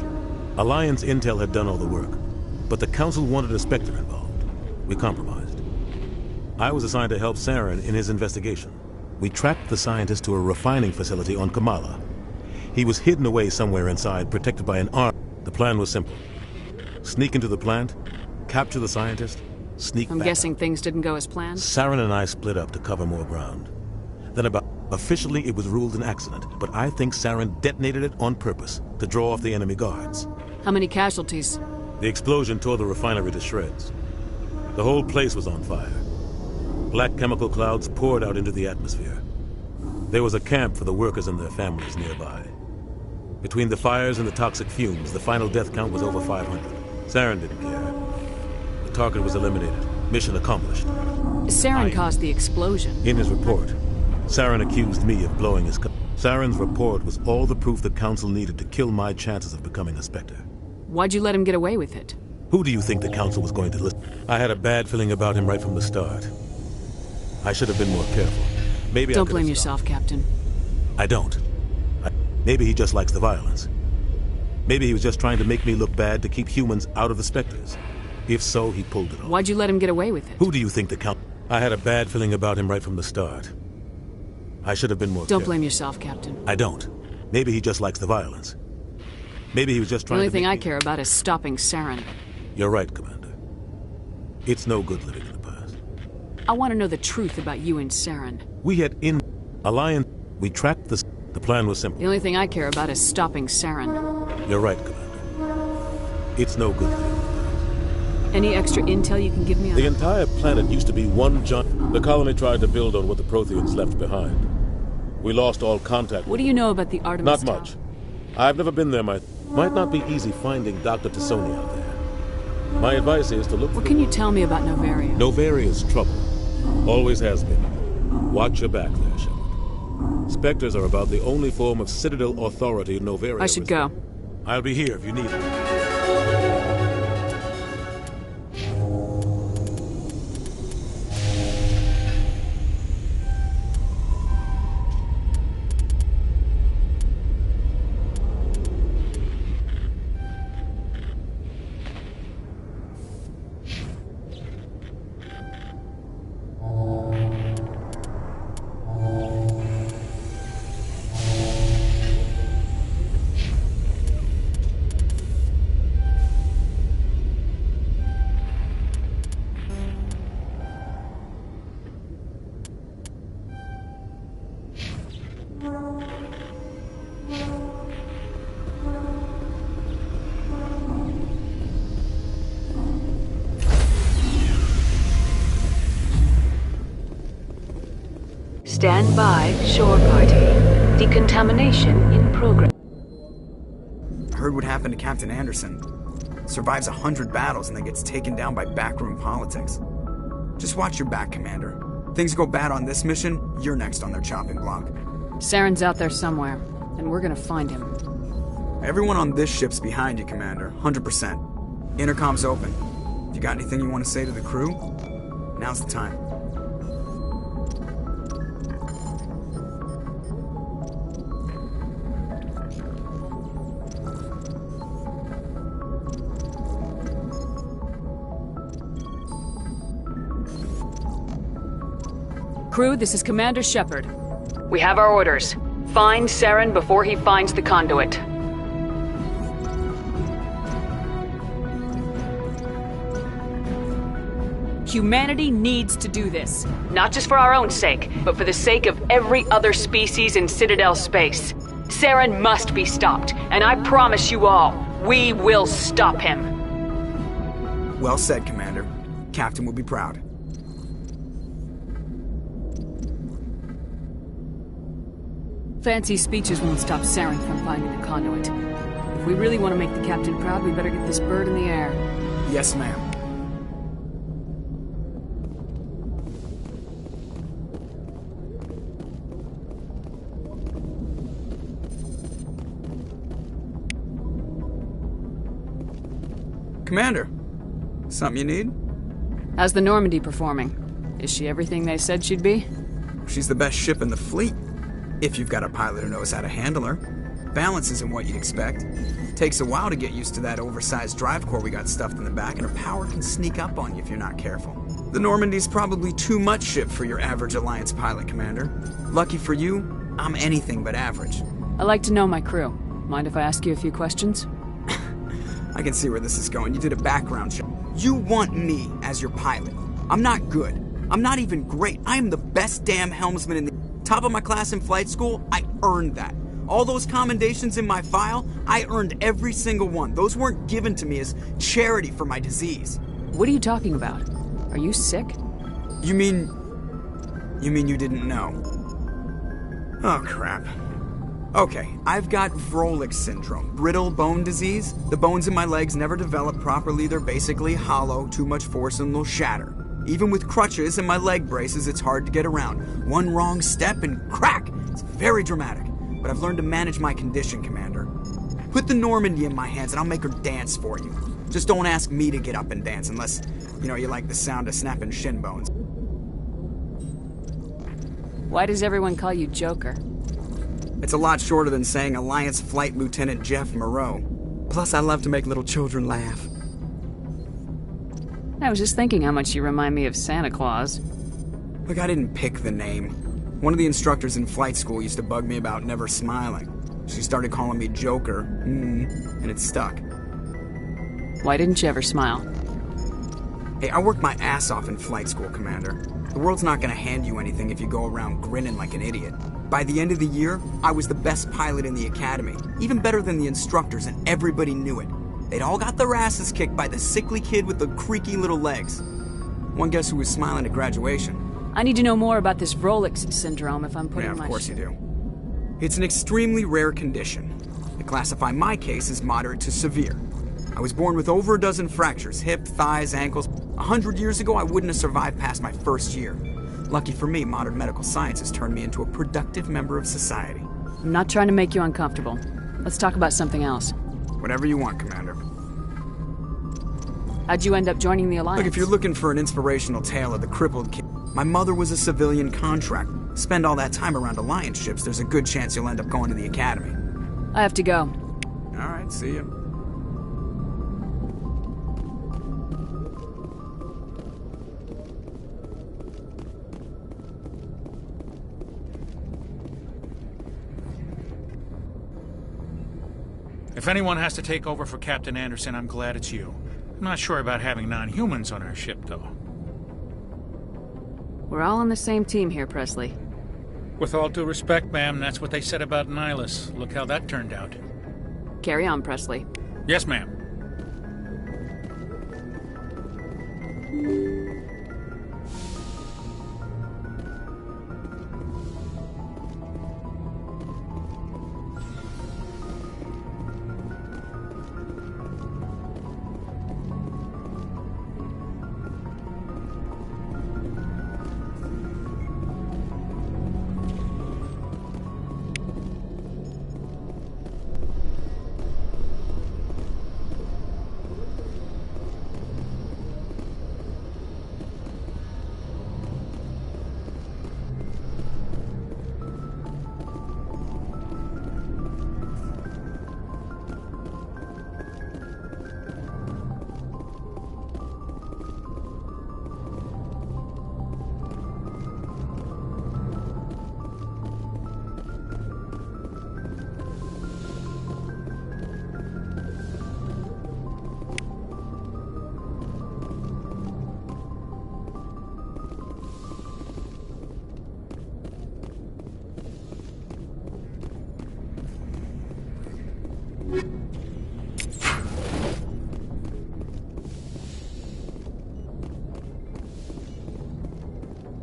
Alliance intel had done all the work, but the Council wanted a Spectre involved. We compromised. I was assigned to help Saren in his investigation. We tracked the scientist to a refining facility on Kamala. He was hidden away somewhere inside, protected by an arm. The plan was simple. Sneak into the plant, capture the scientist, sneak back. I'm guessing things didn't go as planned? Saren and I split up to cover more ground. Then officially it was ruled an accident, but I think Saren detonated it on purpose to draw off the enemy guards. How many casualties? The explosion tore the refinery to shreds. The whole place was on fire. Black chemical clouds poured out into the atmosphere. There was a camp for the workers and their families nearby. Between the fires and the toxic fumes, the final death count was over 500. Saren didn't care. The target was eliminated. Mission accomplished. Saren caused the explosion. In his report, Saren accused me of blowing his cover. Saren's report was all the proof the Council needed to kill my chances of becoming a Spectre. Why'd you let him get away with it? Who do you think the Council was going to listen? I had a bad feeling about him right from the start. I should have been more careful. Maybe Don't blame yourself, Captain. I don't. Maybe he just likes the violence. Maybe he was just trying to make me look bad to keep humans out of the Spectres. If so, he pulled it off. Why'd you let him get away with it? Who do you think the Council... I had a bad feeling about him right from the start. I should have been more careful. Don't blame yourself, Captain. I don't. Maybe he just likes the violence. Maybe he was just trying to... The only thing I care about is stopping Saren. You're right, Commander. It's no good living in the past. I want to know the truth about you and Saren. We had Alliance... We tracked the... The plan was simple. The only thing I care about is stopping Saren. You're right, Commander. It's no good living in the past. Any extra intel you can give me on The entire planet used to be one giant... The colony tried to build on what the Protheans left behind. We lost all contact. What do you know about the Artemis Not much. I've never been there. Might not be easy finding Dr. T'Soni out there. My advice is to look What can you tell me about Novaria? Novaria's trouble. Always has been. Watch your back there, Shepard. Spectres are about the only form of Citadel authority Novaria... I should go. I'll be here if you need me. Stand by, shore party. Decontamination in progress. Heard what happened to Captain Anderson. Survives 100 battles and then gets taken down by backroom politics. Just watch your back, Commander. Things go bad on this mission, you're next on their chopping block. Saren's out there somewhere, and we're gonna find him. Everyone on this ship's behind you, Commander. 100%. Intercom's open. If you got anything you want to say to the crew, now's the time. Crew, this is Commander Shepard. We have our orders. Find Saren before he finds the conduit. Humanity needs to do this. Not just for our own sake, but for the sake of every other species in Citadel space. Saren must be stopped, and I promise you all, we will stop him. Well said, Commander. Captain will be proud. Fancy speeches won't stop Saren from finding the conduit. If we really want to make the captain proud, we better get this bird in the air. Yes, ma'am. Commander, something you need? How's the Normandy performing? Is she everything they said she'd be? She's the best ship in the fleet, if you've got a pilot who knows how to handle her. Balance isn't what you'd expect. Takes a while to get used to that oversized drive core we got stuffed in the back, and her power can sneak up on you if you're not careful. The Normandy's probably too much ship for your average Alliance pilot, Commander. Lucky for you, I'm anything but average. I like to know my crew. Mind if I ask you a few questions? I can see where this is going. You did a background check. You want me as your pilot. I'm not good. I'm not even great. I am the best damn helmsman in the top of my class in flight school. I earned that. All those commendations in my file, I earned every single one. Those weren't given to me as charity for my disease. What are you talking about? Are you sick? You mean you didn't know? Oh, crap. Okay, I've got Vrolik syndrome, brittle bone disease. The bones in my legs never develop properly. They're basically hollow, too much force and they'll shatter. Even with crutches and my leg braces, it's hard to get around. One wrong step and crack! It's very dramatic. But I've learned to manage my condition, Commander. Put the Normandy in my hands and I'll make her dance for you. Just don't ask me to get up and dance unless, you like the sound of snapping shin bones. Why does everyone call you Joker? It's a lot shorter than saying Alliance Flight Lieutenant Jeff Moreau. Plus, I love to make little children laugh. I was just thinking how much you remind me of Santa Claus. Look, I didn't pick the name. One of the instructors in flight school used to bug me about never smiling. She started calling me Joker, and it stuck. Why didn't you ever smile? Hey, I worked my ass off in flight school, Commander. The world's not gonna hand you anything if you go around grinning like an idiot. By the end of the year, I was the best pilot in the academy, even better than the instructors, and everybody knew it. They'd all got their asses kicked by the sickly kid with the creaky little legs. One guess who was smiling at graduation? I need to know more about this Vrolik syndrome if I'm putting Yeah, of course you do. It's an extremely rare condition. They classify my case as moderate to severe. I was born with over a dozen fractures, hip, thighs, ankles. 100 years ago, I wouldn't have survived past my first year. Lucky for me, modern medical science has turned me into a productive member of society. I'm not trying to make you uncomfortable. Let's talk about something else. Whatever you want, Commander. How'd you end up joining the Alliance? Look, if you're looking for an inspirational tale of the crippled kid, my mother was a civilian contractor. Spend all that time around Alliance ships, there's a good chance you'll end up going to the Academy. I have to go. All right, see you. If anyone has to take over for Captain Anderson, I'm glad it's you. I'm not sure about having non-humans on our ship, though. We're all on the same team here, Presley. With all due respect, ma'am, that's what they said about Nihilus. Look how that turned out. Carry on, Presley. Yes, ma'am.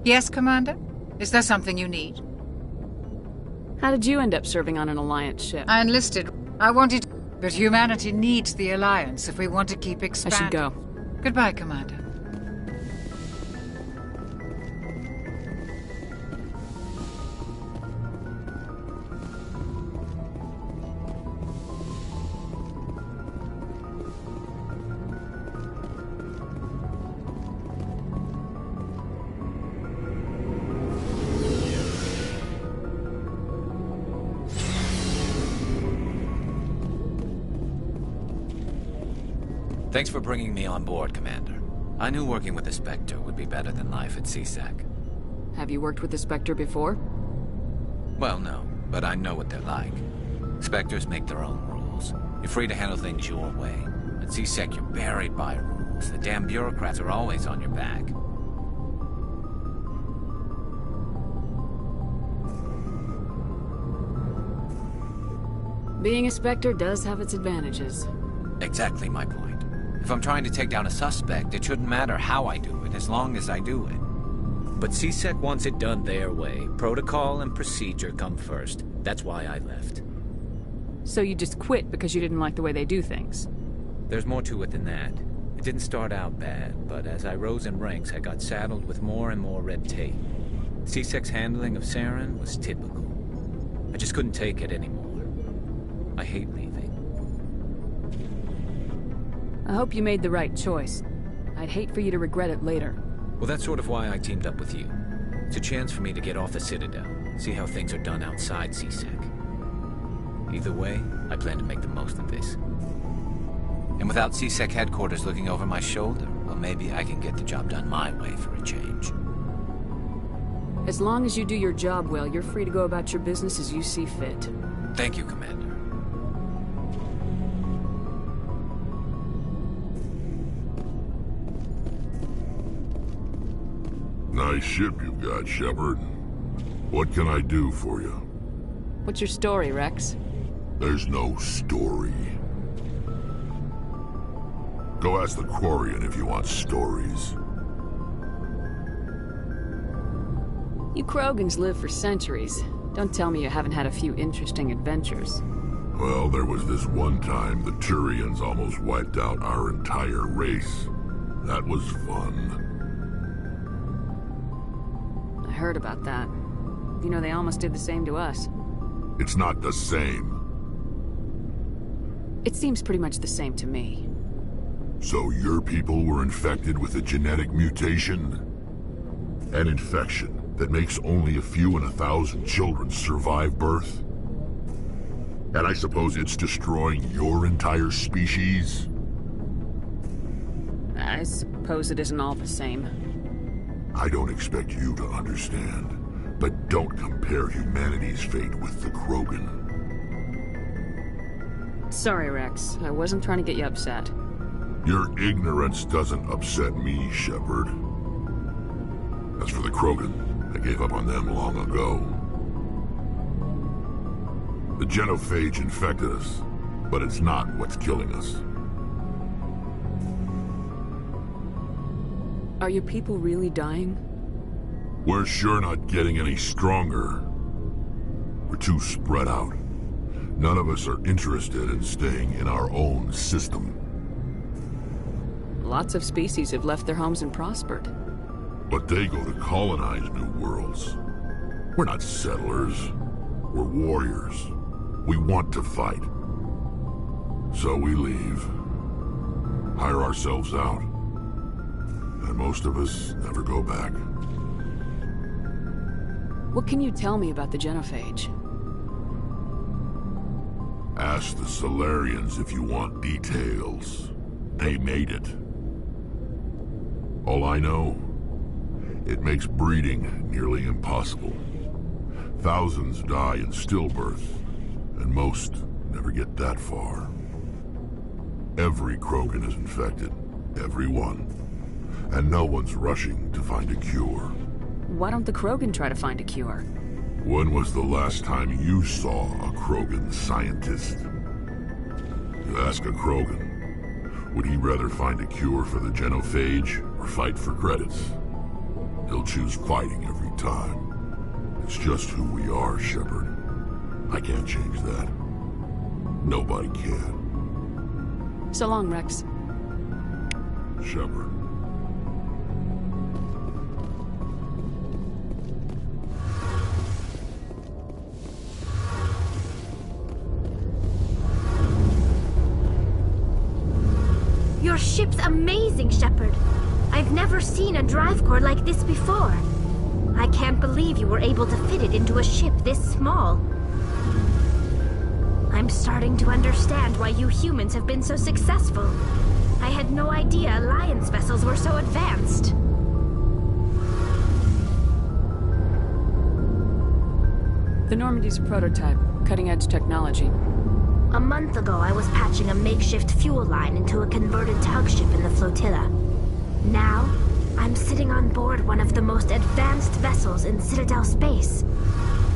Yes, Commander? Is there something you need? How did you end up serving on an Alliance ship? I enlisted. I wanted... But humanity needs the Alliance if we want to keep I expanding. should go. Goodbye, Commander. Thanks for bringing me on board, Commander. I knew working with the Spectre would be better than life at CSEC. Have you worked with the Spectre before? Well, no, but I know what they're like. Spectres make their own rules. You're free to handle things your way. At CSEC, you're buried by rules. The damn bureaucrats are always on your back. Being a Spectre does have its advantages. Exactly my point. If I'm trying to take down a suspect, it shouldn't matter how I do it, as long as I do it. But CSEC wants it done their way. Protocol and procedure come first. That's why I left. So you just quit because you didn't like the way they do things? There's more to it than that. It didn't start out bad, but as I rose in ranks, I got saddled with more and more red tape. CSEC's handling of Saren was typical. I just couldn't take it anymore. I hate leaving. I hope you made the right choice. I'd hate for you to regret it later. Well, that's sort of why I teamed up with you. It's a chance for me to get off the Citadel, see how things are done outside CSEC. Either way, I plan to make the most of this. And without CSEC headquarters looking over my shoulder, well, maybe I can get the job done my way for a change. As long as you do your job well, you're free to go about your business as you see fit. Thank you, Commander. Nice ship you've got, Shepard. What can I do for you? What's your story, Rex? There's no story. Go ask the Quarian if you want stories. You Krogans live for centuries. Don't tell me you haven't had a few interesting adventures. Well, there was this one time the Turians almost wiped out our entire race. That was fun. I heard about that. You know, they almost did the same to us. It's not the same. It seems pretty much the same to me. So your people were infected with a genetic mutation? An infection that makes only a few in 1,000 children survive birth? And I suppose it's destroying your entire species? I suppose it isn't all the same. I don't expect you to understand, but don't compare humanity's fate with the Krogan. Sorry, Rex. I wasn't trying to get you upset. Your ignorance doesn't upset me, Shepard. As for the Krogan, I gave up on them long ago. The genophage infected us, but it's not what's killing us. Are your people really dying? We're sure not getting any stronger. We're too spread out. None of us are interested in staying in our own system. Lots of species have left their homes and prospered. But they go to colonize new worlds. We're not settlers. We're warriors. We want to fight. So we leave. Hire ourselves out. And most of us never go back. What can you tell me about the genophage? Ask the Solarians if you want details. They made it. All I know, it makes breeding nearly impossible. Thousands die in stillbirth, and most never get that far. Every Krogan is infected. Every one. And no one's rushing to find a cure. Why don't the Krogan try to find a cure? When was the last time you saw a Krogan scientist? You ask a Krogan, would he rather find a cure for the genophage or fight for credits? They'll choose fighting every time. It's just who we are, Shepard. I can't change that. Nobody can. So long, Rex. Shepard. Your ship's amazing, Shepard. I've never seen a drive core like this before. I can't believe you were able to fit it into a ship this small. I'm starting to understand why you humans have been so successful. I had no idea Alliance vessels were so advanced. The Normandy's a prototype, cutting-edge technology. A month ago, I was patching a makeshift fuel line into a converted tug ship in the flotilla. Now, I'm sitting on board one of the most advanced vessels in Citadel space.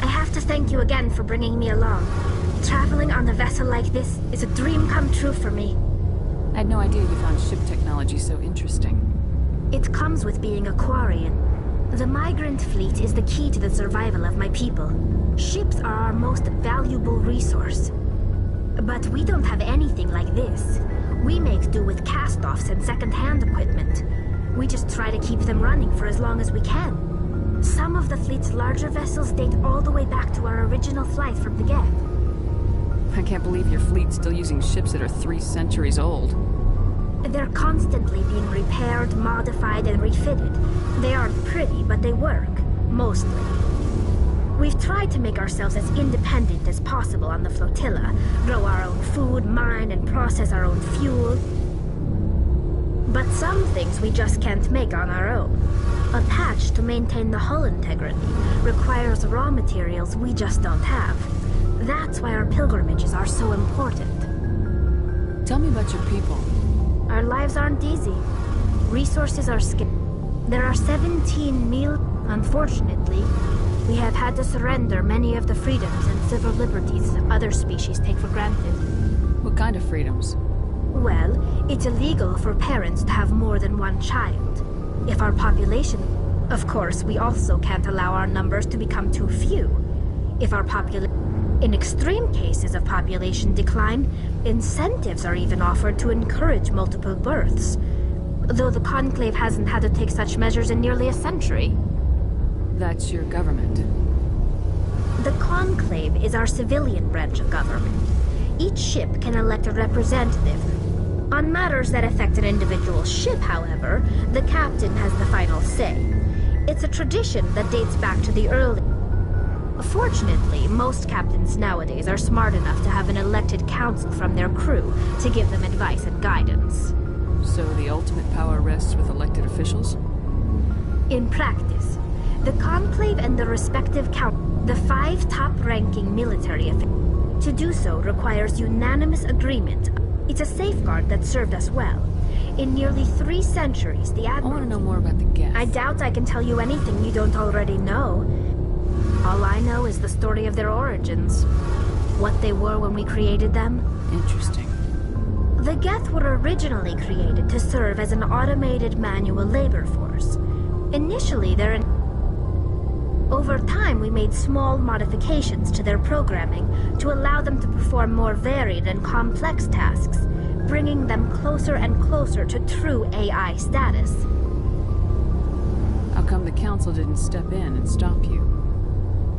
I have to thank you again for bringing me along. Traveling on a vessel like this is a dream come true for me. I had no idea you found ship technology so interesting. It comes with being a Quarian. The migrant fleet is the key to the survival of my people. Ships are our most valuable resource. But we don't have anything like this. We make do with cast-offs and second-hand equipment. We just try to keep them running for as long as we can. Some of the fleet's larger vessels date all the way back to our original flight from the Geth. I can't believe your fleet's still using ships that are 3 centuries old. They're constantly being repaired, modified, and refitted. They aren't pretty, but they work. Mostly. We've tried to make ourselves as independent as possible on the flotilla, grow our own food, mine, and process our own fuel. But some things we just can't make on our own. A patch to maintain the hull integrity requires raw materials we just don't have. That's why our pilgrimages are so important. Tell me about your people. Our lives aren't easy. Resources are scarce. There are 17 million. Unfortunately, we have had to surrender many of the freedoms and civil liberties other species take for granted. What kind of freedoms? Well, it's illegal for parents to have more than one child. If our population... Of course, we also can't allow our numbers to become too few. If our population... In extreme cases of population decline, incentives are even offered to encourage multiple births. Though the Conclave hasn't had to take such measures in nearly a century. That's your government. The Conclave is our civilian branch of government. Each ship can elect a representative. On matters that affect an individual ship, however, the captain has the final say. It's a tradition that dates back to the early... Fortunately, most captains nowadays are smart enough to have an elected council from their crew to give them advice and guidance. So the ultimate power rests with elected officials? In practice, the Conclave and the respective the 5 top-ranking military officials. To do so requires unanimous agreement. It's a safeguard that served us well. In nearly 3 centuries, the Admiral... I want to know more about the Geth. I doubt I can tell you anything you don't already know. All I know is the story of their origins. What they were when we created them. Interesting. The Geth were originally created to serve as an automated manual labor force. Initially, over time, we made small modifications to their programming to allow them to perform more varied and complex tasks, bringing them closer and closer to true AI status. How come the Council didn't step in and stop you?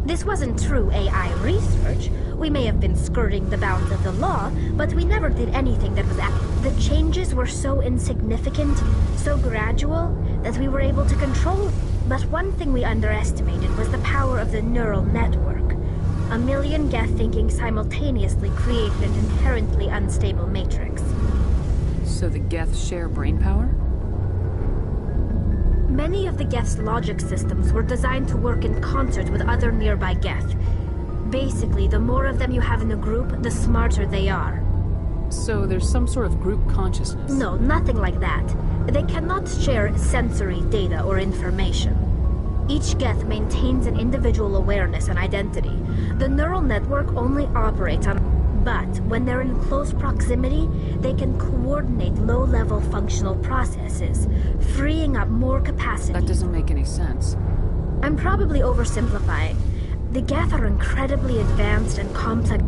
This wasn't true AI research. We may have been skirting the bounds of the law, but we never did anything that was The changes were so insignificant, so gradual, that we were able to control. But one thing we underestimated was the power of the neural network. A million Geth thinking simultaneously created an inherently unstable matrix. So the Geth share brain power? Many of the Geth's logic systems were designed to work in concert with other nearby Geth. Basically, the more of them you have in a group, the smarter they are. So there's some sort of group consciousness? No, nothing like that. They cannot share sensory data or information. Each Geth maintains an individual awareness and identity. The neural network only operates on... But when they're in close proximity, they can coordinate low-level functional processes, freeing up more capacity. That doesn't make any sense. I'm probably oversimplifying. The Geth are incredibly advanced and complex.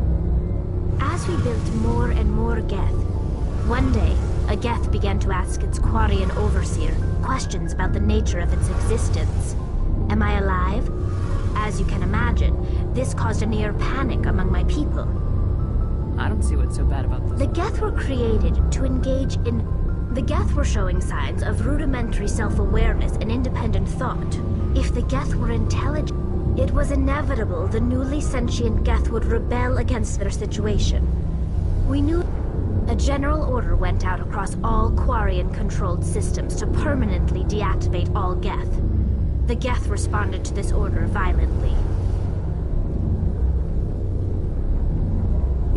As we built more and more Geth, one day, a Geth began to ask its Quarian overseer questions about the nature of its existence. Am I alive? As you can imagine, this caused a near panic among my people. I don't see what's so bad about this. The Geth were created to engage in... The Geth were showing signs of rudimentary self-awareness and independent thought. If the Geth were intelligent, it was inevitable the newly sentient Geth would rebel against their situation. We knew a general order went out across all Quarian-controlled systems to permanently deactivate all Geth. The Geth responded to this order violently.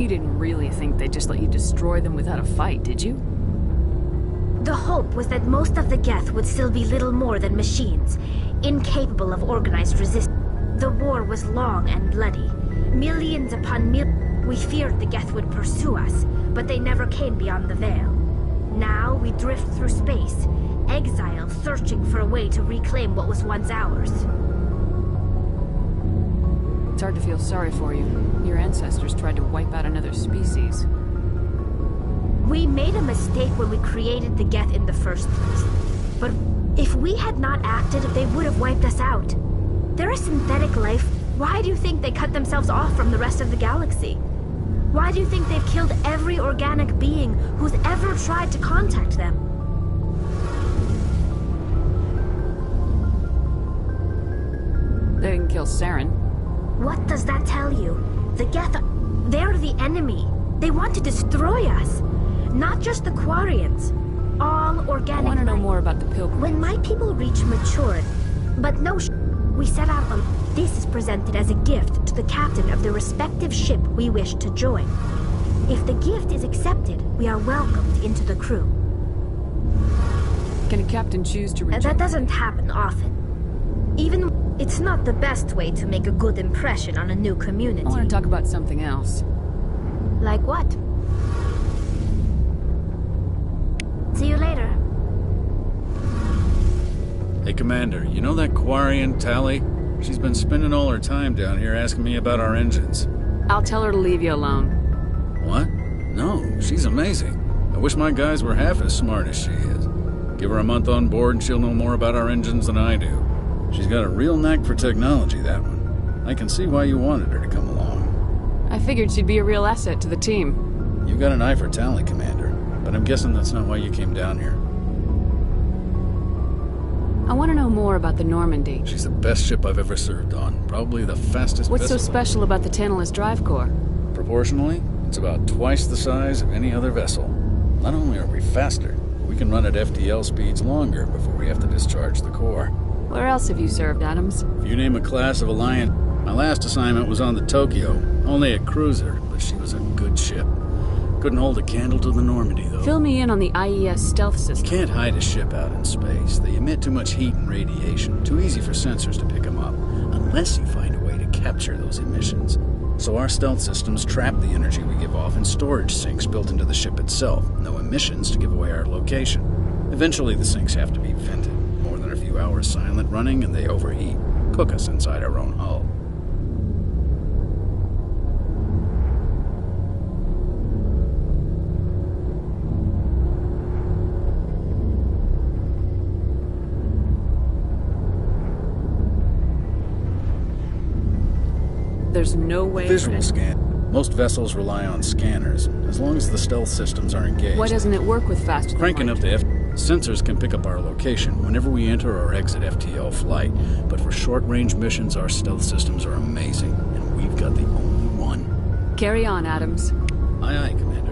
You didn't really think they'd just let you destroy them without a fight, did you? The hope was that most of the Geth would still be little more than machines, incapable of organized resistance. The war was long and bloody. Millions upon millions. We feared the Geth would pursue us, but they never came beyond the Veil. Now we drift through space, exile, searching for a way to reclaim what was once ours. It's hard to feel sorry for you. Your ancestors tried to wipe out another species. We made a mistake when we created the Geth in the first place. But if we had not acted, they would have wiped us out. They're a synthetic life. Why do you think they cut themselves off from the rest of the galaxy? Why do you think they've killed every organic being who's ever tried to contact them? They didn't kill Saren. What does that tell you? The Geth, they're the enemy. They want to destroy us. Not just the Quarians. All organic. I want to know more about the pilgrimage. When my people reach maturity, but no we set out on... This is presented as a gift to the captain of the respective ship we wish to join. If the gift is accepted, we are welcomed into the crew. Can a captain choose to reject? That doesn't happen often. Even... It's not the best way to make a good impression on a new community. I want to talk about something else. Like what? See you later. Hey, Commander, you know that Quarian, Tali? She's been spending all her time down here asking me about our engines. I'll tell her to leave you alone. What? No, she's amazing. I wish my guys were half as smart as she is. Give her a month on board and she'll know more about our engines than I do. She's got a real knack for technology, that one. I can see why you wanted her to come along. I figured she'd be a real asset to the team. You got an eye for talent, Commander, but I'm guessing that's not why you came down here. I want to know more about the Normandy. She's the best ship I've ever served on. Probably the fastest What's vessel. so special about the Tantalus Drive Core? Proportionally, it's about twice the size of any other vessel. Not only are we faster, but we can run at FTL speeds longer before we have to discharge the core. Where else have you served, Adams? If you name a class of Alliance, my last assignment was on the Tokyo. Only a cruiser, but she was a good ship. Couldn't hold a candle to the Normandy, though. Fill me in on the IES stealth system. You can't hide a ship out in space. They emit too much heat and radiation. Too easy for sensors to pick them up, unless you find a way to capture those emissions. So our stealth systems trap the energy we give off in storage sinks built into the ship itself. No emissions to give away our location. Eventually the sinks have to be vented. More than a few hours silent running and they overheat. Cook us inside our own hull. There's no way... Visual scan. Most vessels rely on scanners, as long as the stealth systems are engaged. Why doesn't it work with faster... Cranking up the sensors can pick up our location whenever we enter or exit FTL flight, but for short-range missions, our stealth systems are amazing, and we've got the only one. Carry on, Adams. Aye, aye, Commander.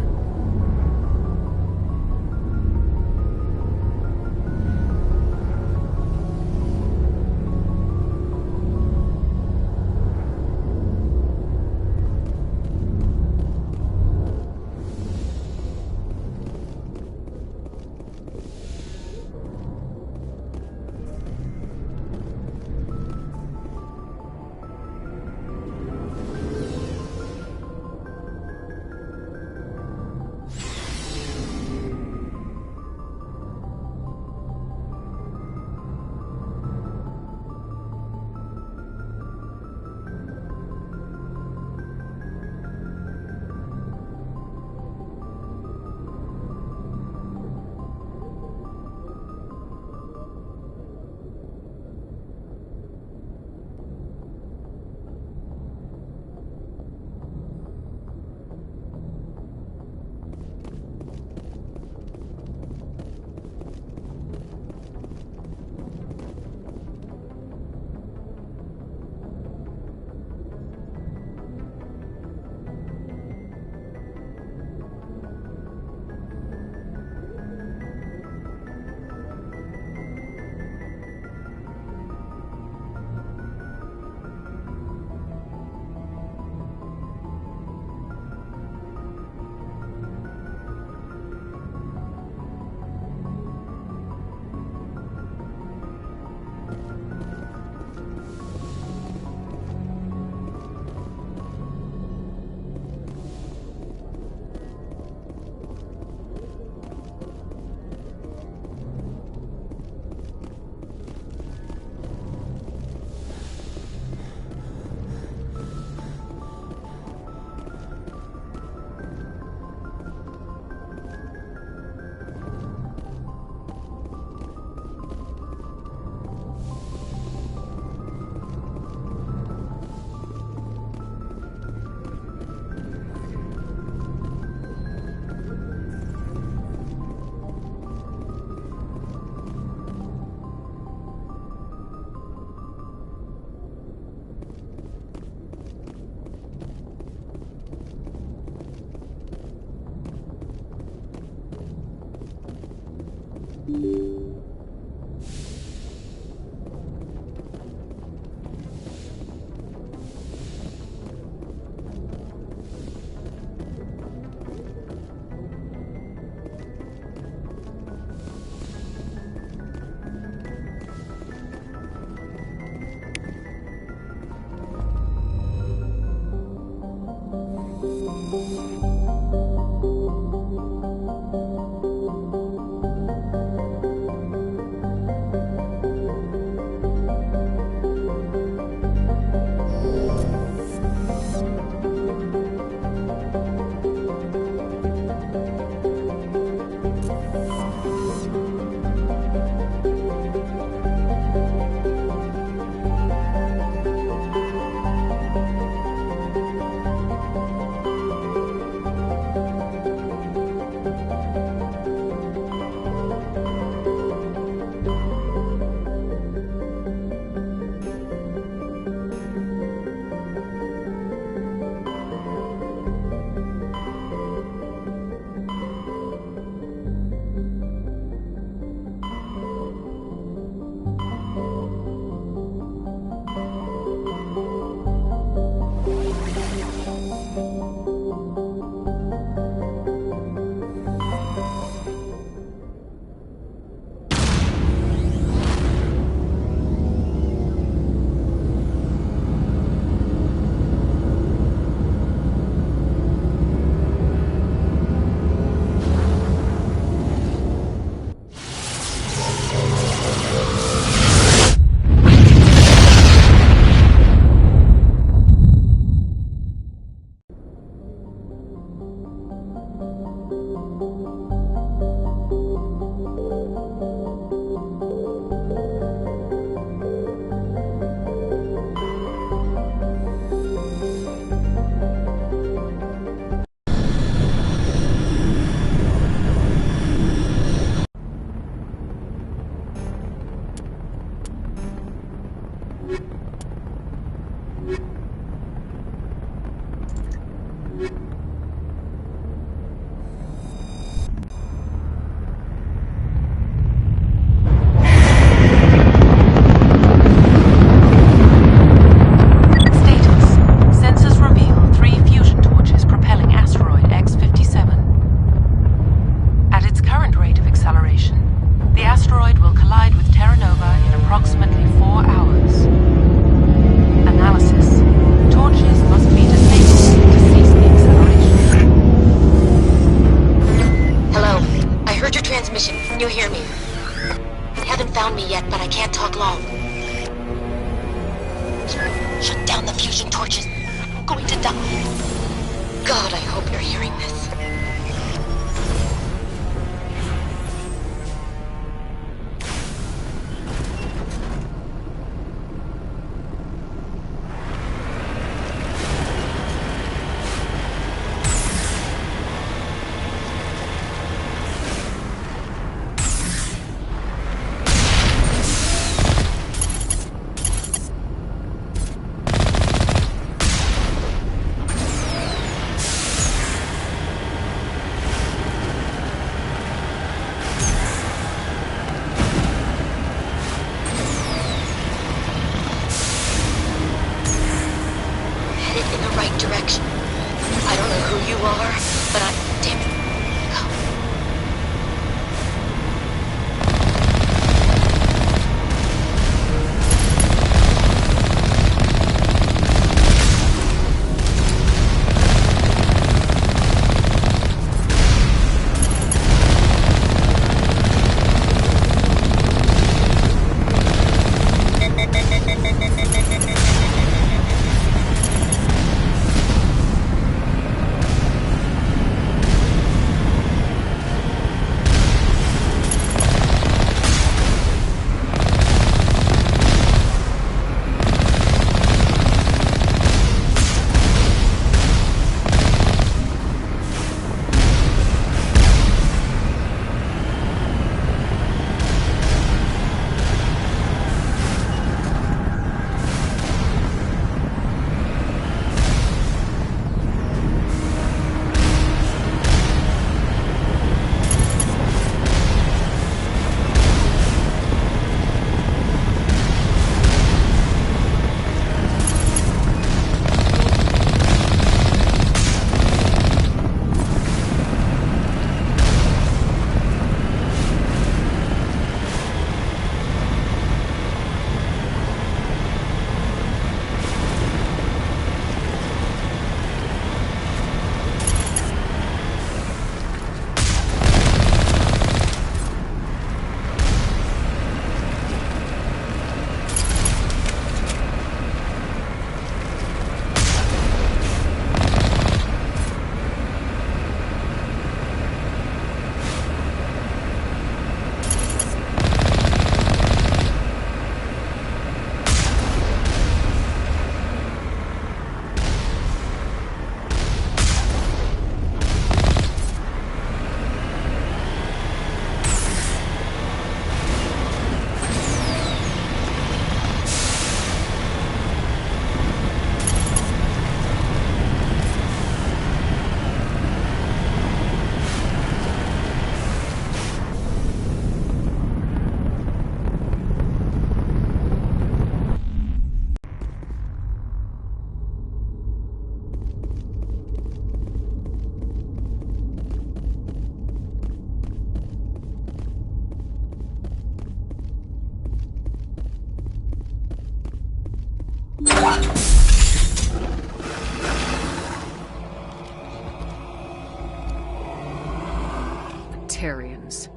Batarians.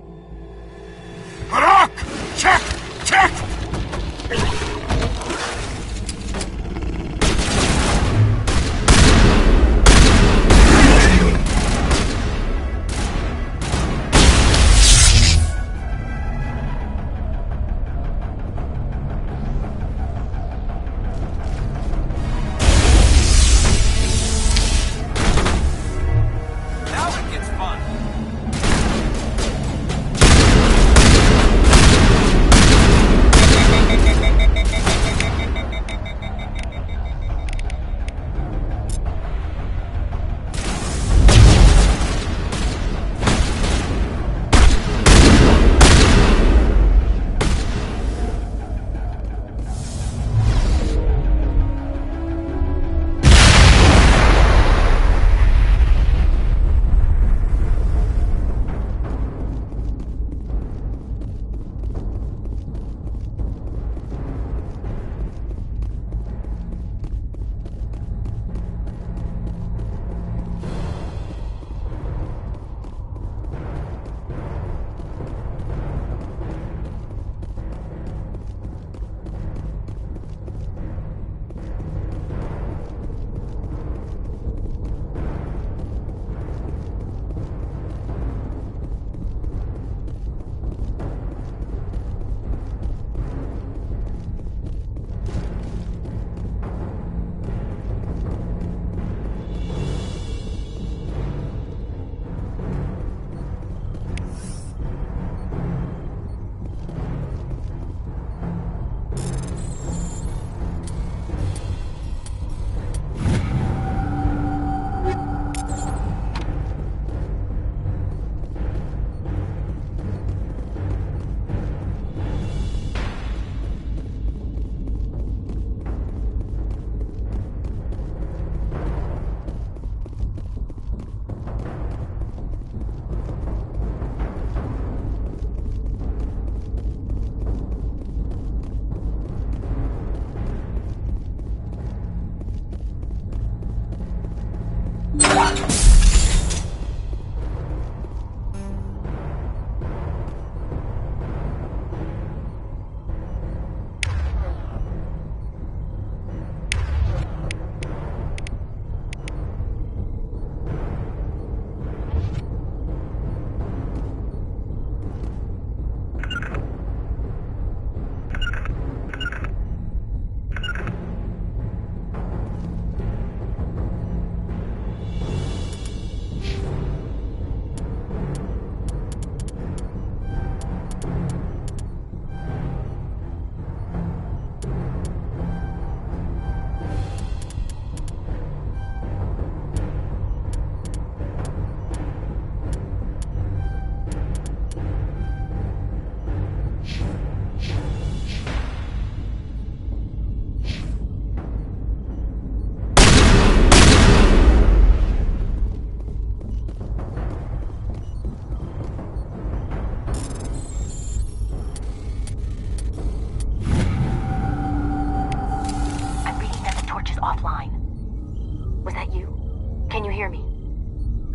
Harak! Check! Check!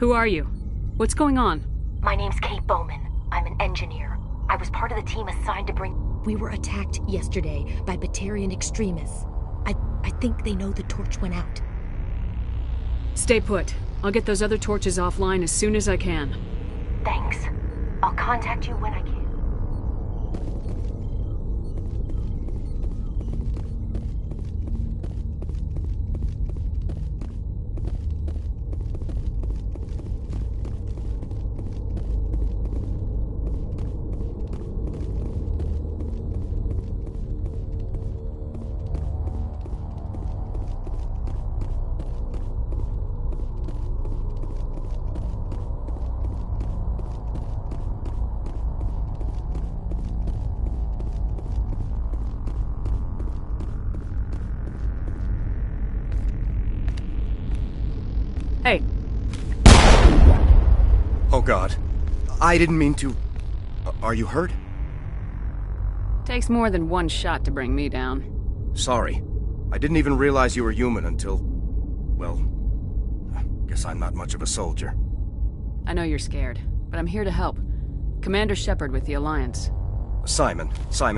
Who are you? What's going on? My name's Kate Bowman. I'm an engineer. I was part of the team assigned to bring... We were attacked yesterday by Batarian extremists. I think they know the torch went out. Stay put. I'll get those other torches offline as soon as I can. Thanks. I'll contact you when I can. Hey. Oh God. I didn't mean to... Are you hurt? Takes more than one shot to bring me down. Sorry. I didn't even realize you were human until... Well... Guess I'm not much of a soldier. I know you're scared, but I'm here to help. Commander Shepard with the Alliance. Simon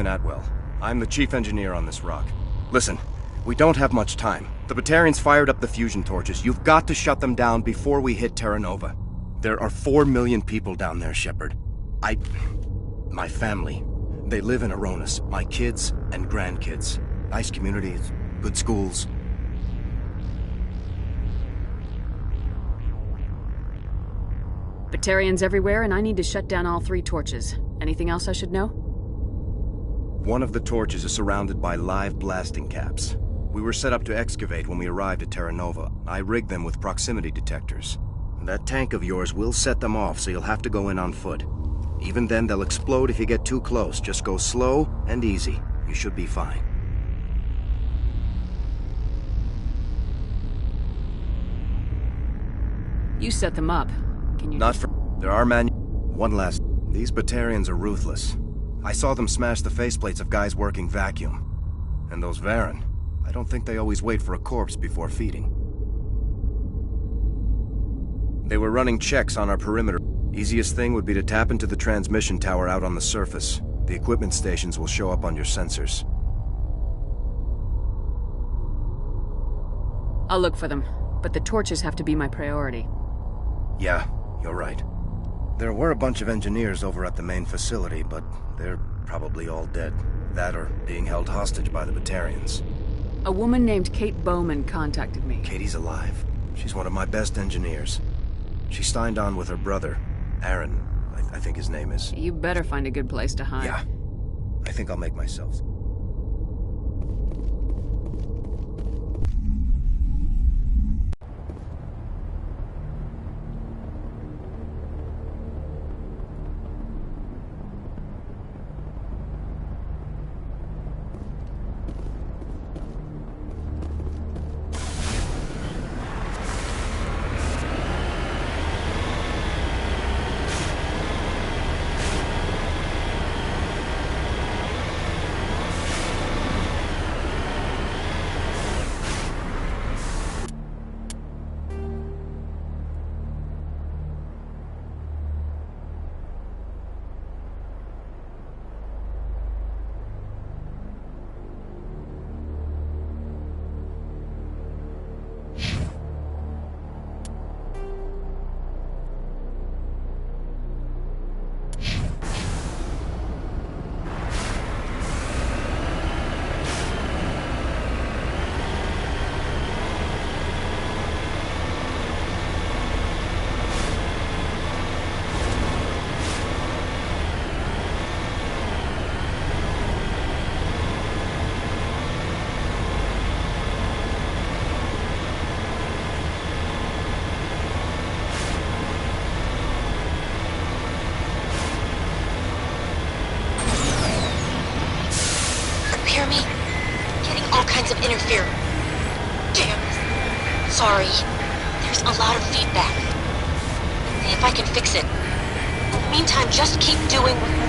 Atwell. I'm the chief engineer on this rock. Listen, we don't have much time. The Batarians fired up the fusion torches. You've got to shut them down before we hit Terra Nova. There are 4 million people down there, Shepard. My family, they live in Aronis. My kids and grandkids. Nice communities, good schools. Batarians everywhere, and I need to shut down all 3 torches. Anything else I should know? One of the torches is surrounded by live blasting caps. We were set up to excavate when we arrived at Terra Nova. I rigged them with proximity detectors. That tank of yours will set them off, so you'll have to go in on foot. Even then, they'll explode if you get too close. Just go slow and easy. You should be fine. You set them up. Can you... Not for... There are One last... These Batarians are ruthless. I saw them smash the faceplates of guys working vacuum. And those Varren, I don't think they always wait for a corpse before feeding. They were running checks on our perimeter. Easiest thing would be to tap into the transmission tower out on the surface. The equipment stations will show up on your sensors. I'll look for them, but the torches have to be my priority. Yeah, you're right. There were a bunch of engineers over at the main facility, but they're probably all dead. That or being held hostage by the Batarians. A woman named Kate Bowman contacted me. Katie's alive. She's one of my best engineers. She signed on with her brother, Aaron, I think his name is. You better find a good place to hide. Yeah. I think I'll make myself. Hear me? Getting all kinds of interference. Damn. Sorry. There's a lot of feedback. See if I can fix it. In the meantime, just keep doing what...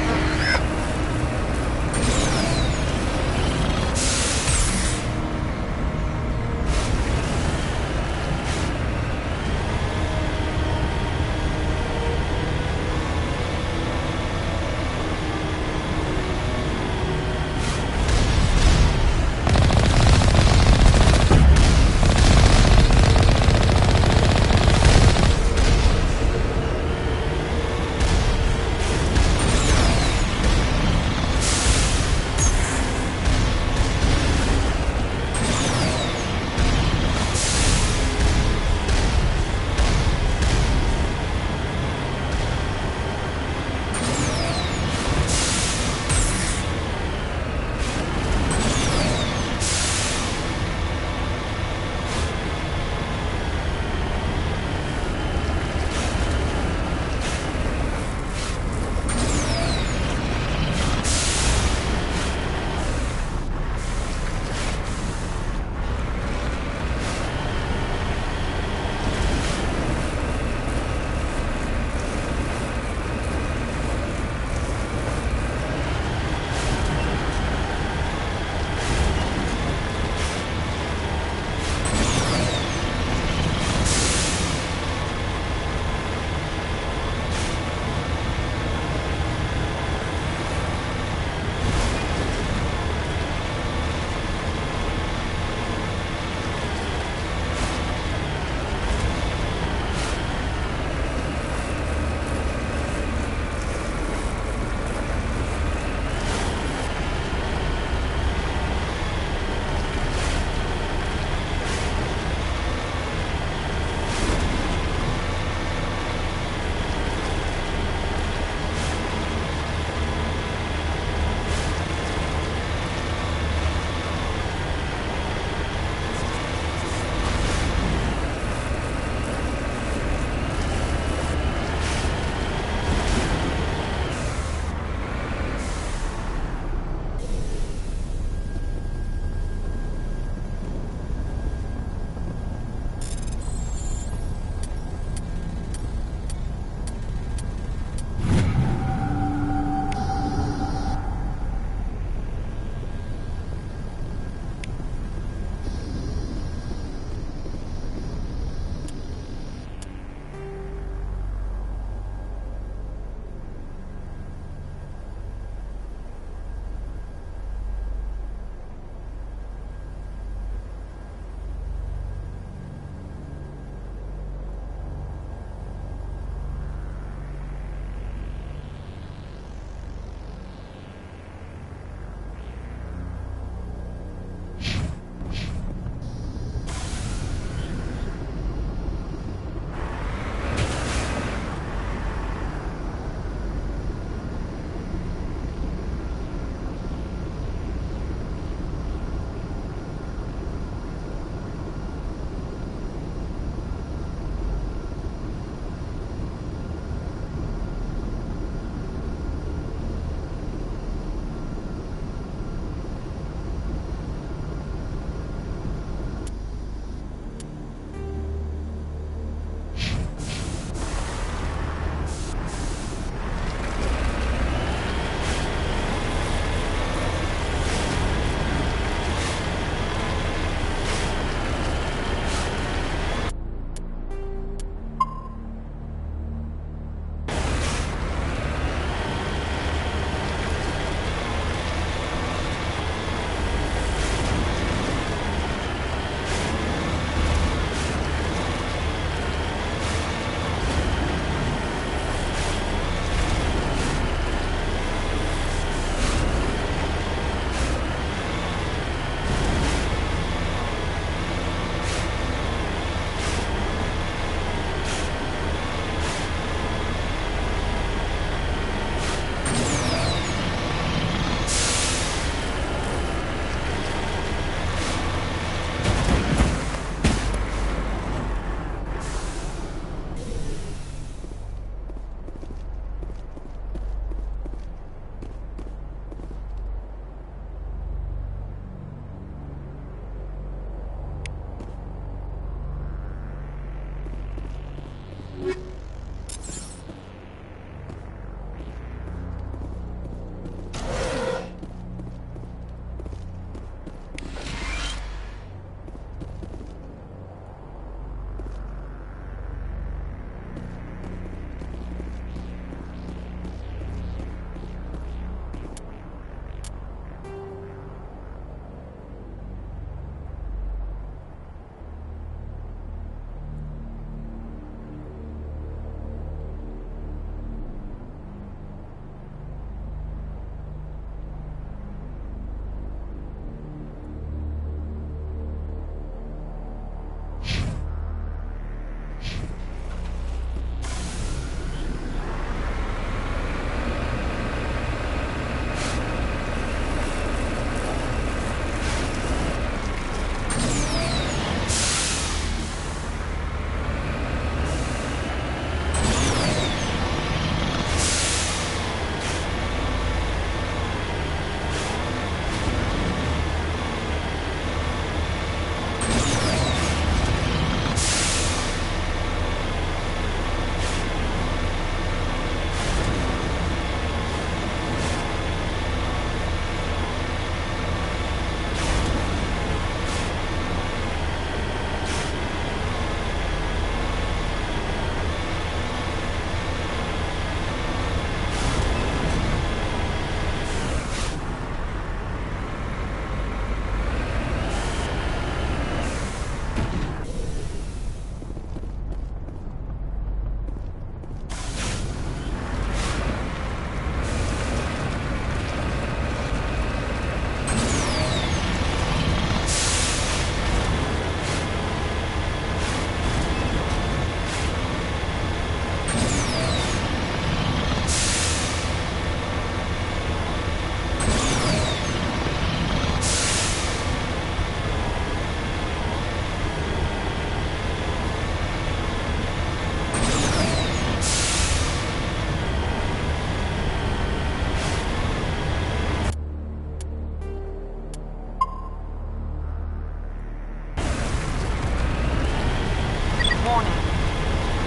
Warning.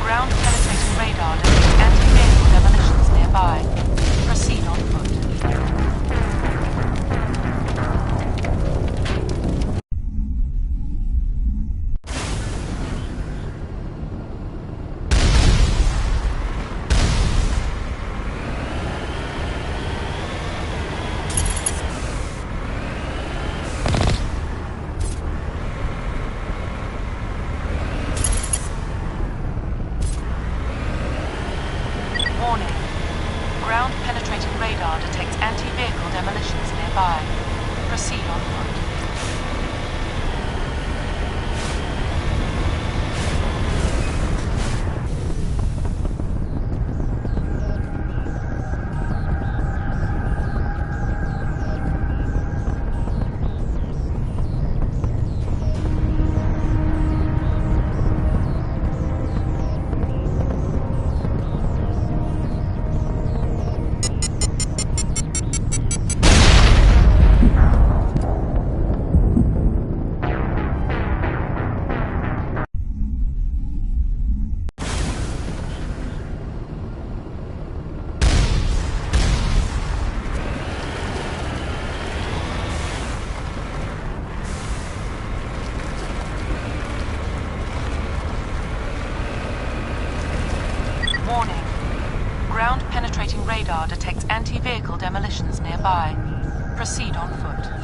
Ground penetrating radar detects anti-vehicle demolitions nearby. Proceed on foot. Warning. Ground penetrating radar detects anti-vehicle demolitions nearby. Proceed on foot. Warning. Ground penetrating radar detects anti-vehicle demolitions nearby. Proceed on foot.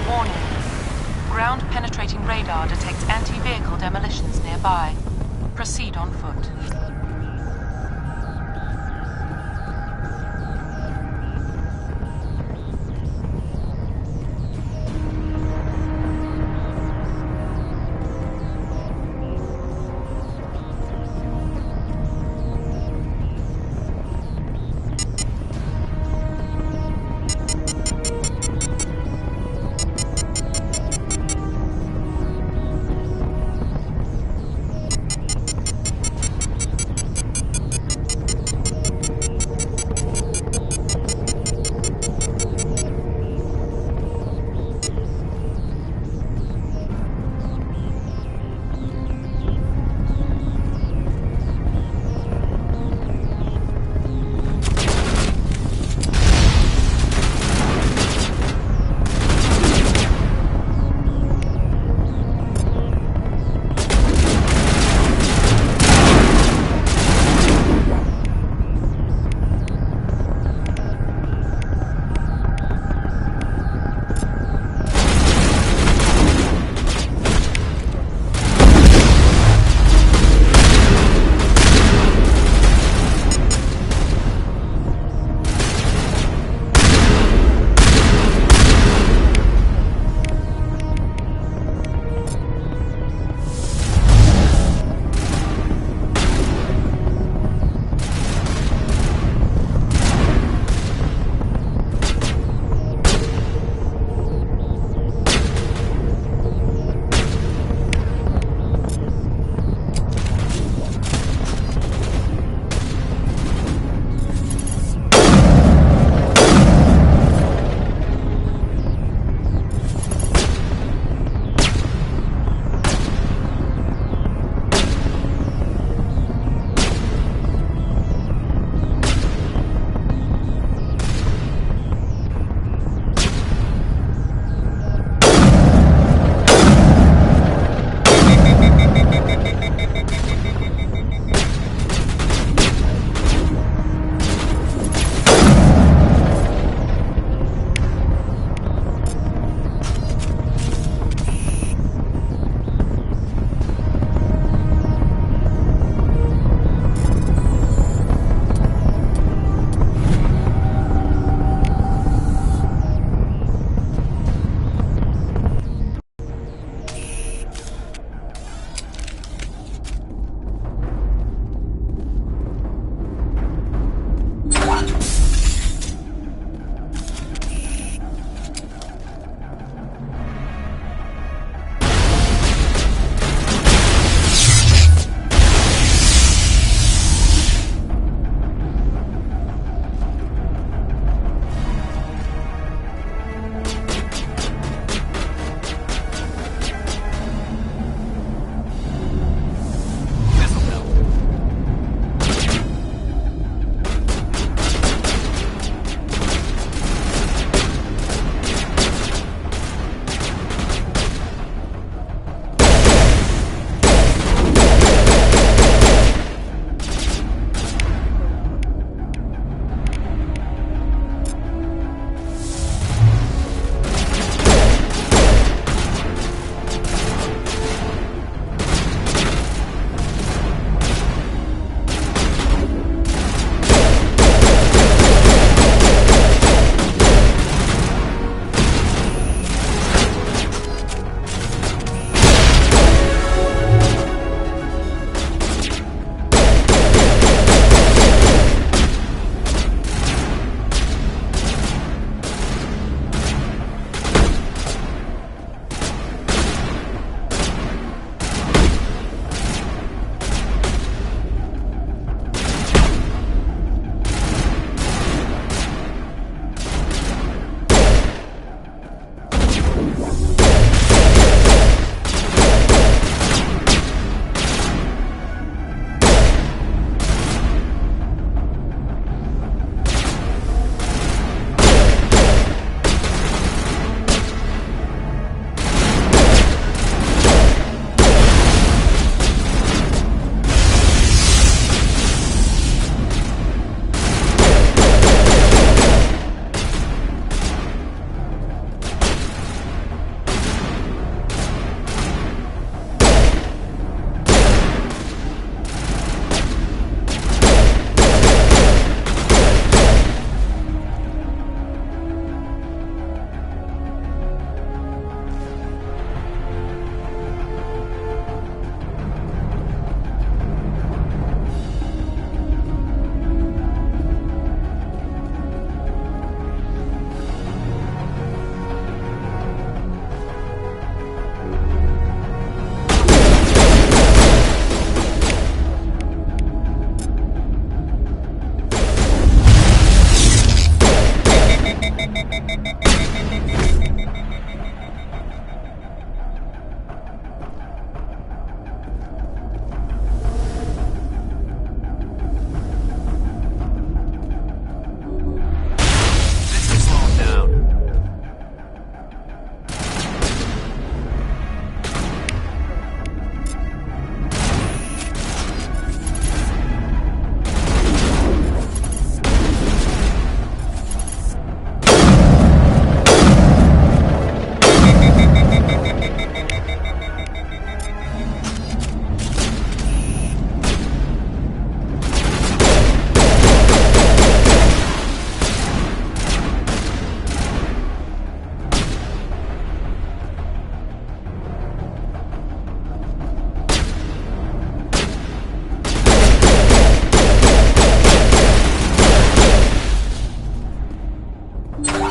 Warning. Ground penetrating radar detects anti-vehicle demolitions nearby. Proceed on foot.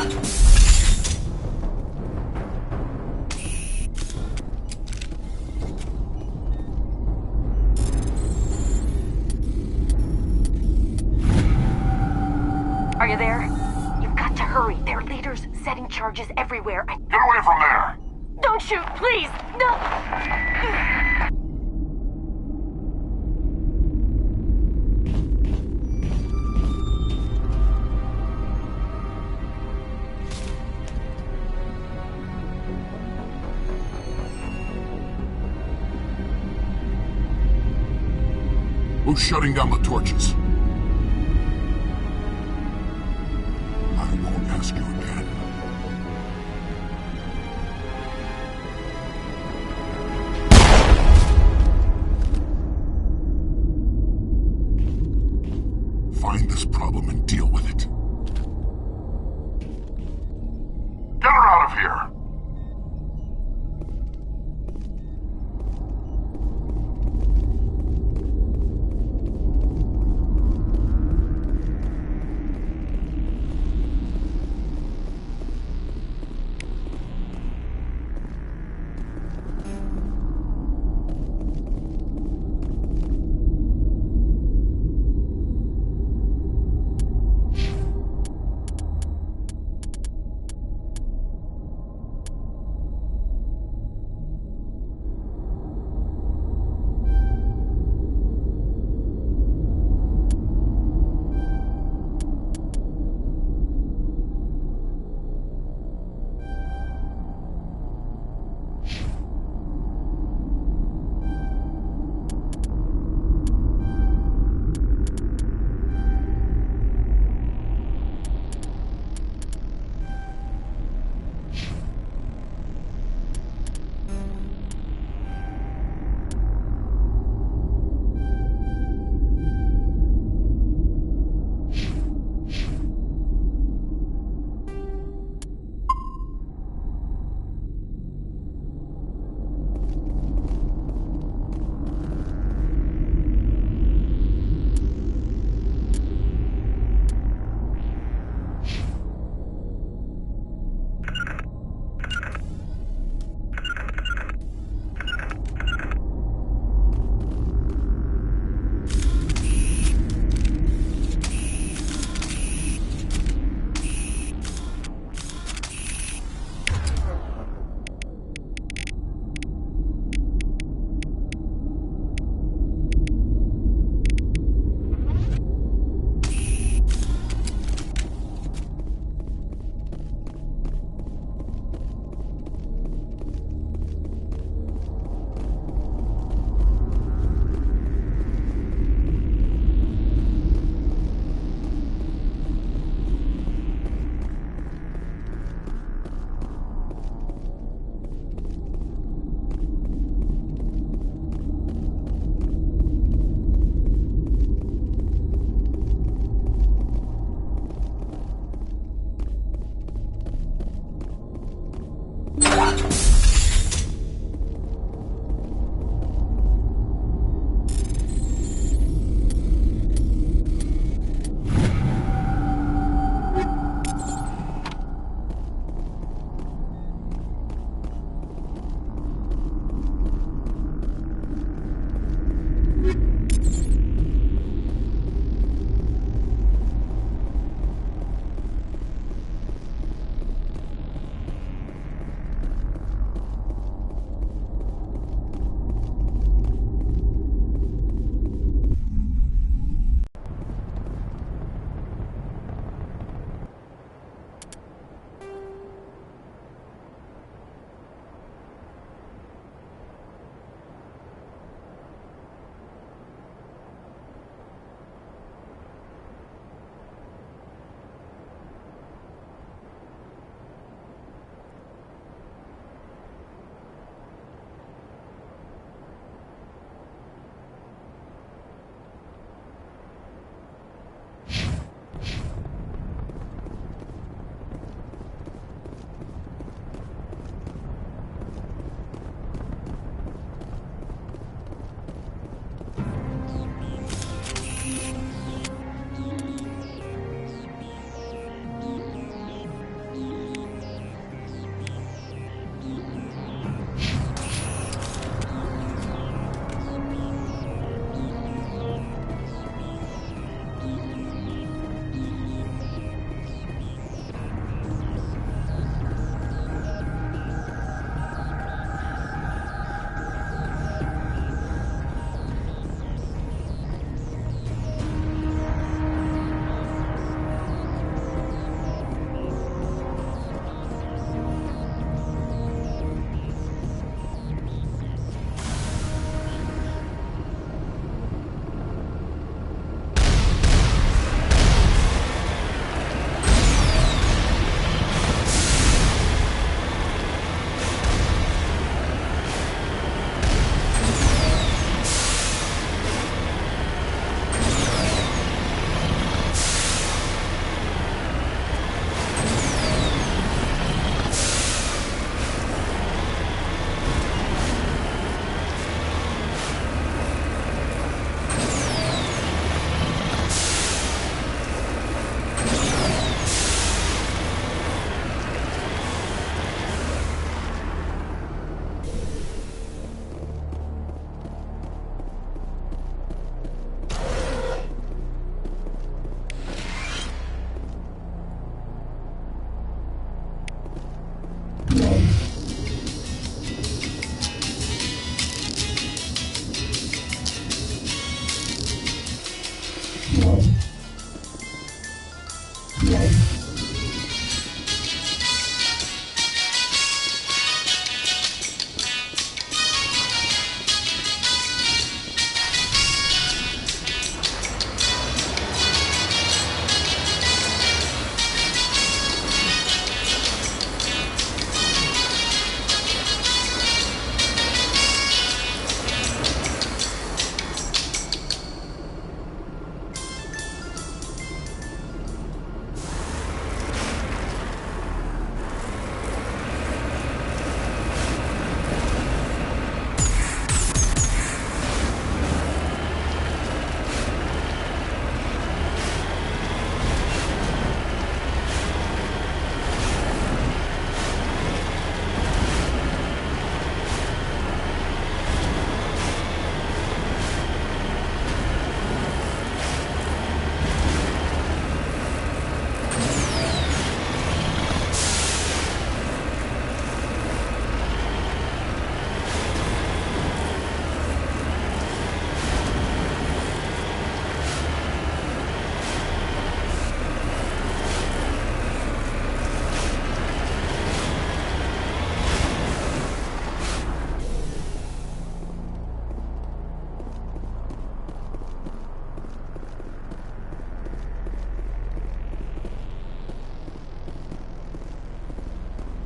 Are you there? You've got to hurry. There are leaders setting charges everywhere. Get away from there! Don't shoot, please! No! Who's shutting down the torches? I won't ask you again. Find this problem and deal with it. Get her out of here!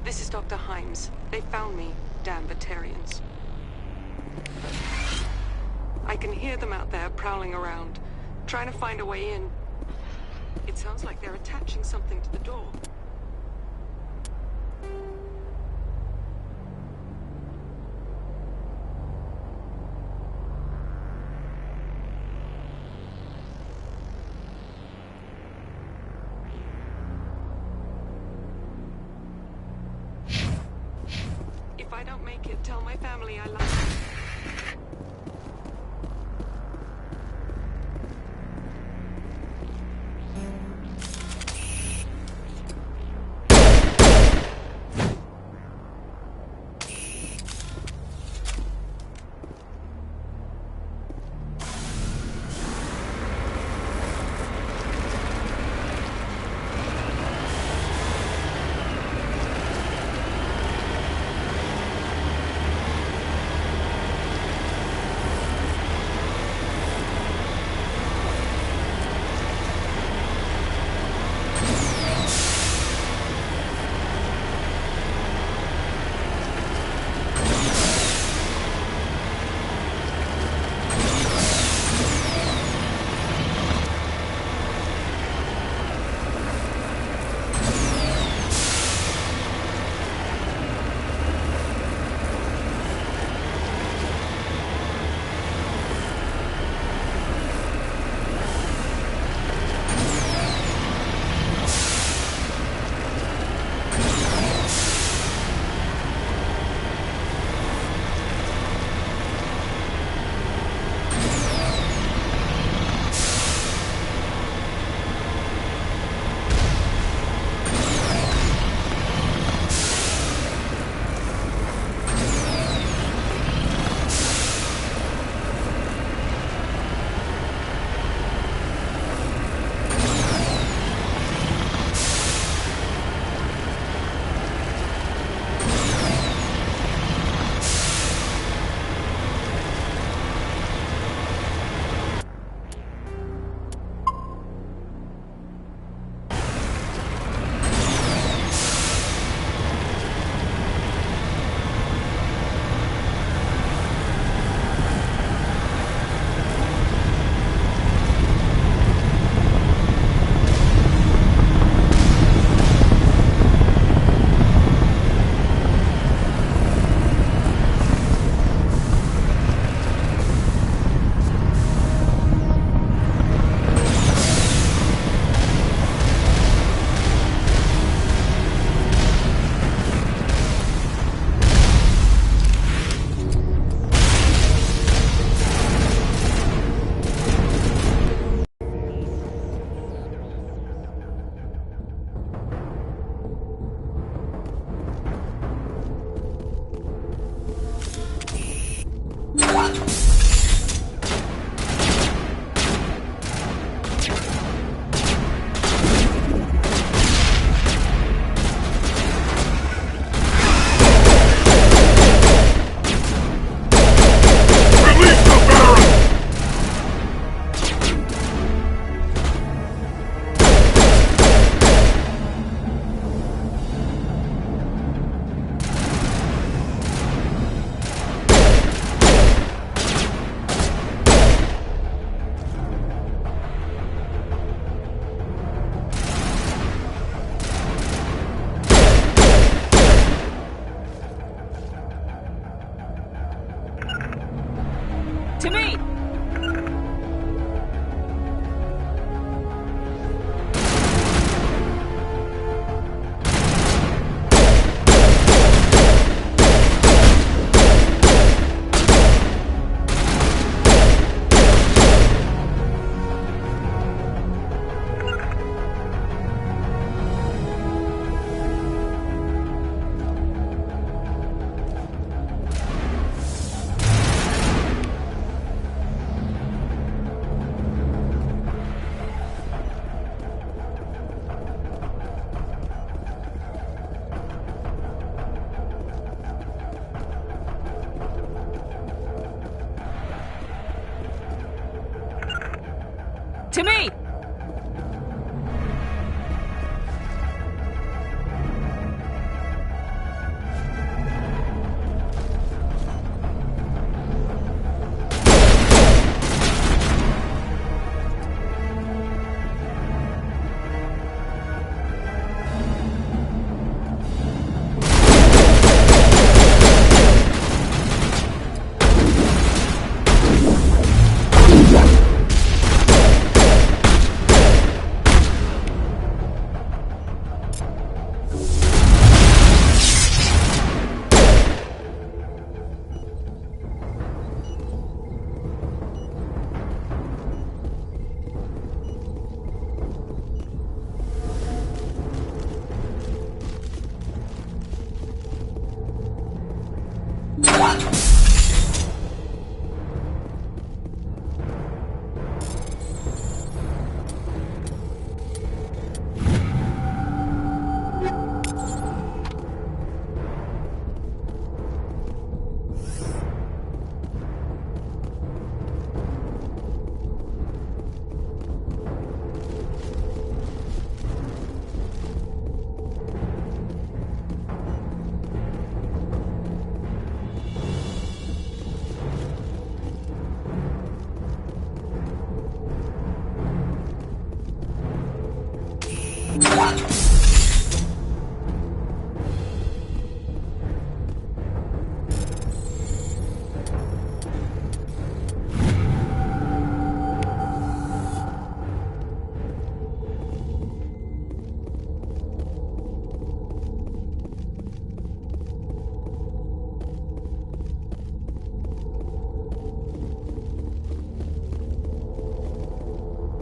This is Dr. Himes. They found me, damn Batarians. I can hear them out there prowling around, trying to find a way in. It sounds like they're attaching something to the door. If I don't make it, tell my family I love them. To me! To me!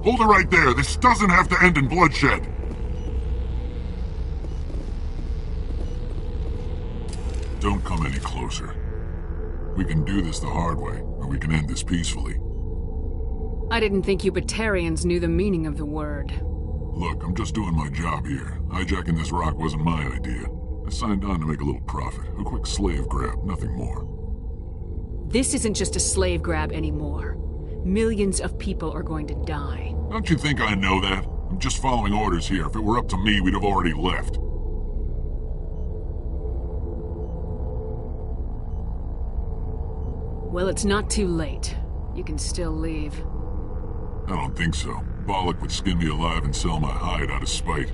Hold it right there. This doesn't have to end in bloodshed. Don't come any closer. We can do this the hard way, or we can end this peacefully. I didn't think you Batarians knew the meaning of the word. Look, I'm just doing my job here. Hijacking this rock wasn't my idea. I signed on to make a little profit. A quick slave grab, nothing more. This isn't just a slave grab anymore. Millions of people are going to die. Don't you think I know that? I'm just following orders here. If it were up to me, we'd have already left. Well, it's not too late. You can still leave. I don't think so. Balak would skin me alive and sell my hide out of spite.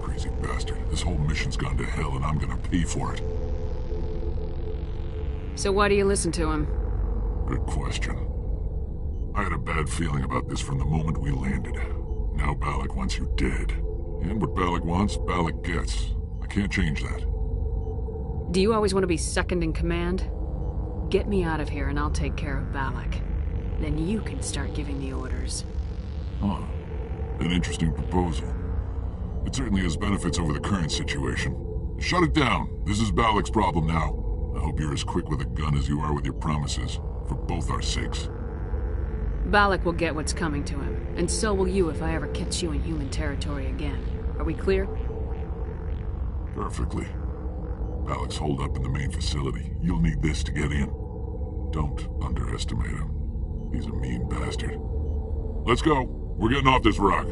Crazy bastard. This whole mission's gone to hell and I'm gonna pay for it. So why do you listen to him? Good question. I had a bad feeling about this from the moment we landed. Now Balak wants you dead. And what Balak wants, Balak gets. I can't change that. Do you always want to be second in command? Get me out of here and I'll take care of Balak. Then you can start giving the orders. Huh. An interesting proposal. It certainly has benefits over the current situation. Shut it down. This is Balak's problem now. I hope you're as quick with a gun as you are with your promises. For both our sakes. Balak will get what's coming to him. And so will you if I ever catch you in human territory again. Are we clear? Perfectly. Balak's holed up in the main facility. You'll need this to get in. Don't underestimate him. He's a mean bastard. Let's go. We're getting off this rock.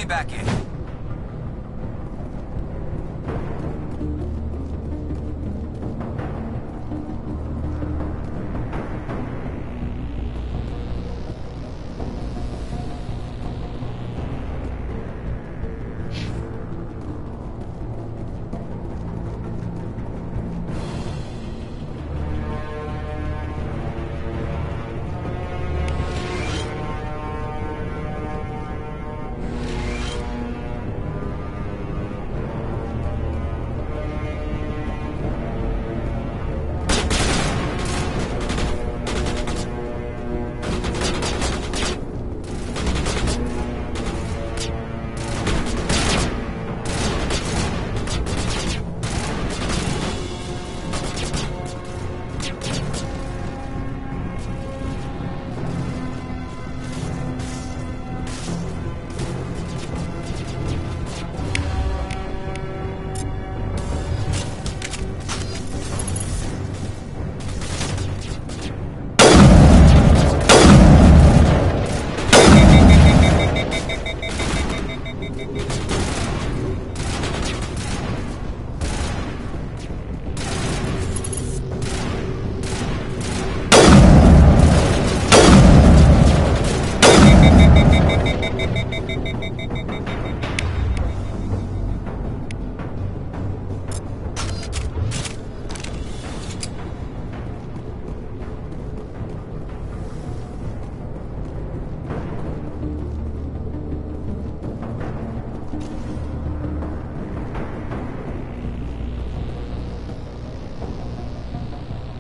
back in.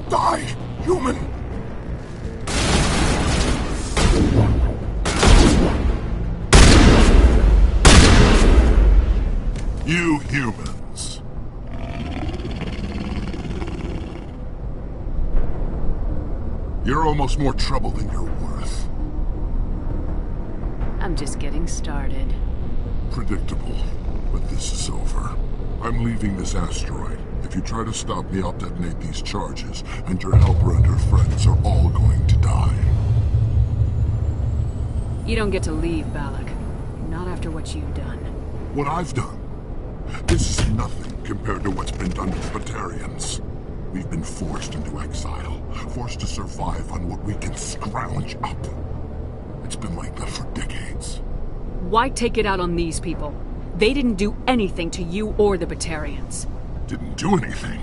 Die, human! You humans. You're almost more trouble than you're worth. I'm just getting started. Predictable, but this is over. I'm leaving this asteroid. If you try to stop me, I'll detonate these charges, and your helper and her friends are all going to die. You don't get to leave, Balak. Not after what you've done. What I've done? This is nothing compared to what's been done to the Batarians. We've been forced into exile, forced to survive on what we can scrounge up. It's been like that for decades. Why take it out on these people? They didn't do anything to you or the Batarians. Didn't do anything.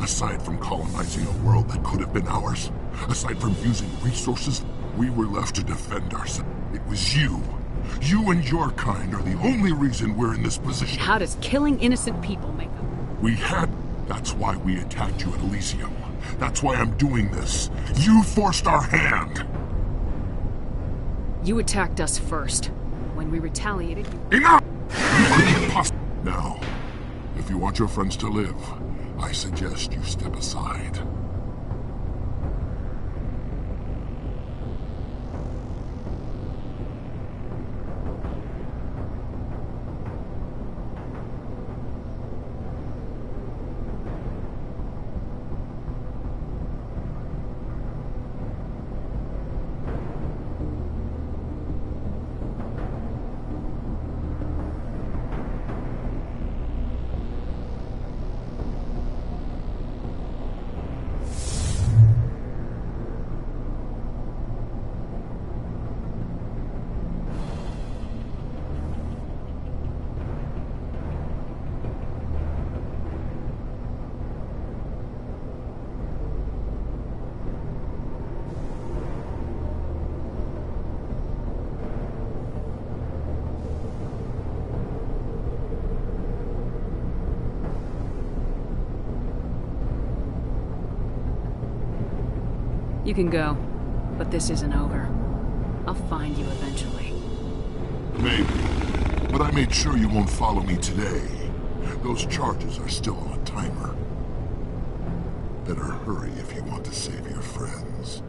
Aside from colonizing a world that could have been ours, aside from using resources, we were left to defend ourselves. It was you. You and your kind are the only reason we're in this position. How does killing innocent people make them? We had... That's why we attacked you at Elysium. That's why I'm doing this. You forced our hand. You attacked us first. When we retaliated, you... Enough! You couldn't possibly... Now, if you want your friends to live, I suggest you step aside. You can go, but this isn't over. I'll find you eventually. Maybe, but I made sure you won't follow me today. Those charges are still on a timer. Better hurry if you want to save your friends.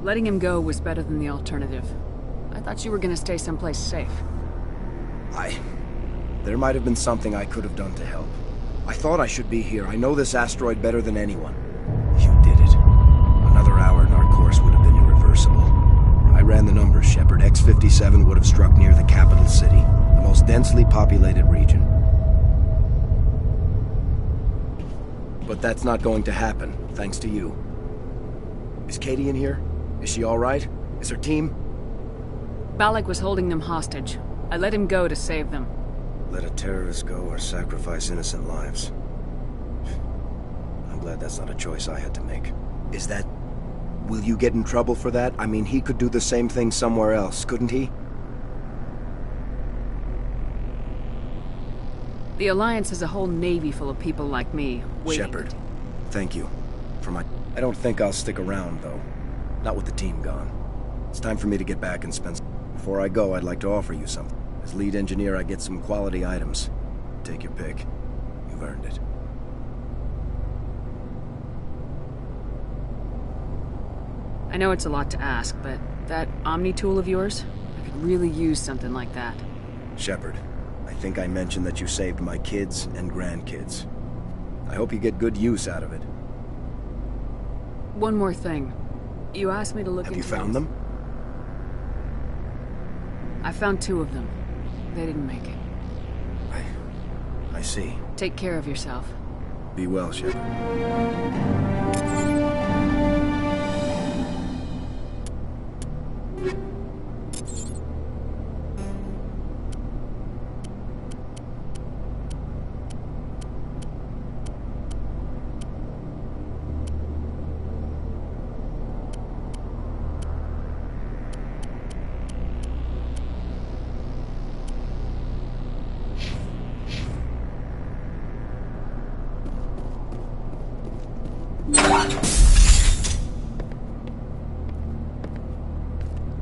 Letting him go was better than the alternative. I thought you were gonna stay someplace safe. There might have been something I could have done to help. I thought I should be here. I know this asteroid better than anyone. You did it. Another hour and our course would have been irreversible. I ran the numbers, Shepard. X-57 would have struck near the capital city, the most densely populated region. But that's not going to happen, thanks to you. Is Katie in here? Is she all right? Is her team? Balak was holding them hostage. I let him go to save them. Let a terrorist go or sacrifice innocent lives. I'm glad that's not a choice I had to make. Is that... Will you get in trouble for that? I mean, he could do the same thing somewhere else, couldn't he? The Alliance has a whole navy full of people like me, waiting. Shepard, thank you for my... I don't think I'll stick around, though. Not with the team gone. It's time for me to get back and spend... Before I go, I'd like to offer you something. As lead engineer, I get some quality items. Take your pick. You've earned it. I know it's a lot to ask, but that Omni tool of yours, I could really use something like that. Shepard, I think I mentioned that you saved my kids and grandkids. I hope you get good use out of it. One more thing. You asked me to look into... Have you found them? I found 2 of them. They didn't make it. I see. Take care of yourself. Be well, Shepard.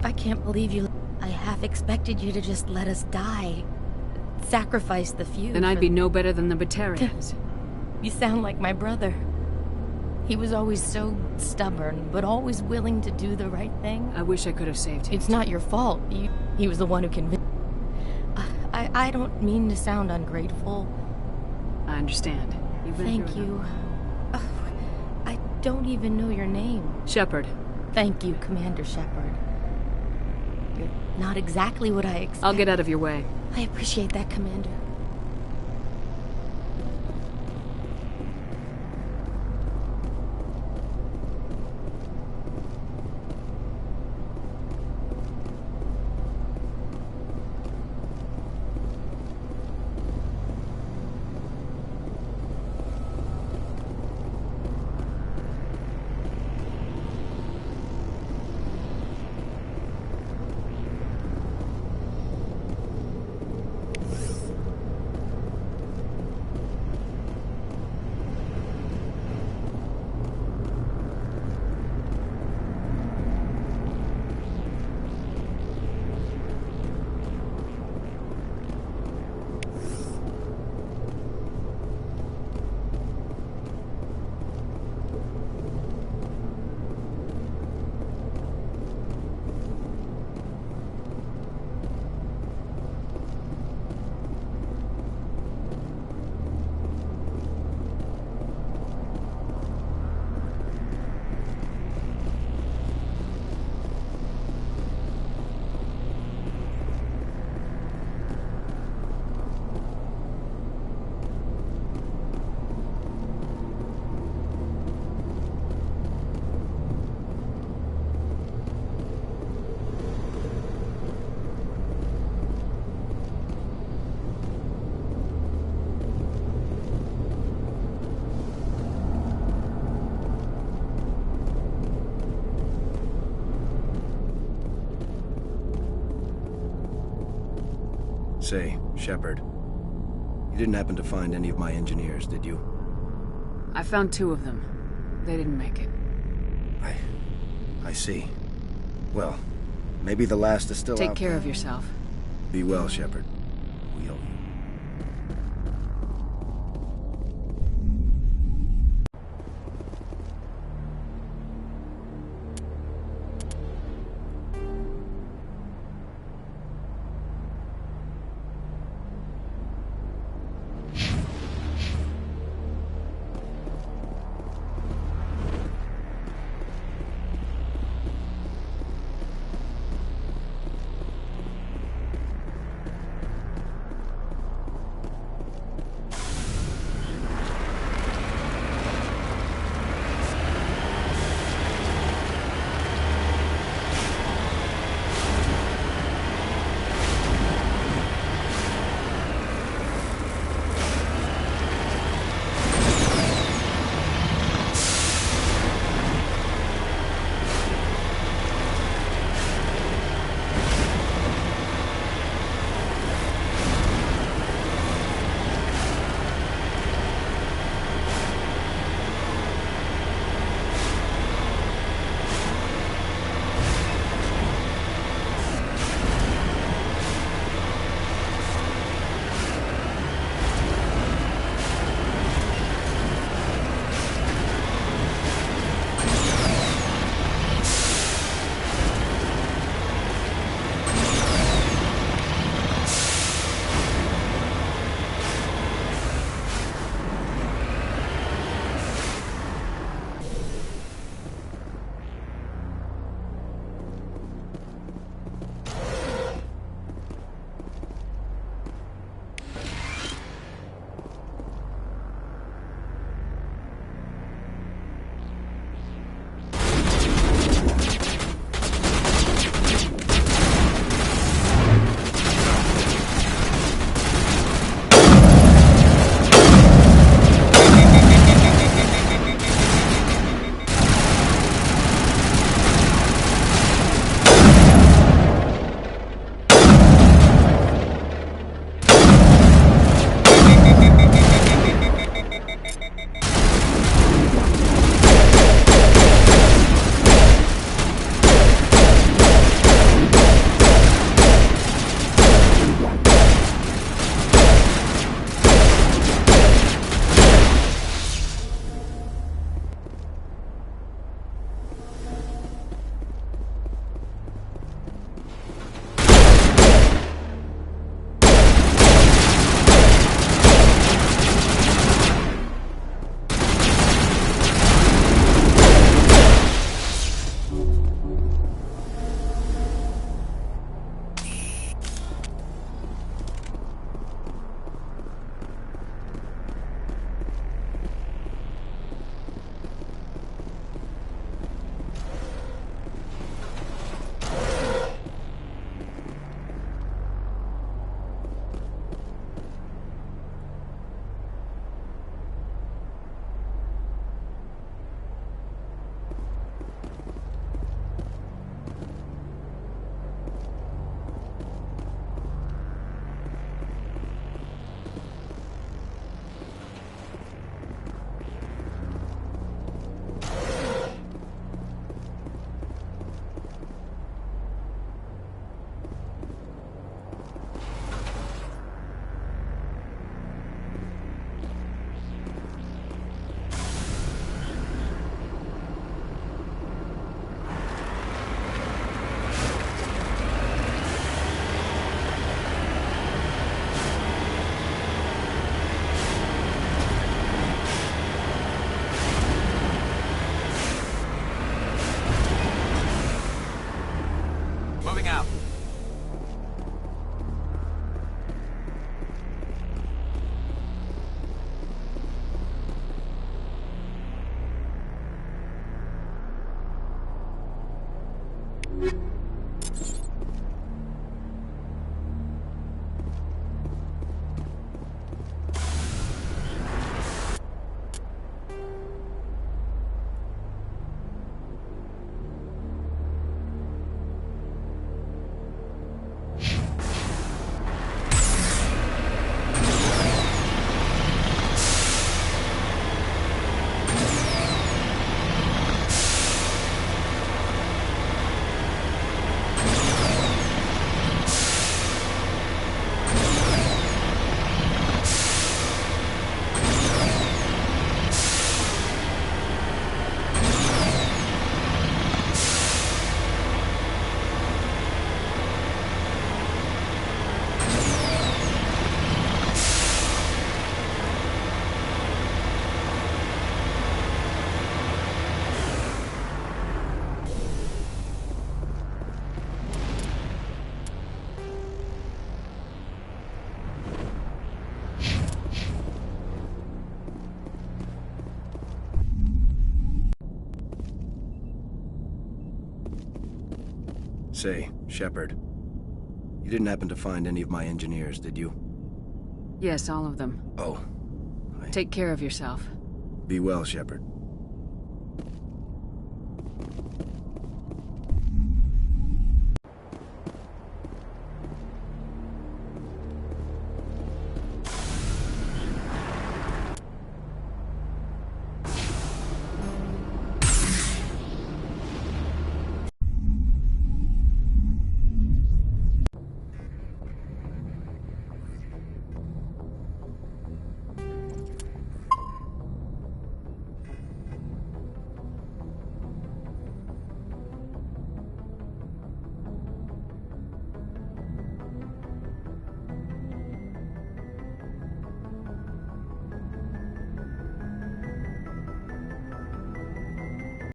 I can't believe you... I half expected you to just let us die. Sacrifice the few. Then I'd be no better than the Batarians. You sound like my brother. He was always so stubborn, but always willing to do the right thing. I wish I could have saved him. It's not your fault. He was the one who convinced... I don't mean to sound ungrateful. I understand. Thank you. I don't even know your name. Shepard. Thank you, Commander Shepard. You're not exactly what I expected. I'll get out of your way. I appreciate that, Commander. Say, Shepard, you didn't happen to find any of my engineers, did you? I found 2 of them. They didn't make it. I see. Well, maybe the last is still out. Take care of yourself. Be well, Shepard. We owe you. Say, Shepard, you didn't happen to find any of my engineers, did you? Yes, all of them. Oh. Take care of yourself. Be well, Shepard.